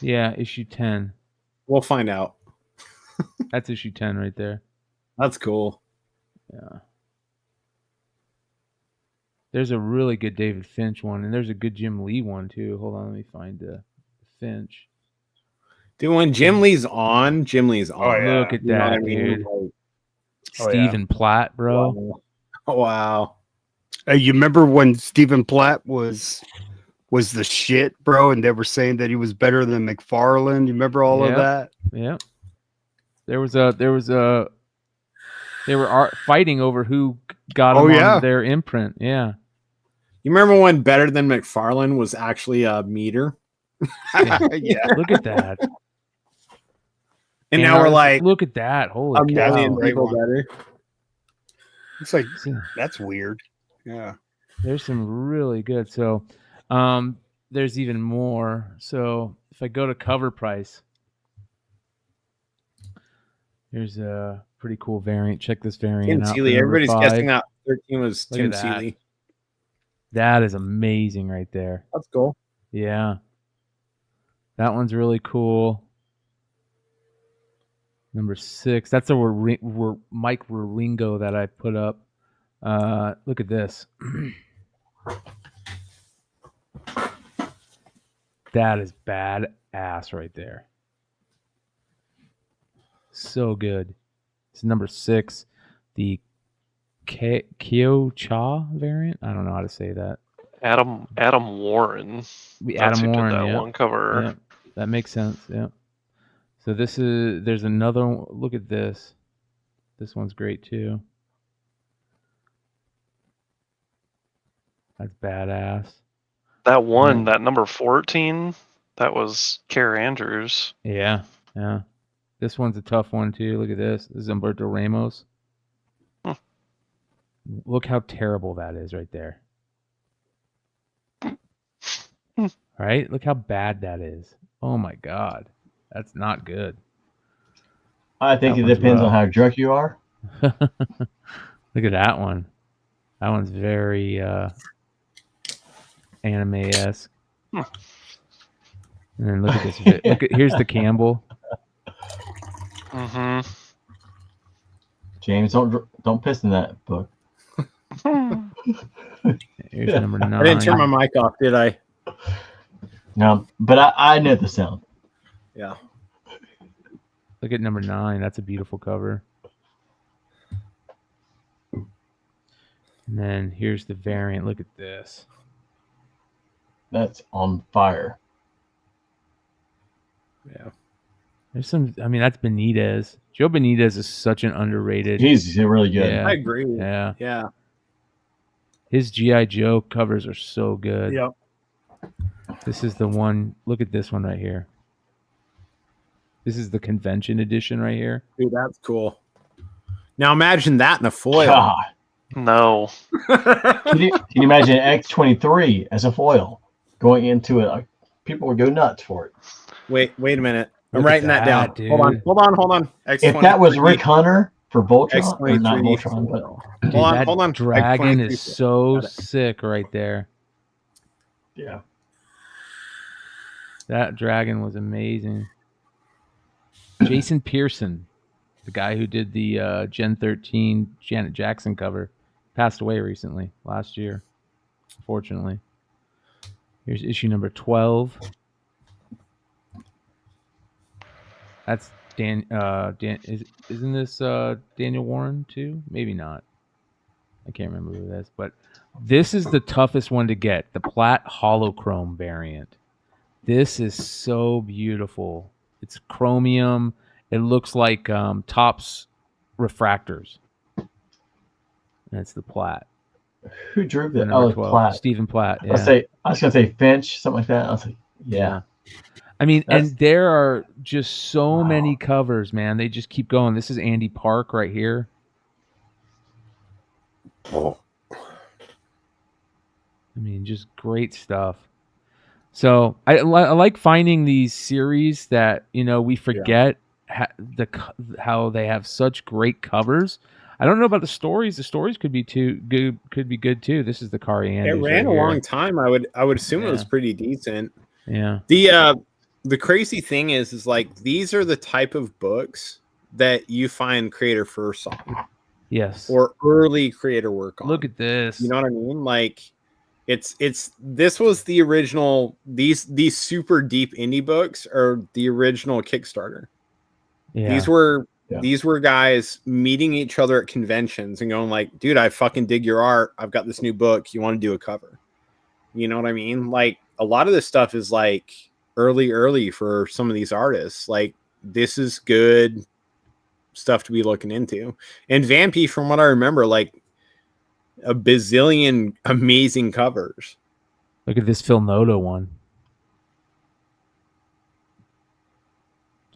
Yeah, issue 10. We'll find out. That's issue 10 right there. That's cool. Yeah. There's a really good David Finch one, and there's a good Jim Lee one too. Hold on, let me find Finch. Dude, when Jim Lee's on, Oh, yeah. Look at that, dude. Stephen Platt, bro. Wow. Oh, wow. Hey, you remember when Stephen Platt was the shit, bro, and they were saying that he was better than McFarlane? You remember all of that? Yeah. They were fighting over who got him on their imprint. Yeah. You remember when Better Than McFarlane was actually a meter? Yeah. Look at that. And now we're like, look at that. Holy a million cow. people better. It's like that's weird. Yeah. There's some really good. So, there's even more. So if I go to cover price, here's a pretty cool variant. Check this variant Tim out. Seeley. Everybody's guessing out 13 was Look Tim at that. Seeley. That is amazing right there. That's cool. Yeah. That one's really cool. Number 6. That's a Mike Rolingo that I put up. Look at this. That is badass right there. So good. It's number 6. The Kyo Cha variant. I don't know how to say that. Adam Warren. Adam who Warren. did that Yeah. one cover. Yeah. That makes sense. Yeah. So there's another one. Look at this. This one's great too. That's badass. That one, that number 14, that was Care Andrews. Yeah. Yeah. This one's a tough one too. Look at this. This is Humberto Ramos. Look how terrible that is right there. Right? Look how bad that is. Oh my God. That's not good. I think it depends on how drunk you are. Look at that one. That one's very anime-esque. And then look at this. Here's the Campbell. Mm-hmm. James, don't piss in that book. Here's number 9. I didn't turn my mic off, did I? No, but I know the sound. Yeah. Look at number 9. That's a beautiful cover. And then here's the variant. Look at this. That's on fire. Yeah. There's some. I mean, that's Benitez. Joe Benitez is such an underrated. He's really good. Yeah. I agree. Yeah. Yeah. His G.I. Joe covers are so good. Yep. This is the one. Look at this one right here. This is the convention edition right here. Dude, that's cool. Now imagine that in a foil. God. No. Can you imagine X-23 as a foil going into it? Like, people would go nuts for it. Wait a minute. I'm Look at writing that down. dude. Hold on. If that was Rick Hunter for Voltron, or not X23 Voltron, but Dude, hold on. Dragon X23 is so sick right there. yeah. That dragon was amazing. Jason Pearson, the guy who did the Gen 13 Janet Jackson cover, passed away recently, last year, unfortunately. Here's issue number 12. That's isn't this Daniel Warren too? Maybe not. I can't remember who that is, but this is the toughest one to get, the Platt Holochrome variant. This is so beautiful. It's chromium. It looks like Topps refractors. That's the Platt. Who drew that? Number Oh, 12. Platt. Stephen Platt. Yeah. I was gonna say Finch, something like that. I was like, yeah. I mean, and there are just so many covers, man. They just keep going. This is Andy Park right here. I mean, just great stuff. So I like finding these series that, you know, we forget how they have such great covers. I don't know about the stories. The stories could be good too. This is the Kari Andrews. It ran right a here. long time. I would assume it was pretty decent. Yeah. The crazy thing is like these are the type of books that you find creator first on. Yes. Or early creator work on. Look at this. You know what I mean? Like this was the original. These super deep indie books are the original Kickstarter. Yeah. These were guys meeting each other at conventions and going like, dude, I fucking dig your art. I've got this new book. You want to do a cover? You know what I mean? Like a lot of this stuff is like early for some of these artists. Like this is good stuff to be looking into. And Vampy, from what I remember, like a bazillion amazing covers. Look at this Phil Noto one.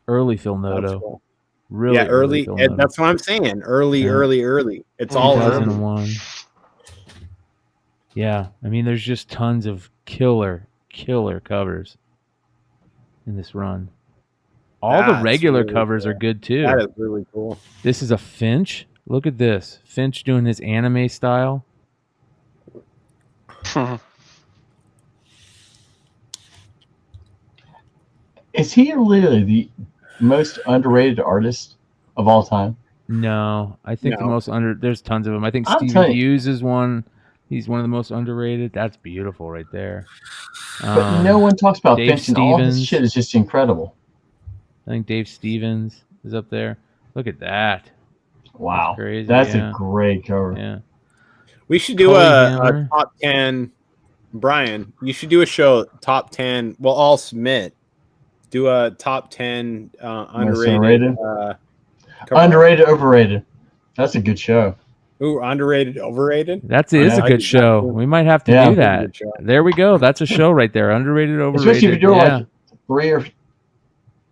Early Phil Noto. Cool. Really, yeah, early. Phil Noto. That's what I'm saying. Early. It's all early. 2001. Yeah, I mean, there's just tons of killer covers in this run. All the That's regular really covers cool. are good too. That is really cool. This is a Finch. Look at this. Finch doing his anime style. Is he literally the most underrated artist of all time? No, I think the No. most there's tons of them. I think I'm Steven telling you. Hughes is one. He's one of the most underrated. That's beautiful right there. But no one talks about Dave Finch, and all his Stevens. shit is just incredible. I think Dave Stevens is up there. Look at that. Wow. That's crazy. That's yeah. a great cover. Yeah. We should do Cully a Hammer. top 10. Brian, you should do a show top 10. Well, I'll submit. Do a top 10 underrated. Underrated, overrated. That's a good show. Ooh, underrated, overrated. That is a good show. We might have to do that. There we go. That's a show right there. Underrated, overrated. Especially if you're doing yeah. like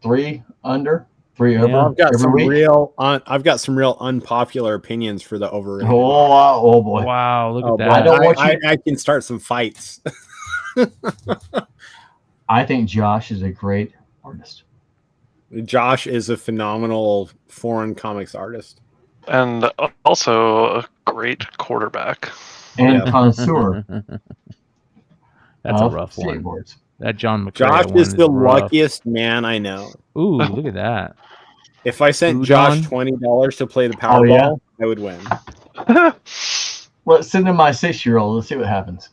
three under, three over. I've got every some week. I've got some real unpopular opinions for the overrated. Oh boy! Wow, look Oh, at that. boy. I don't want you. I can start some fights. I think Josh is a great artist. Josh is a phenomenal foreign comics artist. And also a great quarterback. And connoisseur. That's a of rough one. skateboards. That John McCrea Josh one is the rough. luckiest man I know. Ooh, look at that. If I sent Udon? Josh $20 to play the Powerball, yeah? I would win. Well, send in my 6-year-old. Let's see what happens.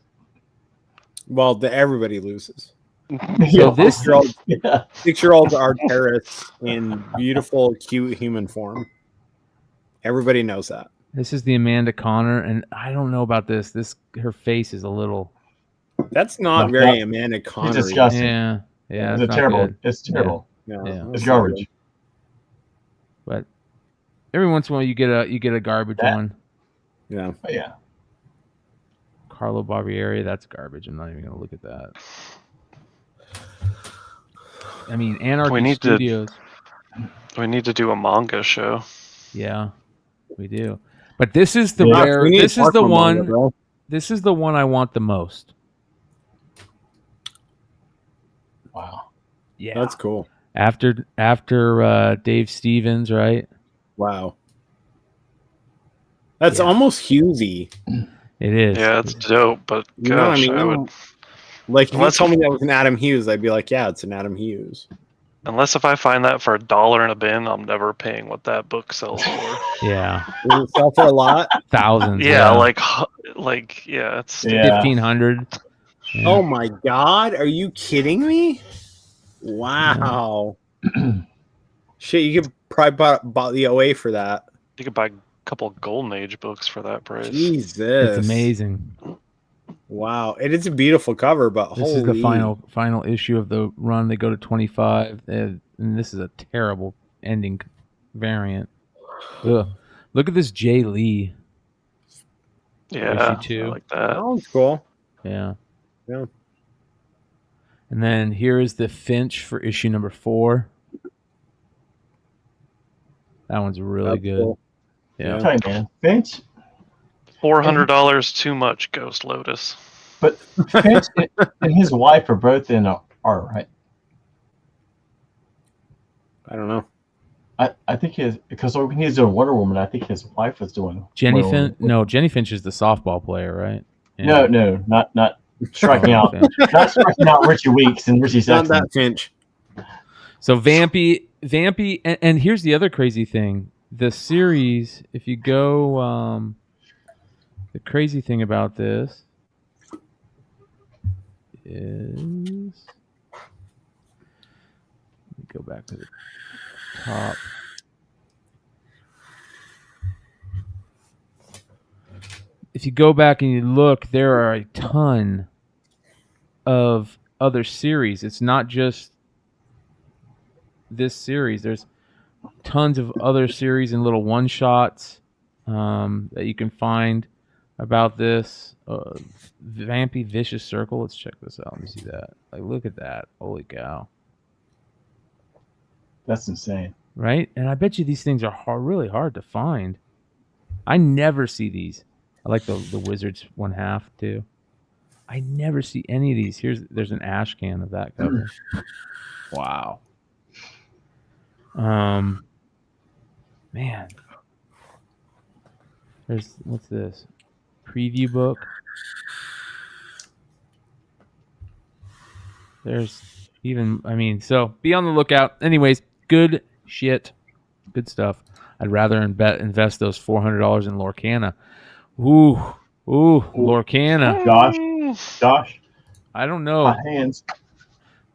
Well, everybody loses. So this 6-year-olds are terrorists in beautiful, cute human form. Everybody knows that. This is the Amanda Connor, and I don't know about this. Her face is a little. That's not very Amanda Connor. It's disgusting. Yeah, yeah. It's not terrible. good. It's terrible. Yeah. Yeah. It's garbage. But every once in a while, you get a garbage one. Yeah. Oh, yeah. Carlo Barbieri, that's garbage. I'm not even gonna look at that. I mean, Anarchy Studios. We need to do a manga show. Yeah, we do. But this is the Yeah, rare. we need This to is talk the about one. manga, bro. This is the one I want the most. Wow. Yeah, That's cool. After Dave Stevens, right? Wow. That's almost Hughesy. It is. Yeah, it's dope, but You know what gosh, I mean? I would. Like, if you Unless- told me that was an Adam Hughes, I'd be like, yeah, it's an Adam Hughes. Unless if I find that for $1 in a bin, I'm never paying what that book sells for. Yeah, Does it sell for a lot? thousands. Yeah, like yeah, it's Yeah. 1,500. Oh my God. Are you kidding me? Wow. Shit, you could probably bought the OA for that. You could buy a couple Golden Age books for that price. Jesus. It's amazing. Wow. It is a beautiful cover, but This holy. is the final issue of the run. They go to 25, and this is a terrible ending variant. Ugh. Look at this Jay Lee. Yeah, Issue 2. I like that. That one's cool. Yeah. Yeah. And then here is the Finch for issue number 4. That one's really That's good. cool. Yeah. Tell you, man. Finch. $400 too much, Ghost Lotus. But Finch and his wife are both in art, right? I don't know. I think because when he was doing Wonder Woman, I think his wife was doing Jenny Wonder Finch? Woman. No, Jenny Finch is the softball player, right? Yeah. No, not striking out, not striking out Richie Weeks and Richie Not Sexton. that Finch. So Vampy, and here's the other crazy thing. The series, if you go, the crazy thing about this is, let me go back to the top. If you go back and you look, there are a ton of other series. It's not just this series. There's tons of other series and little one-shots that you can find about this. Vampy Vicious Circle. Let's check this out. Let me see that. Like, look at that. Holy cow. That's insane. right? And I bet you these things are really hard to find. I never see these. I like the Wizards 1/2 too. I never see any of these. There's an ash can of that cover. Wow. Man. What's this? Preview book. There's even, so be on the lookout. Anyways, good shit. Good stuff. I'd rather invest those $400 in Lorcana. Ooh, Lorcana. Josh. I don't know. Hot hands.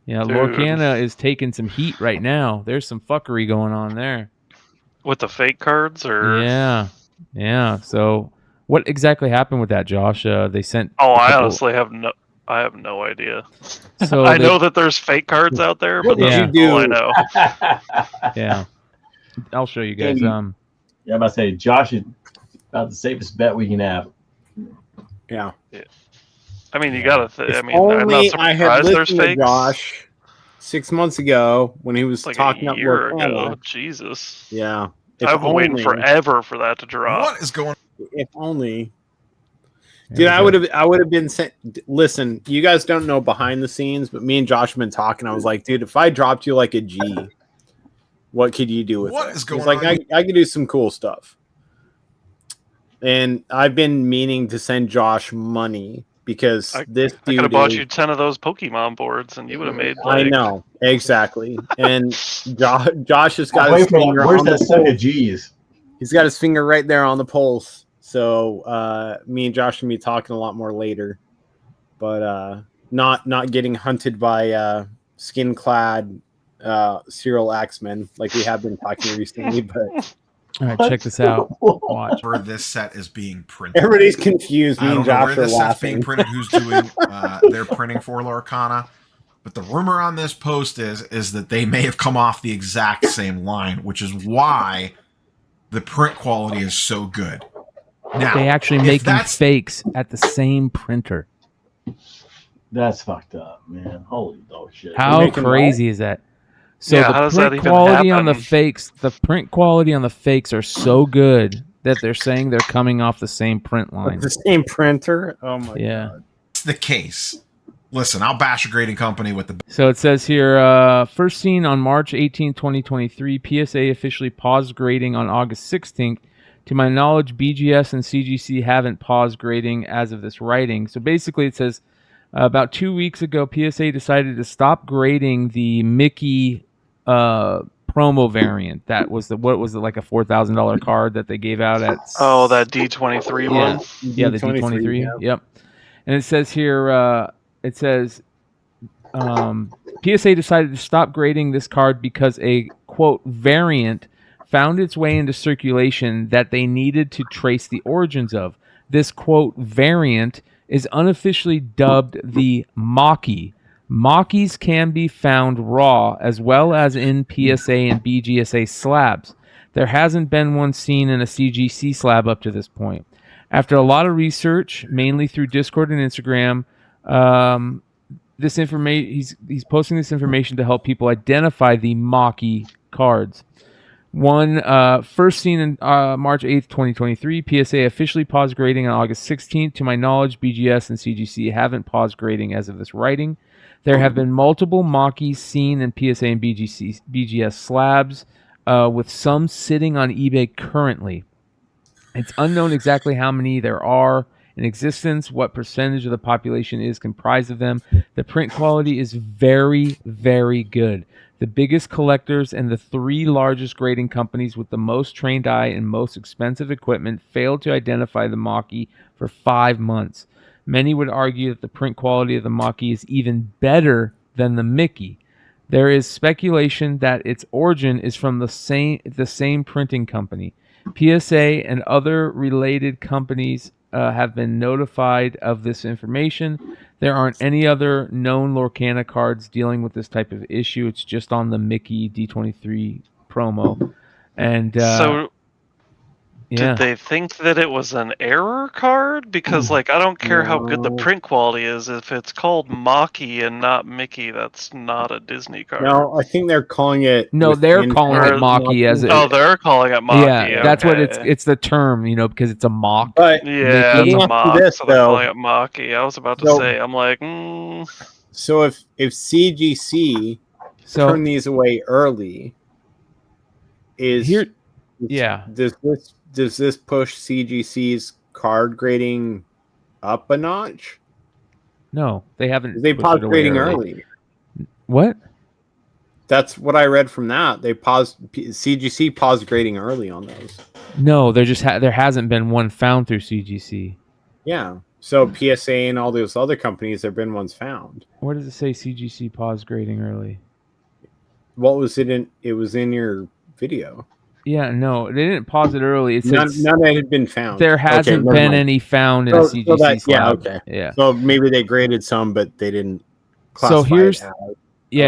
Yeah, Dude. Lorcana is taking some heat right now. There's some fuckery going on there. With the fake cards, or yeah. So, what exactly happened with that, Josh? They sent. Oh, I honestly have no idea. So I know that there's fake cards out there, but that's all I know. Yeah, I'll show you guys. Yeah, I'm about to say Josh is about the safest bet we can have. Yeah. I mean, you gotta. I'm not Only I had surprised there's listened to fakes. Josh 6 months ago when he was Like talking a up year ago. Lorcana. Jesus. Yeah. I've been waiting forever for that to drop. What is going? If only. Dude, I would have been sent. Listen, you guys don't know behind the scenes, but me and Josh have been talking. I was like, dude, if I dropped you like a G, what could you do with What it? is going He's like, on? I could do some cool stuff. And I've been meaning to send Josh money because this I dude could have bought is- you 10 of those Pokemon boards, and you would have made. I Like, know exactly. And Josh has got Wait his for that. finger Where's on that the sucker pulse. G's? He's got his finger right there on the pulse. So me and Josh can be talking a lot more later, but not getting hunted by skin clad serial axemen like we have been talking recently. But all right, check this out. Watch. Where this set is being printed. Everybody's confused. Me I and don't know Josh where are this set's being laughing. printed. Who's doing their printing for Lorcana? But the rumor on this post is that they may have come off the exact same line, which is why the print quality is so good. Now, They actually if making that's fakes at the same printer. That's fucked up, man. Holy dog shit. How crazy is that? So Yeah, how does the that print even quality on the happen? fakes, the print quality on the fakes are so good that they're saying they're coming off the same print line. The same printer. Oh my Yeah. god. It's the case. Listen, I'll bash a grading company with the So it says here, first seen on March 18, 2023. PSA officially paused grading on August 16th. To my knowledge, BGS and CGC haven't paused grading as of this writing. So basically it says about 2 weeks ago, PSA decided to stop grading the Mickey promo variant. That was like a $4,000 card that they gave out at... oh, that D23 Yeah, one. yeah, the D23. yeah. Yep. And it says here, PSA decided to stop grading this card because a, quote, variant found its way into circulation that they needed to trace the origins of. This, quote, variant is unofficially dubbed the Maki. Makis can be found raw as well as in PSA and BGSA slabs. There hasn't been one seen in a CGC slab up to this point. After a lot of research, mainly through Discord and Instagram, this information he's posting this information to help people identify the Maki cards. One first seen in March 8th, 2023. PSA officially paused grading on August 16th. To my knowledge, BGS and CGC haven't paused grading as of this writing. There have been multiple Makis seen in PSA and BGS slabs, with some sitting on eBay currently. It's unknown exactly how many there are in existence, what percentage of the population is comprised of them. The print quality is very, very good. The biggest collectors and the three largest grading companies with the most trained eye and most expensive equipment failed to identify the Maki for 5 months. Many would argue that the print quality of the Maki is even better than the Mickey. There is speculation that its origin is from the same printing company. PSA and other related companies have been notified of this information. There aren't any other known Lorcana cards dealing with this type of issue. It's just on the Mickey D23 promo. And So Yeah. Did they think that it was an error card? Because, like, I don't care how good the print quality is. If it's called Maki and not Mickey, that's not a Disney card. No, I think they're calling it. No, they're calling it Maki as it. Oh, they're calling it Maki. Yeah, that's what okay. it's the term, because it's a mock. But Yeah, Mickey. it's a mock, this, so they're though. calling it Maki. I was about to So- say, I'm like, So if CGC turn these away early, is Here- yeah. Does this push CGC's card grading up a notch? No, they haven't. They pushed paused it away grading early. What? That's what I read from that. They CGC paused grading early on those. No, there just there hasn't been one found through CGC. Yeah. So PSA and all those other companies, there've been ones found. Where does it say CGC pause grading early? What was it in? It was in your video. Yeah, no, they didn't pause it early. It said None that had been found. there hasn't never been mind. any found in a CGC yeah, slab. okay. Yeah. So maybe they graded some, but they didn't So classify here's it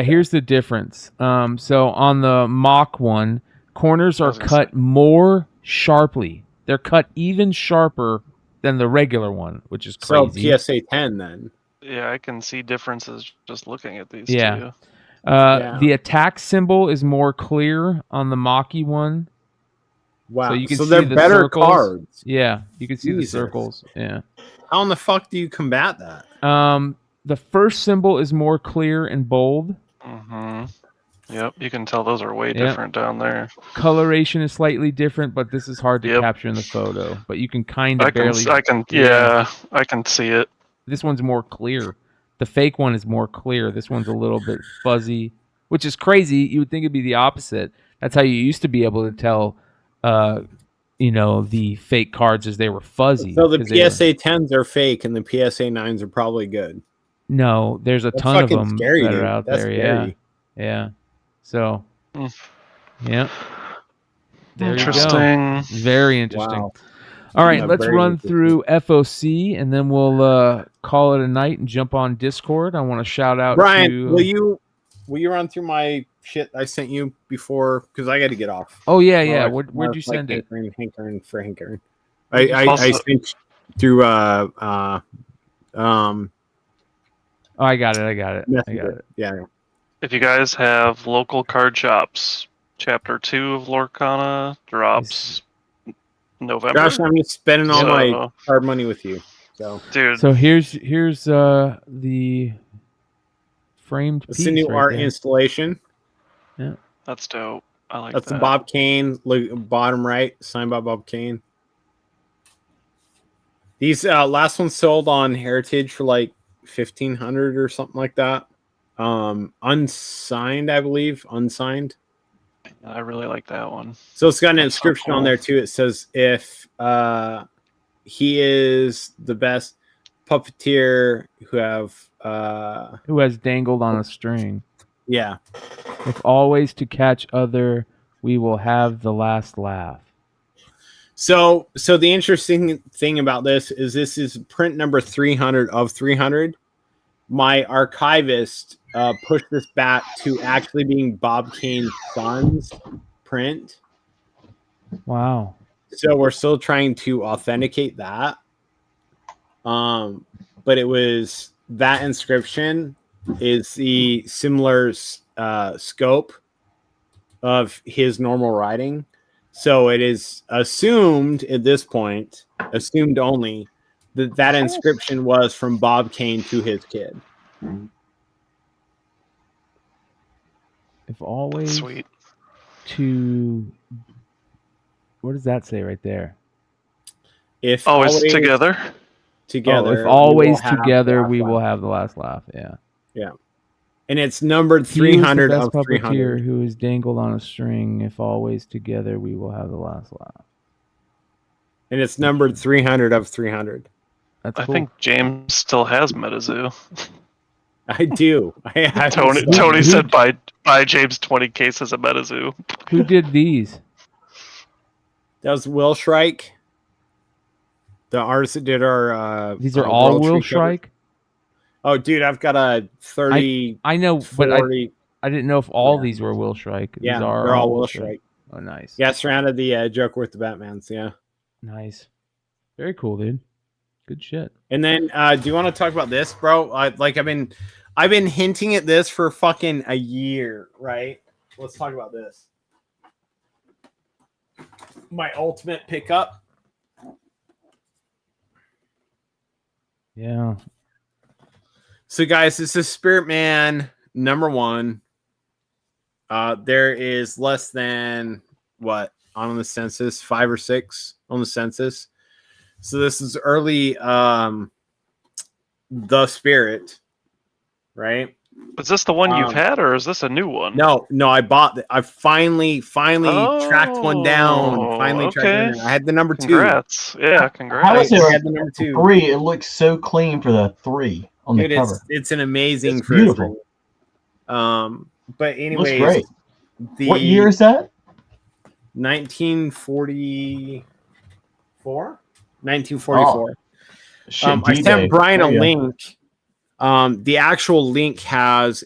as. here's the difference. So on the mock one, corners are cut more sharply. They're cut even sharper than the regular one, which is crazy. So PSA 10 then. yeah, I can see differences just looking at these Yeah. two. The attack symbol is more clear on the Maki one. Wow. So you can So see they're the better circles. cards. Yeah, you can see Jesus. the circles. Yeah. How in the fuck do you combat that? The first symbol is more clear and bold. Mm-hmm. Yep, you can tell those are way Yep. different down there. Coloration is slightly different, but this is hard to Yep. capture in the photo. But you can kind of I barely. can see it. This one's more clear. The fake one is more clear. This one's a little bit fuzzy, which is crazy. You would think it'd be the opposite. That's how you used to be able to tell, the fake cards as they were fuzzy. So the 'cause they were- PSA 10s are fake and the PSA 9s are probably good. No, there's a That's ton of fucking them scary, that dude. are out That's there. scary. Yeah. So, yeah. There you go. Interesting. Very interesting. Wow. All right, Yeah, let's very run interesting. through FOC and then we'll call it a night and jump on Discord. I want to shout out Brian, to. will you run through my shit I sent you before? Because I got to get off. Oh yeah. Where'd you send it? Hankering. I Also- sent through Oh, I got it. I got it. Yeah. If you guys have local card shops, Chapter 2 of Lorcana drops November. Josh, I'm just spending all So- my card money with you. So Dude, So here's the framed it's piece a new right art there. installation. Yeah. that's dope. I like That's that. the Bob Kane, look, bottom right, signed by Bob Kane. These last ones sold on Heritage for like 1,500 or something like that. Unsigned, I believe. Unsigned. I really like that one. So it's got an That's so inscription on cool. there too. It says if he is the best puppeteer who Who has dangled on a string. yeah. If always to catch other, we will have the last laugh. So the interesting thing about this is print number 300 of 300. My archivist pushed this back to actually being Bob Kane's son's print. Wow. So we're still trying to authenticate that. But it was that inscription is the similar scope of his normal writing. So it is assumed at this point, assumed only, that inscription was from Bob Kane to his kid. If always Sweet. to. What does that say right there? If Always together. together, if always we will have together, the last we will laugh. have the last laugh. Yeah. Yeah. And it's numbered He is the 300 best of puppeteer 300. who is dangled on a string. If always together, we will have the last laugh. And it's numbered 300 of 300. That's I cool. think James still has MetaZoo. I do. I have Tony said buy James 20 cases of MetaZoo. Who did these? That was Will Shrike. The artist that did our These are all World Will Tree cover. Shrike. Oh, dude, I've got a 30. I know, but 40. I didn't know if all these were Will Shrike. Yeah, These are they're all Will Shrike. Oh, nice. Yeah, surrounded the Joker with the Batmans. Yeah. Nice. Very cool, dude. Good shit. And then, do you want to talk about this, bro? I've been hinting at this for fucking a year, right? Let's talk about this. My ultimate pickup. Yeah. So, guys, this is Spirit Man #1. There is less than what on the census, 5 or 6 on the census. So this is early the Spirit, right? Is this the one you've had, or is this a new one? No, I bought it. I finally tracked one down. Tracked one down. I had the number 2. Congrats. Yeah, congrats. I would say I had the number 2. 3. It looks so clean for the 3 on the cover. It's an amazing, it's beautiful. But anyways, looks great. What year is that? 1944. 1944. I sent D-Day. Bryan a There you go. link. The actual link has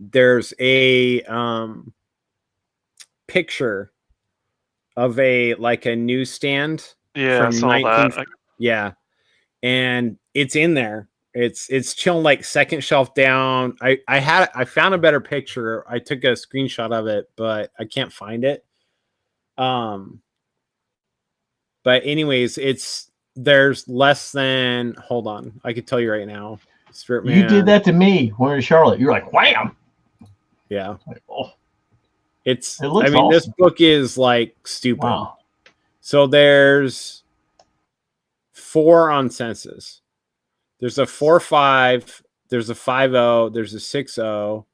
there's a picture of a newsstand. Yeah, I saw that. Yeah, and it's in there. It's chilling like second shelf down. I found a better picture. I took a screenshot of it, but I can't find it. But anyways, there's less than, hold on, I could tell you right now. Spirit Man. You did that to me when we were in Charlotte. You're like, wham! Yeah. Like, oh. It looks this awesome. book is like stupid. Wow. So there's 4 on census. There's a 4.5, there's a 5.0, there's a 6.0,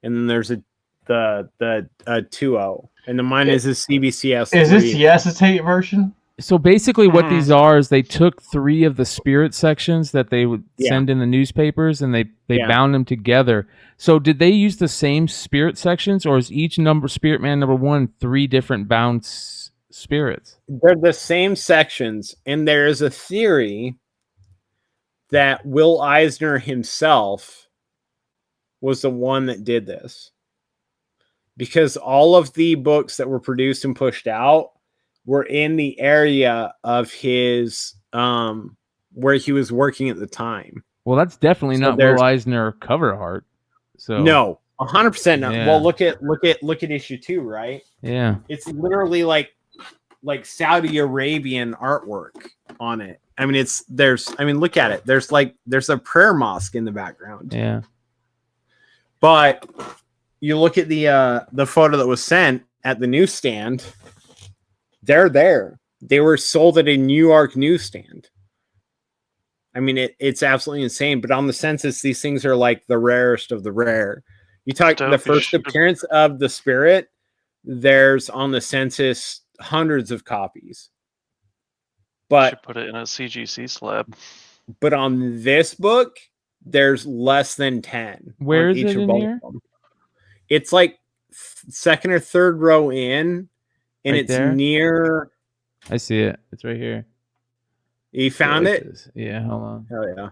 and then there's the 2.0. And the mine is a CBCS. Is this the acetate version? So basically what these are is they took 3 of the Spirit sections that they would send in the newspapers, and they bound them together. So did they use the same Spirit sections, or is each Spirit Man #1 3 different bound spirits? They're the same sections, and there is a theory that Will Eisner himself was the one that did this, because all of the books that were produced and pushed out were in the area of his where he was working at the time. Well, that's definitely not Will Eisner cover art. So no, 100% not. Yeah. Well, look at issue 2, right? Yeah. It's literally like Saudi Arabian artwork on it. I mean, look at it. There's a prayer mosque in the background. Yeah. But you look at the photo that was sent at the newsstand. They're there. They were sold at a New York newsstand. I mean, it's absolutely insane. But on the census, these things are like the rarest of the rare. You talk the first appearance of the Spirit. There's on the census hundreds of copies. But put it in a CGC slab. But on this book, there's less than 10. Where is it in here? It's like second or third row in, and Right it's there? near. I see it. It's right here. You found There it? is. Yeah, hold on. Hell yeah.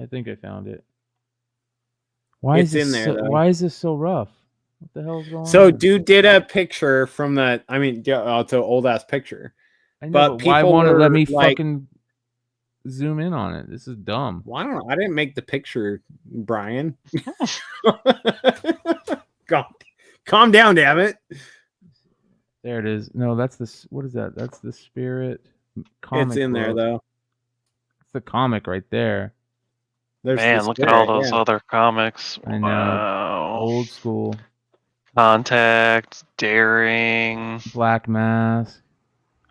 I think I found it. Why It's is this in there, so, though. why is this so rough? What the hell is going So, on? dude did a picture from the. I mean, it's an old ass picture. I know, but why people won't it let were me like, fucking zoom in on it? This is dumb. Well, I don't know. I didn't make the picture, Brian. Calm down, damn it. There it is. No, that's the. What is that? That's the Spirit comic. It's in there, book. though. It's the comic right there. Man, look at all those other comics. I know. Wow. Old school. Contact, Daring, Black Mask.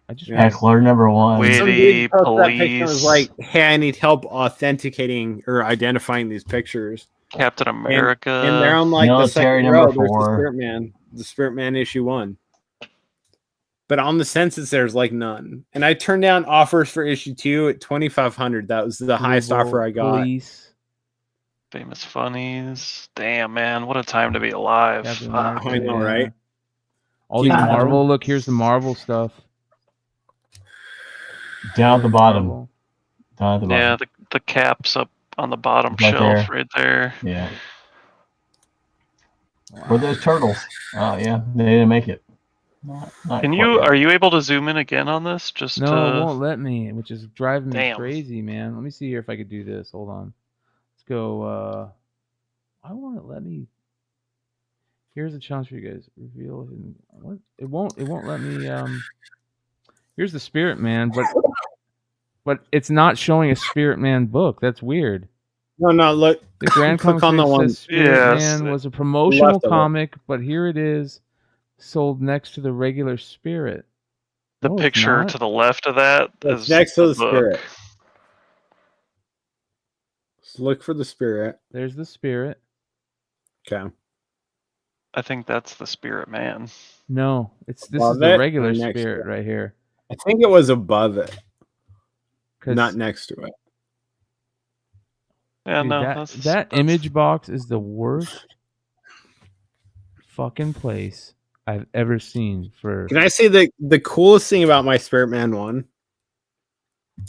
I just Heckler #1. Some Witty, dude posted that picture and was Police, like, "Hey, I need help authenticating or identifying these pictures." Captain America. And they're on like the Military second row. #4. There's the Spirit Man, issue 1. But on the census, there's like none. And I turned down offers for issue 2 at $2,500. That was the highest offer I got. Police. Famous Funnies. Damn, man, what a time to be alive. Captain Fuck. America, I know, yeah. right? All these Marvel. Look, here's the Marvel stuff. Down at the bottom. Down at the bottom. Yeah, the cap's up on the bottom Right shelf there. right there. Yeah. Where are those turtles? Oh, yeah. They didn't make it. Are you able to zoom in again on this? Just No, it won't let me, which is driving me Damn. crazy, man. Let me see here if I could do this. Hold on. Let's go. Why won't it let me? Here's a chance for you guys. Reveal hidden. What? It won't let me. Here's the Spirit Man, but it's not showing a Spirit Man book. That's weird. No, look. The Grand Click Comics on the page one. says Spirit Yes. Man was a promotional Left of it. comic, but here it is, sold next to the regular Spirit. The No, it's picture not. to the left of that It's is next to the book. Spirit. Just look for the Spirit. There's the Spirit. Okay. I think that's the Spirit Man. No, this Above is the it regular or next to Spirit it? right here. I think it was above it, 'Cause- not next to it. Yeah, Dude, no, that that's image box is the worst fucking place I've ever seen for. Can I say the coolest thing about my Spirit Man one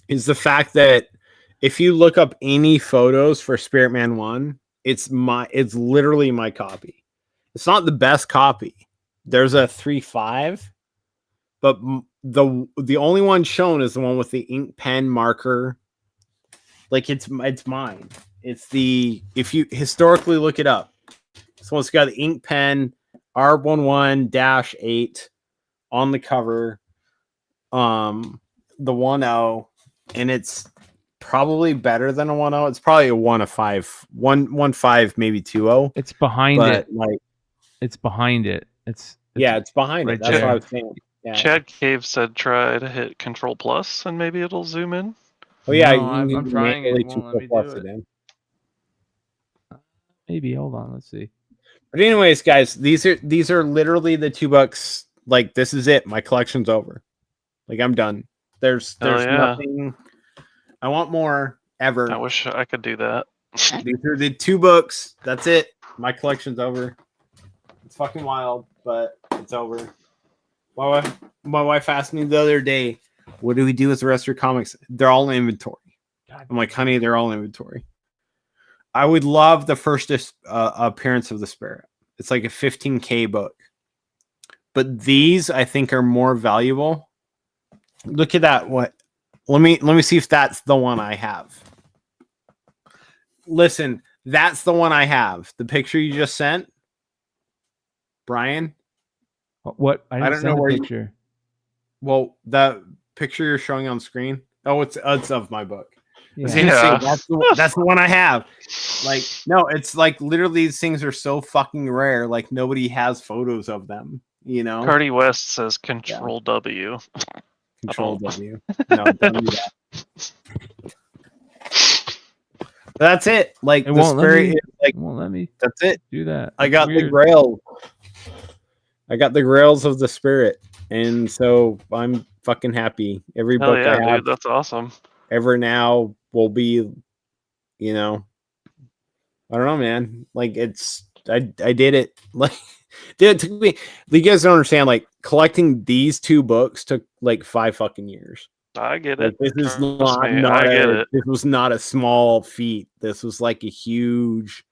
is the fact that if you look up any photos for Spirit Man 1, it's literally my copy. It's not the best copy. There's a 3.5, but the only one shown is the one with the ink pen marker. Like it's mine. It's if you historically look it up. So it's got the ink pen R11-8 on the cover. The 1.0, and it's probably better than a 1.0. It's probably a 1.5, 1.5, maybe 2.0. It's behind but it. Like it's behind it. It's it's behind right it. That's there. what I was saying. Yeah. Chad Cave said try to hit Control Plus and maybe it'll zoom in. Oh yeah, No, I'm trying it. manually It won't let me Control do it. in. Maybe. Hold on. Let's see. But anyways, guys, these are literally the $2. Like this is it. My collection's over. Like I'm done. There's yeah. nothing. I want more ever. I wish I could do that. These are the 2 books. That's it. My collection's over. It's fucking wild, but it's over. My wife asked me the other day, "What do we do with the rest of your comics?" They're all in inventory. I'm like, honey, they're all in inventory. I would love the first appearance of the Spirit. It's like a 15K book. But these, I think, are more valuable. Look at that. Let me see if that's the one I have. Listen, that's the one I have. The picture you just sent, Brian. What? I don't know where the picture. Well, that picture you're showing on screen. Oh, it's of my book. Yeah. That's the one I have. Like, no, it's like literally these things are so fucking rare. Like nobody has photos of them. You know. Cardi West says Control W. Control W. No, don't do that. That's it. Like It the won't let Spirit. me. Is, like It won't let me that's it. do that. I got That's the weird. grail. I got the grails of the Spirit, and so I'm fucking happy. Every Hell book yeah, I have dude, that's awesome. ever now will be, I don't know, man. Like I did it. Like, dude, it took me. You guys don't understand. Like collecting these 2 books took like 5 fucking years. I get Like, it. this is Trust me, I get it. This was not a small feat. This was like a huge,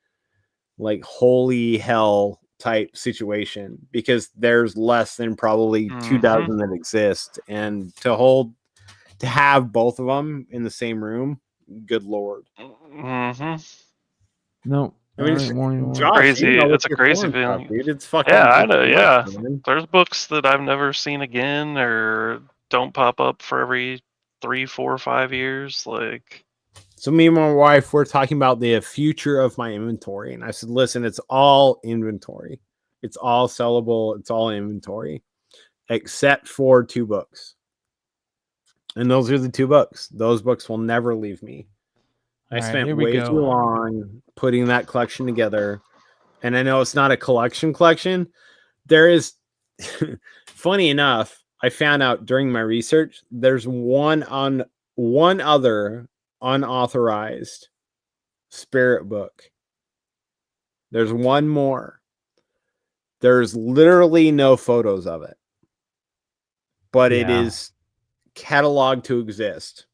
like holy hell type situation because there's less than probably 2 dozen that exist, and to have both of them in the same room, good lord. Mm-hmm. No. I mean, Josh, crazy. you know, It's a your crazy foreign stuff, feeling. dude. It's fucking. Yeah, I it's know. nuts, Yeah, man. there's books that I've never seen again or don't pop up for every 3, 4, 5 years. Like, So me and my wife were talking about the future of my inventory, and I said, "Listen, it's all inventory. It's all sellable. It's all inventory, except for 2 books. And those are the 2 books. Those books will never leave me. I All right, spent here we way go. too long putting that collection together, and I know it's not a collection. There is, funny enough, I found out during my research there's one other unauthorized Spirit book. There's one more. There's literally no photos of it, but it Yeah. is cataloged to exist.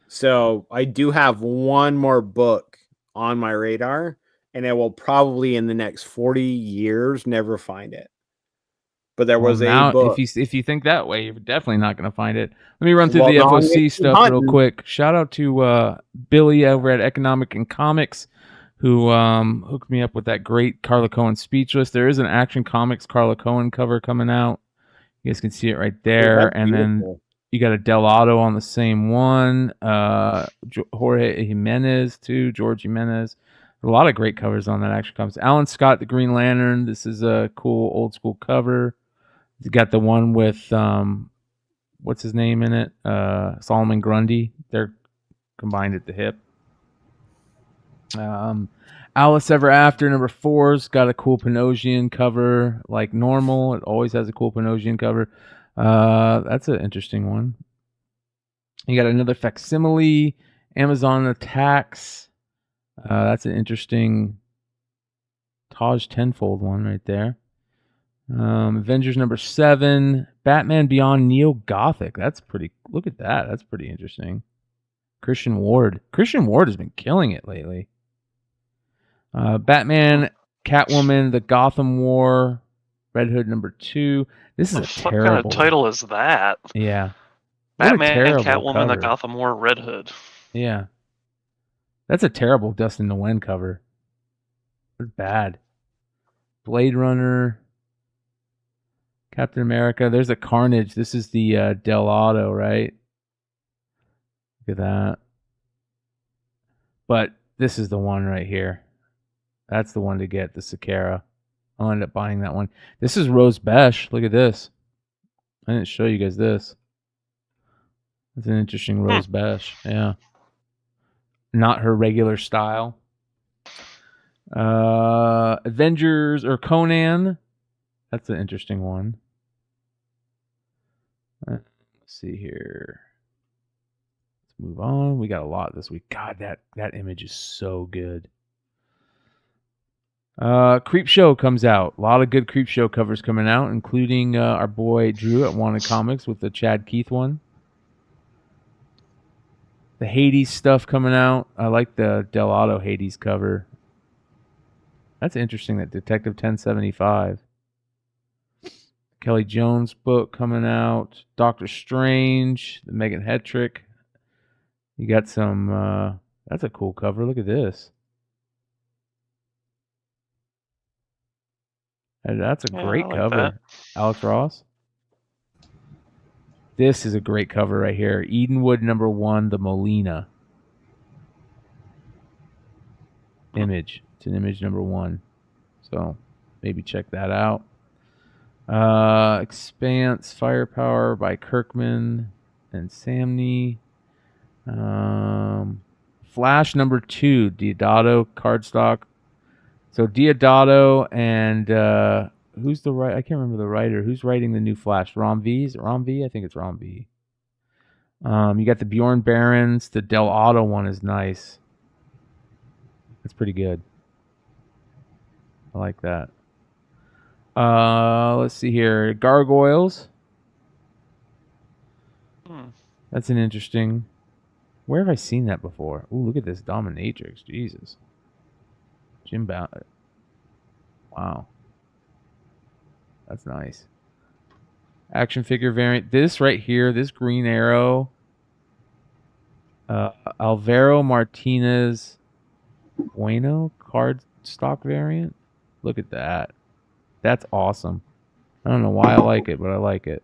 So I do have one more book on my radar, and I will probably in the next 40 years never find it. but there was now, a book. if you think that way, you're definitely not going to find it. Let me run through Well, the no, I'm FOC stuff real hunting. quick. Shout out to Billy over at Economic and Comics, who hooked me up with that great Carla Cohen Speechless. There is an Action Comics Carla Cohen cover coming out. You guys can see it right there. that's And then beautiful. you got a Del Otto on the same one. Jorge Jimenez, too. George Jimenez. A lot of great covers on that Action Comics. Alan Scott, the Green Lantern. This is a cool old school cover. You got the one with what's his name in it? Solomon Grundy. They're combined at the hip. Alice Ever After number 4's got a cool Panosian cover, like normal. It always has a cool Panosian cover. That's an interesting one. You got another facsimile, Amazon Attacks. That's an interesting Taj Tenfold one right there. Avengers number 7, Batman Beyond Neo Gothic. That's pretty. Look at that. That's pretty interesting. Christian Ward. Christian Ward has been killing it lately. Batman, Catwoman, The Gotham War, Red Hood number 2. This is a terrible. What kind of title is that? Yeah. Batman, Catwoman, The Gotham War, Red Hood. Yeah. That's a terrible Dustin Nguyen cover. It's bad. Blade Runner, Captain America. There's a Carnage. This is the Del Otto, right? Look at that. But this is the one right here. That's the one to get, the Sakara. I'll end up buying that one. This is Rose Besh. Look at this. I didn't show you guys this. It's an interesting Rose Besh. Yeah. Not her regular style. Avengers or Conan. That's an interesting one. Let's see here. Let's move on. We got a lot this week. God, that image is so good. Creepshow comes out. A lot of good Creepshow covers coming out, including our boy Drew at Wanted Comics with the Chad Keith one. The Hades stuff coming out. I like the Del Otto Hades cover. That's interesting, that Detective 1075. Kelly Jones book coming out. Doctor Strange, the Megan Hetrick. You got some, that's a cool cover. Look at this. And that's a great cover. That. Alex Ross. This is a great cover right here. Edenwood number 1, the Molina. Image. It's an image number 1. So maybe check that out. Expanse, Firepower by Kirkman and Samney. Flash number 2, Diodato cardstock. So Diodato and who's the writer? I can't remember the writer. Who's writing the new Flash? Rom V? Is it Rom V? I think it's Rom V. You got the Bjorn Barons. The Del Otto one is nice. That's pretty good. I like that. Let's see here. Gargoyles. That's an interesting. Where have I seen that before? Ooh, look at this Dominatrix. Jesus. Jim Ballard. Wow. That's nice. Action figure variant. This right here, this Green Arrow. Alvaro Martinez Bueno card stock variant. Look at that. That's awesome. I don't know why I like it, but I like it.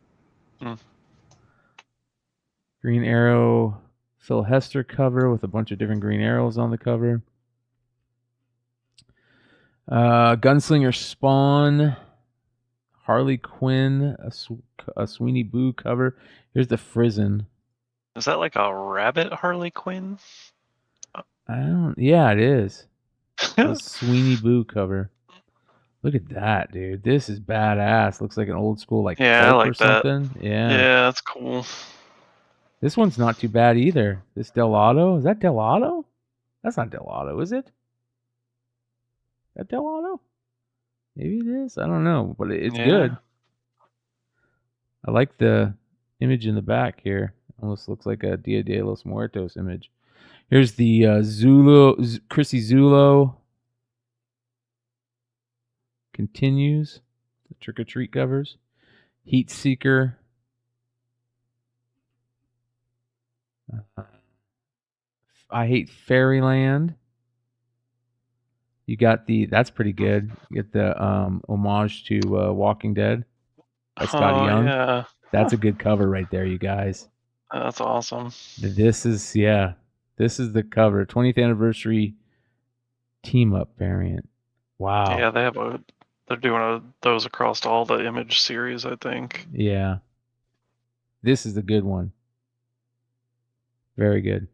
Green Arrow Phil Hester cover with a bunch of different Green Arrows on the cover. Gunslinger Spawn, Harley Quinn, a Sweeney Boo cover. Here's the Frizen. Is that like a rabbit Harley Quinn? Yeah, it is. A Sweeney Boo cover. Look at that, dude. This is badass. Looks like an old school I like or something. that. Yeah. Yeah, that's cool. This one's not too bad either. This Del Otto. Is that Del Otto? That's not Del Otto, is it? That Del Otto? Maybe it is. I don't know, but it's good. I like the image in the back here. Almost looks like a Dia de los Muertos image. Here's the Chrissy Zulo. Continues the Trick or Treat covers. Heat Seeker. I Hate Fairyland. You got that's pretty good. You get the homage to Walking Dead by Scotty Young. Yeah. That's a good cover right there, you guys. That's awesome. This is the cover. 20th anniversary team up variant. Wow. Yeah, they're doing those across all the Image series, I think. Yeah. This is the good one. Very good.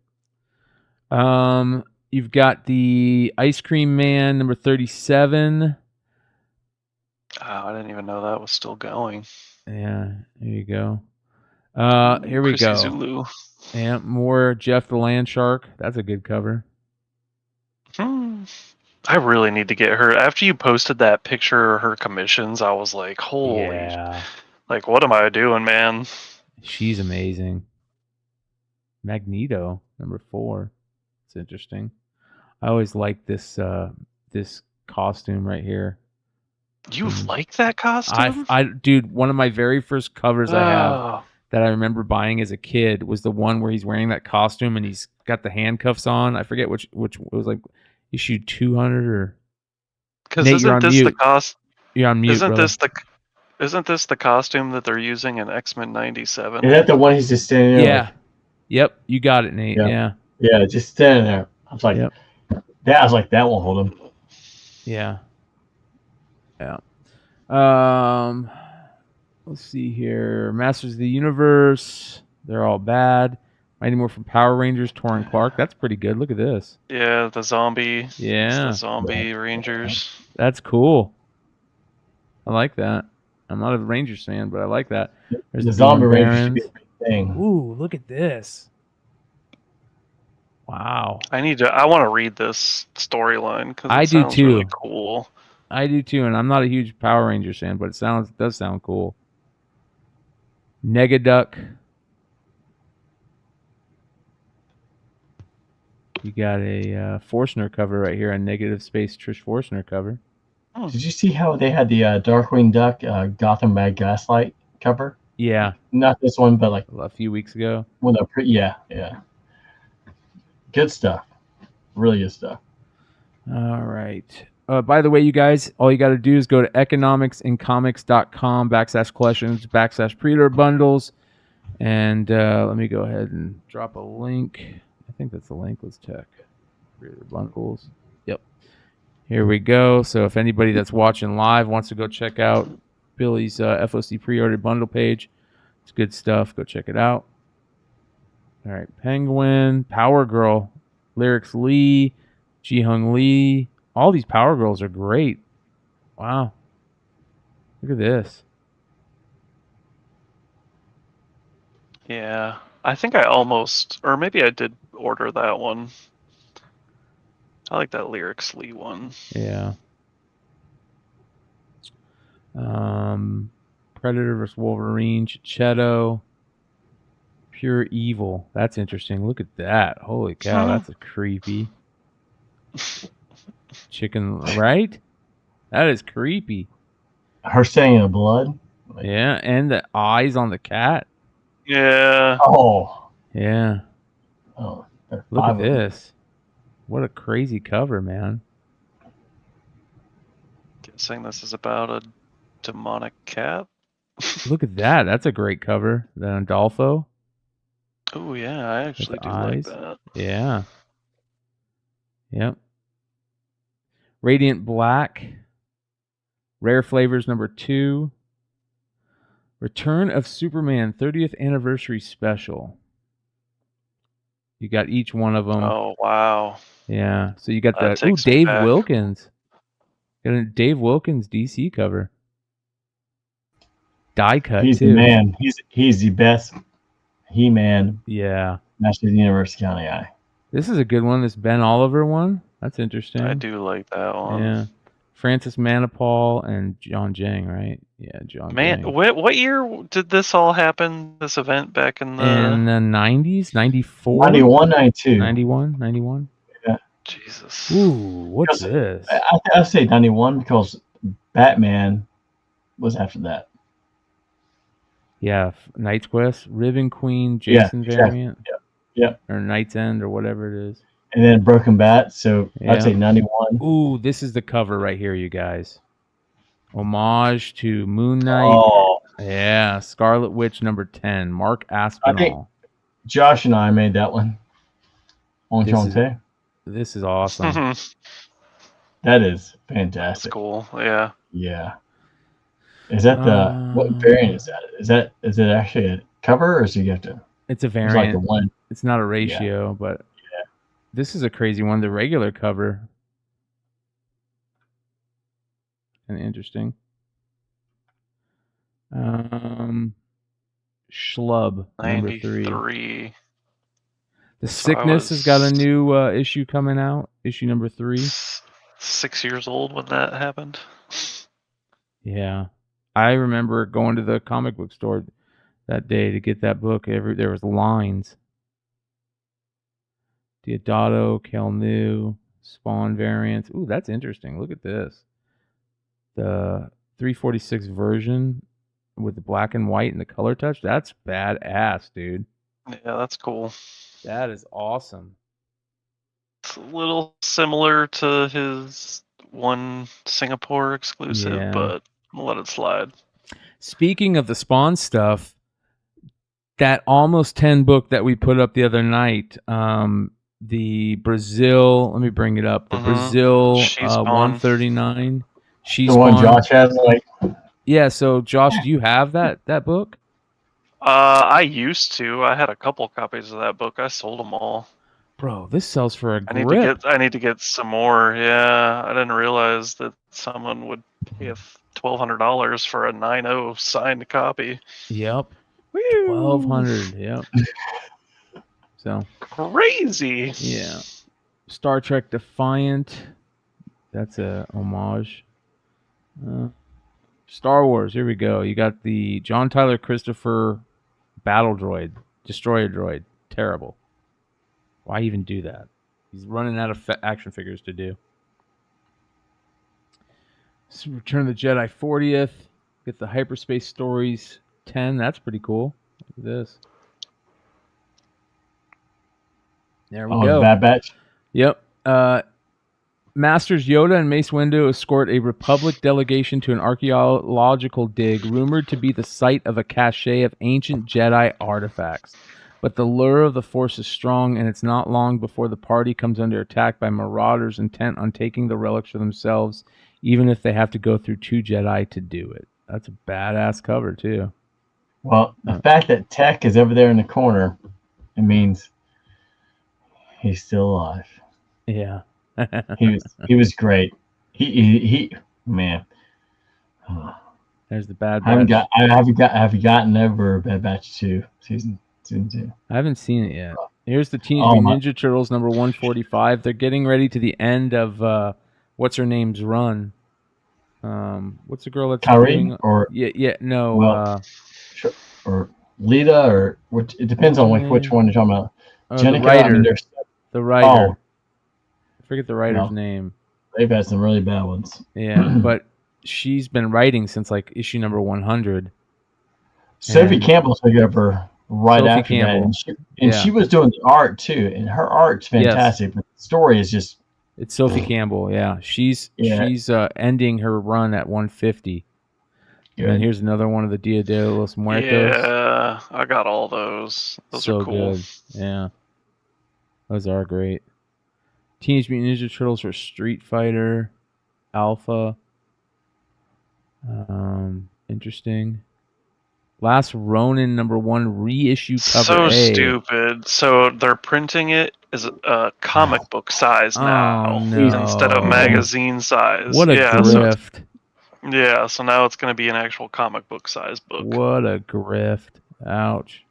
You've got the Ice Cream Man number 37. Oh, I didn't even know that was still going. Yeah, there you go. Here we Chrissy go. Zulu. Yeah, more Jeff the Landshark. That's a good cover. I really need to get her. After you posted that picture of her commissions, I was like, holy. Yeah. Like, what am I doing, man? She's amazing. Magneto, number 4. It's interesting. I always like this this costume right here. You like that costume? Dude, one of my very first covers I have that I remember buying as a kid was the one where he's wearing that costume and he's got the handcuffs on. I forget which it was, like issue 200 or. Because Nate, isn't this the cost? You're on mute. Isn't this the costume that they're using in X-Men 97? Is that the one he's just standing there? Yeah. Yep. You got it, Nate. Yeah. Yeah, just standing there. I was like, that won't hold him. Yeah. Yeah. Let's see here. Masters of the Universe. They're all bad. Mighty Morphin Power Rangers, Torrin Clark. That's pretty good. Look at this. Yeah, the zombie. Yeah. It's the zombie Rangers. That's cool. I like that. I'm not a Rangers fan, but I like that. There's The zombie Rangers should be a big thing. Ooh, look at this. Wow. I want to read this storyline because I do too. Really cool. I do too, and I'm not a huge Power Rangers fan, but it does sound cool. Negaduck. You got a Forstner cover right here, a Negative Space Trish Forstner cover. Did you see how they had the Darkwing Duck Gotham by Gaslight cover? Yeah. Not this one, but like a few weeks ago. When yeah. Good stuff. Really good stuff. All right. By the way, you guys, all you got to do is go to economicsincomics.com/collections/ pre-order bundles. And let me go ahead and drop a link. I think that's the link. Let's check. Pre-order bundles. Yep. Here we go. So if anybody that's watching live wants to go check out Billy's FOC pre-order bundle page, it's good stuff. Go check it out. All right. Penguin, Power Girl, Lyrics Lee, Ji-Hung Lee. All these Power Girls are great. Wow. Look at this. Yeah, I think I almost, or maybe I did order that one. I like that Lyrics Lee one. Yeah. Predator vs. Wolverine, Chichetto, Pure Evil. That's interesting. Look at that. Holy cow, that's a creepy. Chicken, right? That is creepy. Her saying the blood. Yeah, and the eyes on the cat. Yeah. Oh. Yeah. Oh. Look at this. What a crazy cover, man. Guessing this is about a demonic cat. Look at that. That's a great cover. The Andolfo. Oh yeah, I actually do eyes. like that. Yeah. Yep. Radiant Black. Rare Flavors number 2. Return of Superman 30th Anniversary Special. You got each one of them. Oh, wow. Yeah. So you got That the takes me Dave back. Wilkins. Got a Dave Wilkins DC cover. Die cut He's too. the man. He's the best He-Man. Yeah. Master of the Universe County guy. This is a good one. This Ben Oliver one. That's interesting. I do like that one. Yeah. Francis Manipal and John Jang, right? Yeah, John Man, Jang. what year did this all happen? This event back in the In the 90s? 94? 91, 92. 91? 91? Yeah. Jesus. Ooh, what's this? I say 91 because Batman was after that. Yeah, Knight's Quest, Ribbon Queen, Yeah, Jason exactly. variant. Yeah. Or Knight's End or whatever it is. And then Broken Bat, so I'd say Yeah. 91. Ooh, this is the cover right here, you guys. Homage to Moon Knight. Oh. Yeah, Scarlet Witch number 10, Mark Aspinall. I think Josh and I made that one. Enchanté. This is awesome. That is fantastic. That's cool. Yeah. Yeah. Is that the what variant is that? Is it actually a cover or is you have to? It's a It's variant. like a one. It's not a ratio, but this is a crazy one. The regular cover. And interesting. Schlub number 3. 93. The So Sickness has got a new issue coming out. Issue number 3. 6 years old when that happened. Yeah, I remember going to the comic book store that day to get that book. There was lines. Diodato, Kelnu, Spawn variants. Ooh, that's interesting. Look at this. The 346 version with the black and white and the color touch. That's badass, dude. Yeah, that's cool. That is awesome. It's a little similar to his one Singapore exclusive, Yeah. but I'll let it slide. Speaking of the Spawn stuff, that almost 10 book that we put up the other night, the Brazil, let me bring it up. The Brazil She-Spawn. 139. The one Josh has, like. Yeah, so Josh, do you have that book? I used to. I had a couple copies of that book. I sold them all. Bro, this sells for a I grip. need to get some more. Yeah, I didn't realize that someone would pay $1,200 for a 9.0 signed copy. Yep. 1,200. Yep. So crazy. Yeah. Star Trek Defiant. That's a homage. Star Wars. Here we go. You got the John Tyler Christopher battle droid, destroyer droid. Terrible. Why even do that? He's running out of action figures to do. So Return of the Jedi 40th. Get the Hyperspace Stories 10. That's pretty cool. Look at this. There we go. Bad Batch. Yep. Masters Yoda and Mace Windu escort a Republic delegation to an archaeological dig rumored to be the site of a cache of ancient Jedi artifacts. But the lure of the Force is strong, and it's not long before the party comes under attack by marauders intent on taking the relics for themselves, even if they have to go through 2 Jedi to do it. That's a badass cover, too. Well, the fact that Tech is over there in the corner, it means he's still alive. Yeah. he was great. He man. There's the Bad I Batch. haven't gotten over Bad Batch 2 season 2. I haven't seen it yet. Here's the Teenage Oh, Mutant Ninja Turtles number 145. They're getting ready to the end of what's her name's run. What's the girl that's Kyrie doing? or no. well, or Lita or which? It depends on which one you're talking about. The Jenica, writer. I mean, there's The writer. Oh. I forget the writer's No. name. They've had some really bad ones. Yeah, but she's been writing since like issue number 100. Sophie And- Campbell took over right Sophie after that, Campbell. and Yeah. she was doing the art too, and her art's fantastic. But the story is just It's Sophie Campbell. Yeah, she's ending her run at 150. And then Good. here's another one of the Dia de los Muertos. Yeah, I got all those. Those so are cool. good. Yeah, those are great. Teenage Mutant Ninja Turtles for Street Fighter, Alpha. Interesting. Last Ronin number 1 reissue cover. So A. stupid. So they're printing it as a comic book size now no. instead of magazine size. What a grift. So now it's going to be an actual comic book size book. What a grift. Ouch.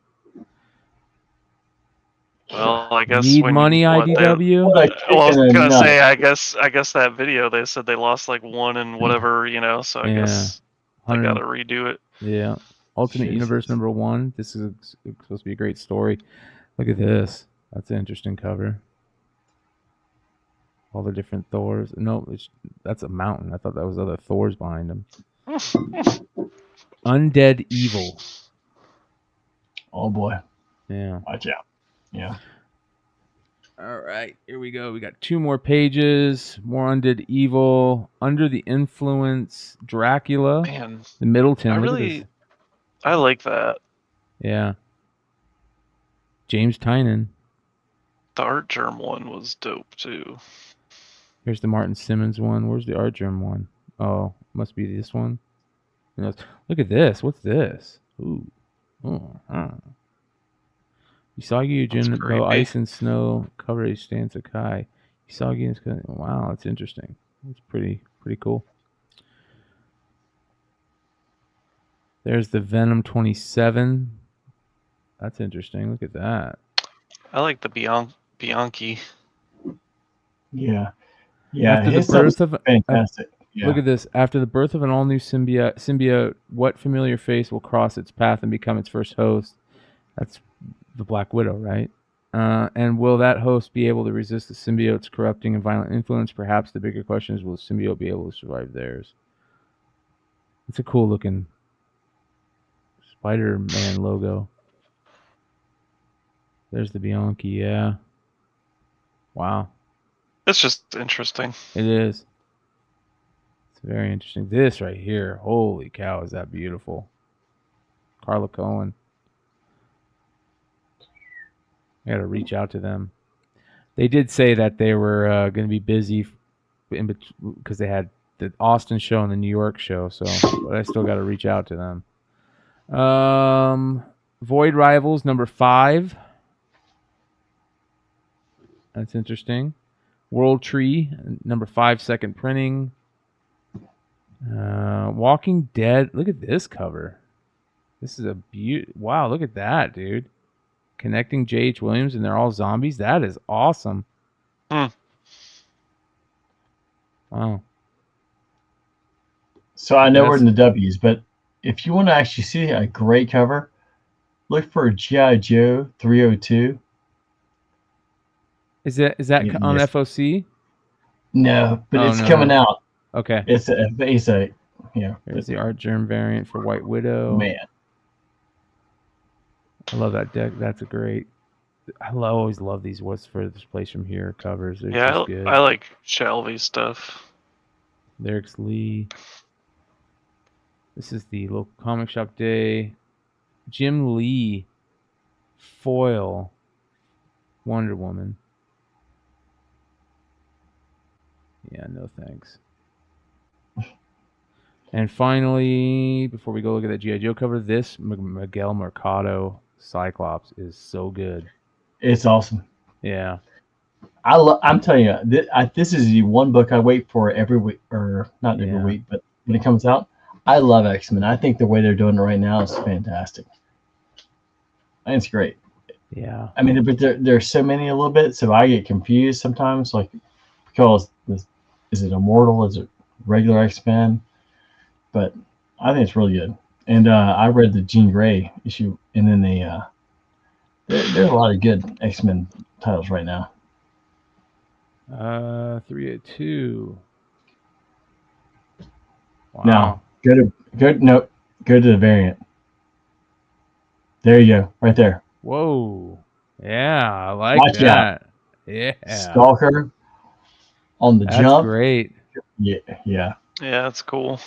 Well, I guess Need when money, IDW? Well, I was gonna nut. say, I guess that video they said they lost like 1 and whatever, So I guess they 100 gotta redo it. Yeah. Alternate Jesus. Universe number 1. This is supposed to be a great story. Look at this. That's an interesting cover. All the different Thors. No, that's a mountain. I thought that was other Thors behind him. Undead Evil. Oh boy. Yeah. Watch out. Yeah. All right, here we go. We got 2 more pages. More Undead Evil, Under the Influence, Dracula, Man, the Middleton. I Look at really, this. I like that. Yeah. James Tynan. The Art Germ one was dope too. Here's the Martin Simmons one. Where's the Art Germ one? Oh, must be this one. Look at this. What's this? Ooh. Oh. Usagi Ujin, Ice and Snow, coverage Stanza Kai. Usagi is wow, that's interesting. That's pretty cool. There's the Venom 27. That's interesting. Look at that. I like the Bianchi. Yeah. Yeah. After the his birth stuff's of fantastic. Yeah. Look at this. After the birth of an all-new symbiote, what familiar face will cross its path and become its first host? That's the Black Widow, right? And will that host be able to resist the symbiote's corrupting and violent influence? Perhaps the bigger question is, will the symbiote be able to survive theirs? It's a cool looking Spider-Man logo. There's the Bianchi, yeah. Wow. It's just interesting. It is. It's very interesting. This right here, holy cow, is that beautiful. Carla Cohen. I got to reach out to them. They did say that they were going to be busy because they had the Austin show and the New York show. So, but I still got to reach out to them. Void Rivals number 5. That's interesting. World Tree number 5, second printing. Walking Dead. Look at this cover. This is a wow. Look at that, dude. Connecting J.H. Williams, and they're all zombies. That is awesome. Wow. So I know we're in the W's, but if you want to actually see a great cover, look for G.I. Joe 302. Is that on FOC? No, but it's coming out. Okay. It's a yeah. There's the Art Germ variant for White Widow. Man. I love that deck. That's a great. I always love these What's Furthest Place from Here covers. They're just good. I like Shelby stuff. Lyrics Lee. This is the local comic shop day. Jim Lee foil Wonder Woman. Yeah, no thanks. And finally, before we go look at that G.I. Joe cover, this Miguel Mercado Cyclops is so good. It's awesome. Yeah. I'm telling you, this is the one book I wait for every week, or not every week, but when it comes out. I love X-Men. I think the way they're doing it right now is fantastic. I think it's great. Yeah. I mean, but there's so many a little bit, so I get confused sometimes, like, because is it Immortal? Is it regular X-Men? But I think it's really good. And I read the Jean Grey issue, and then there's a lot of good X-Men titles right now. 302. Wow. Now go to the variant. There you go, right there. Whoa. Yeah, I like Watch that. out. Yeah. Stalker on the That's jump. Great. Yeah. Yeah, that's cool.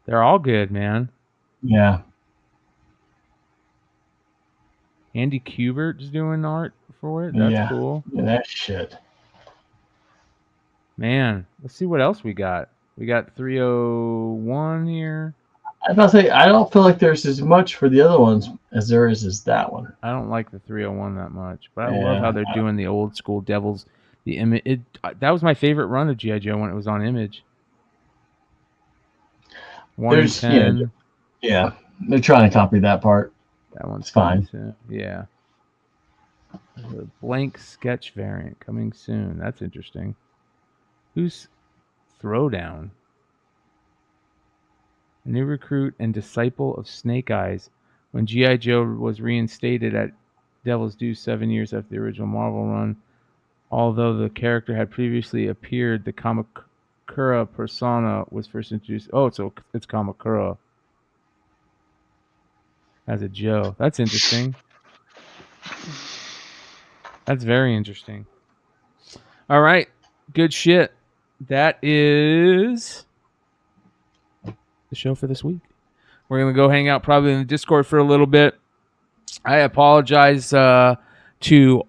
They're all good, man. Yeah. Andy Kubert's doing art for it. That's cool. Yeah, that shit. Man, let's see what else we got. We got 301 here. I was about to say, I don't feel like there's as much for the other ones as there is that one. I don't like the 301 that much, but I love how they're doing the old school Devils. The image. That was my favorite run of G.I. Joe when it was on Image. 1 in 10. Yeah, they're trying to copy that part. That one's fine. Soon. Yeah. The blank sketch variant coming soon. That's interesting. Who's Throwdown? A new recruit and disciple of Snake Eyes. When G.I. Joe was reinstated at Devil's Due 7 years after the original Marvel run, although the character had previously appeared, the Kamakura persona was first introduced. Oh, so it's Kamakura. as a Joe. That's interesting. That's very interesting. All right. Good shit. That is the show for this week. We're going to go hang out probably in the Discord for a little bit. I apologize to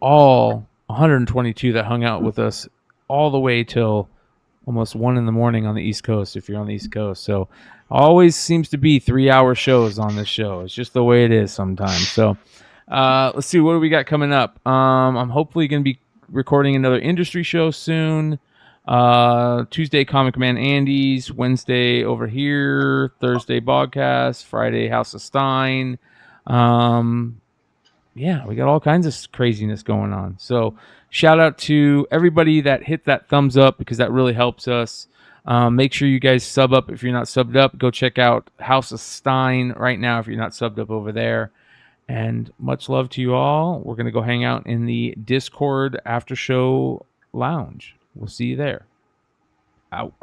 all 122 that hung out with us all the way till almost 1 in the morning on the East Coast, if you're on the East Coast. So always seems to be 3-hour shows on this show. It's just the way it is sometimes. So let's see, what do we got coming up? I'm hopefully going to be recording another industry show soon. Tuesday, Comic Man Andy's. Wednesday, over here. Thursday, Bogcast. Friday, House of Stein. Yeah, we got all kinds of craziness going on. So shout out to everybody that hit that thumbs up, because that really helps us. Make sure you guys sub up if you're not subbed up. Go check out House of Stein right now if you're not subbed up over there. And much love to you all. We're going to go hang out in the Discord after show lounge. We'll see you there. Out.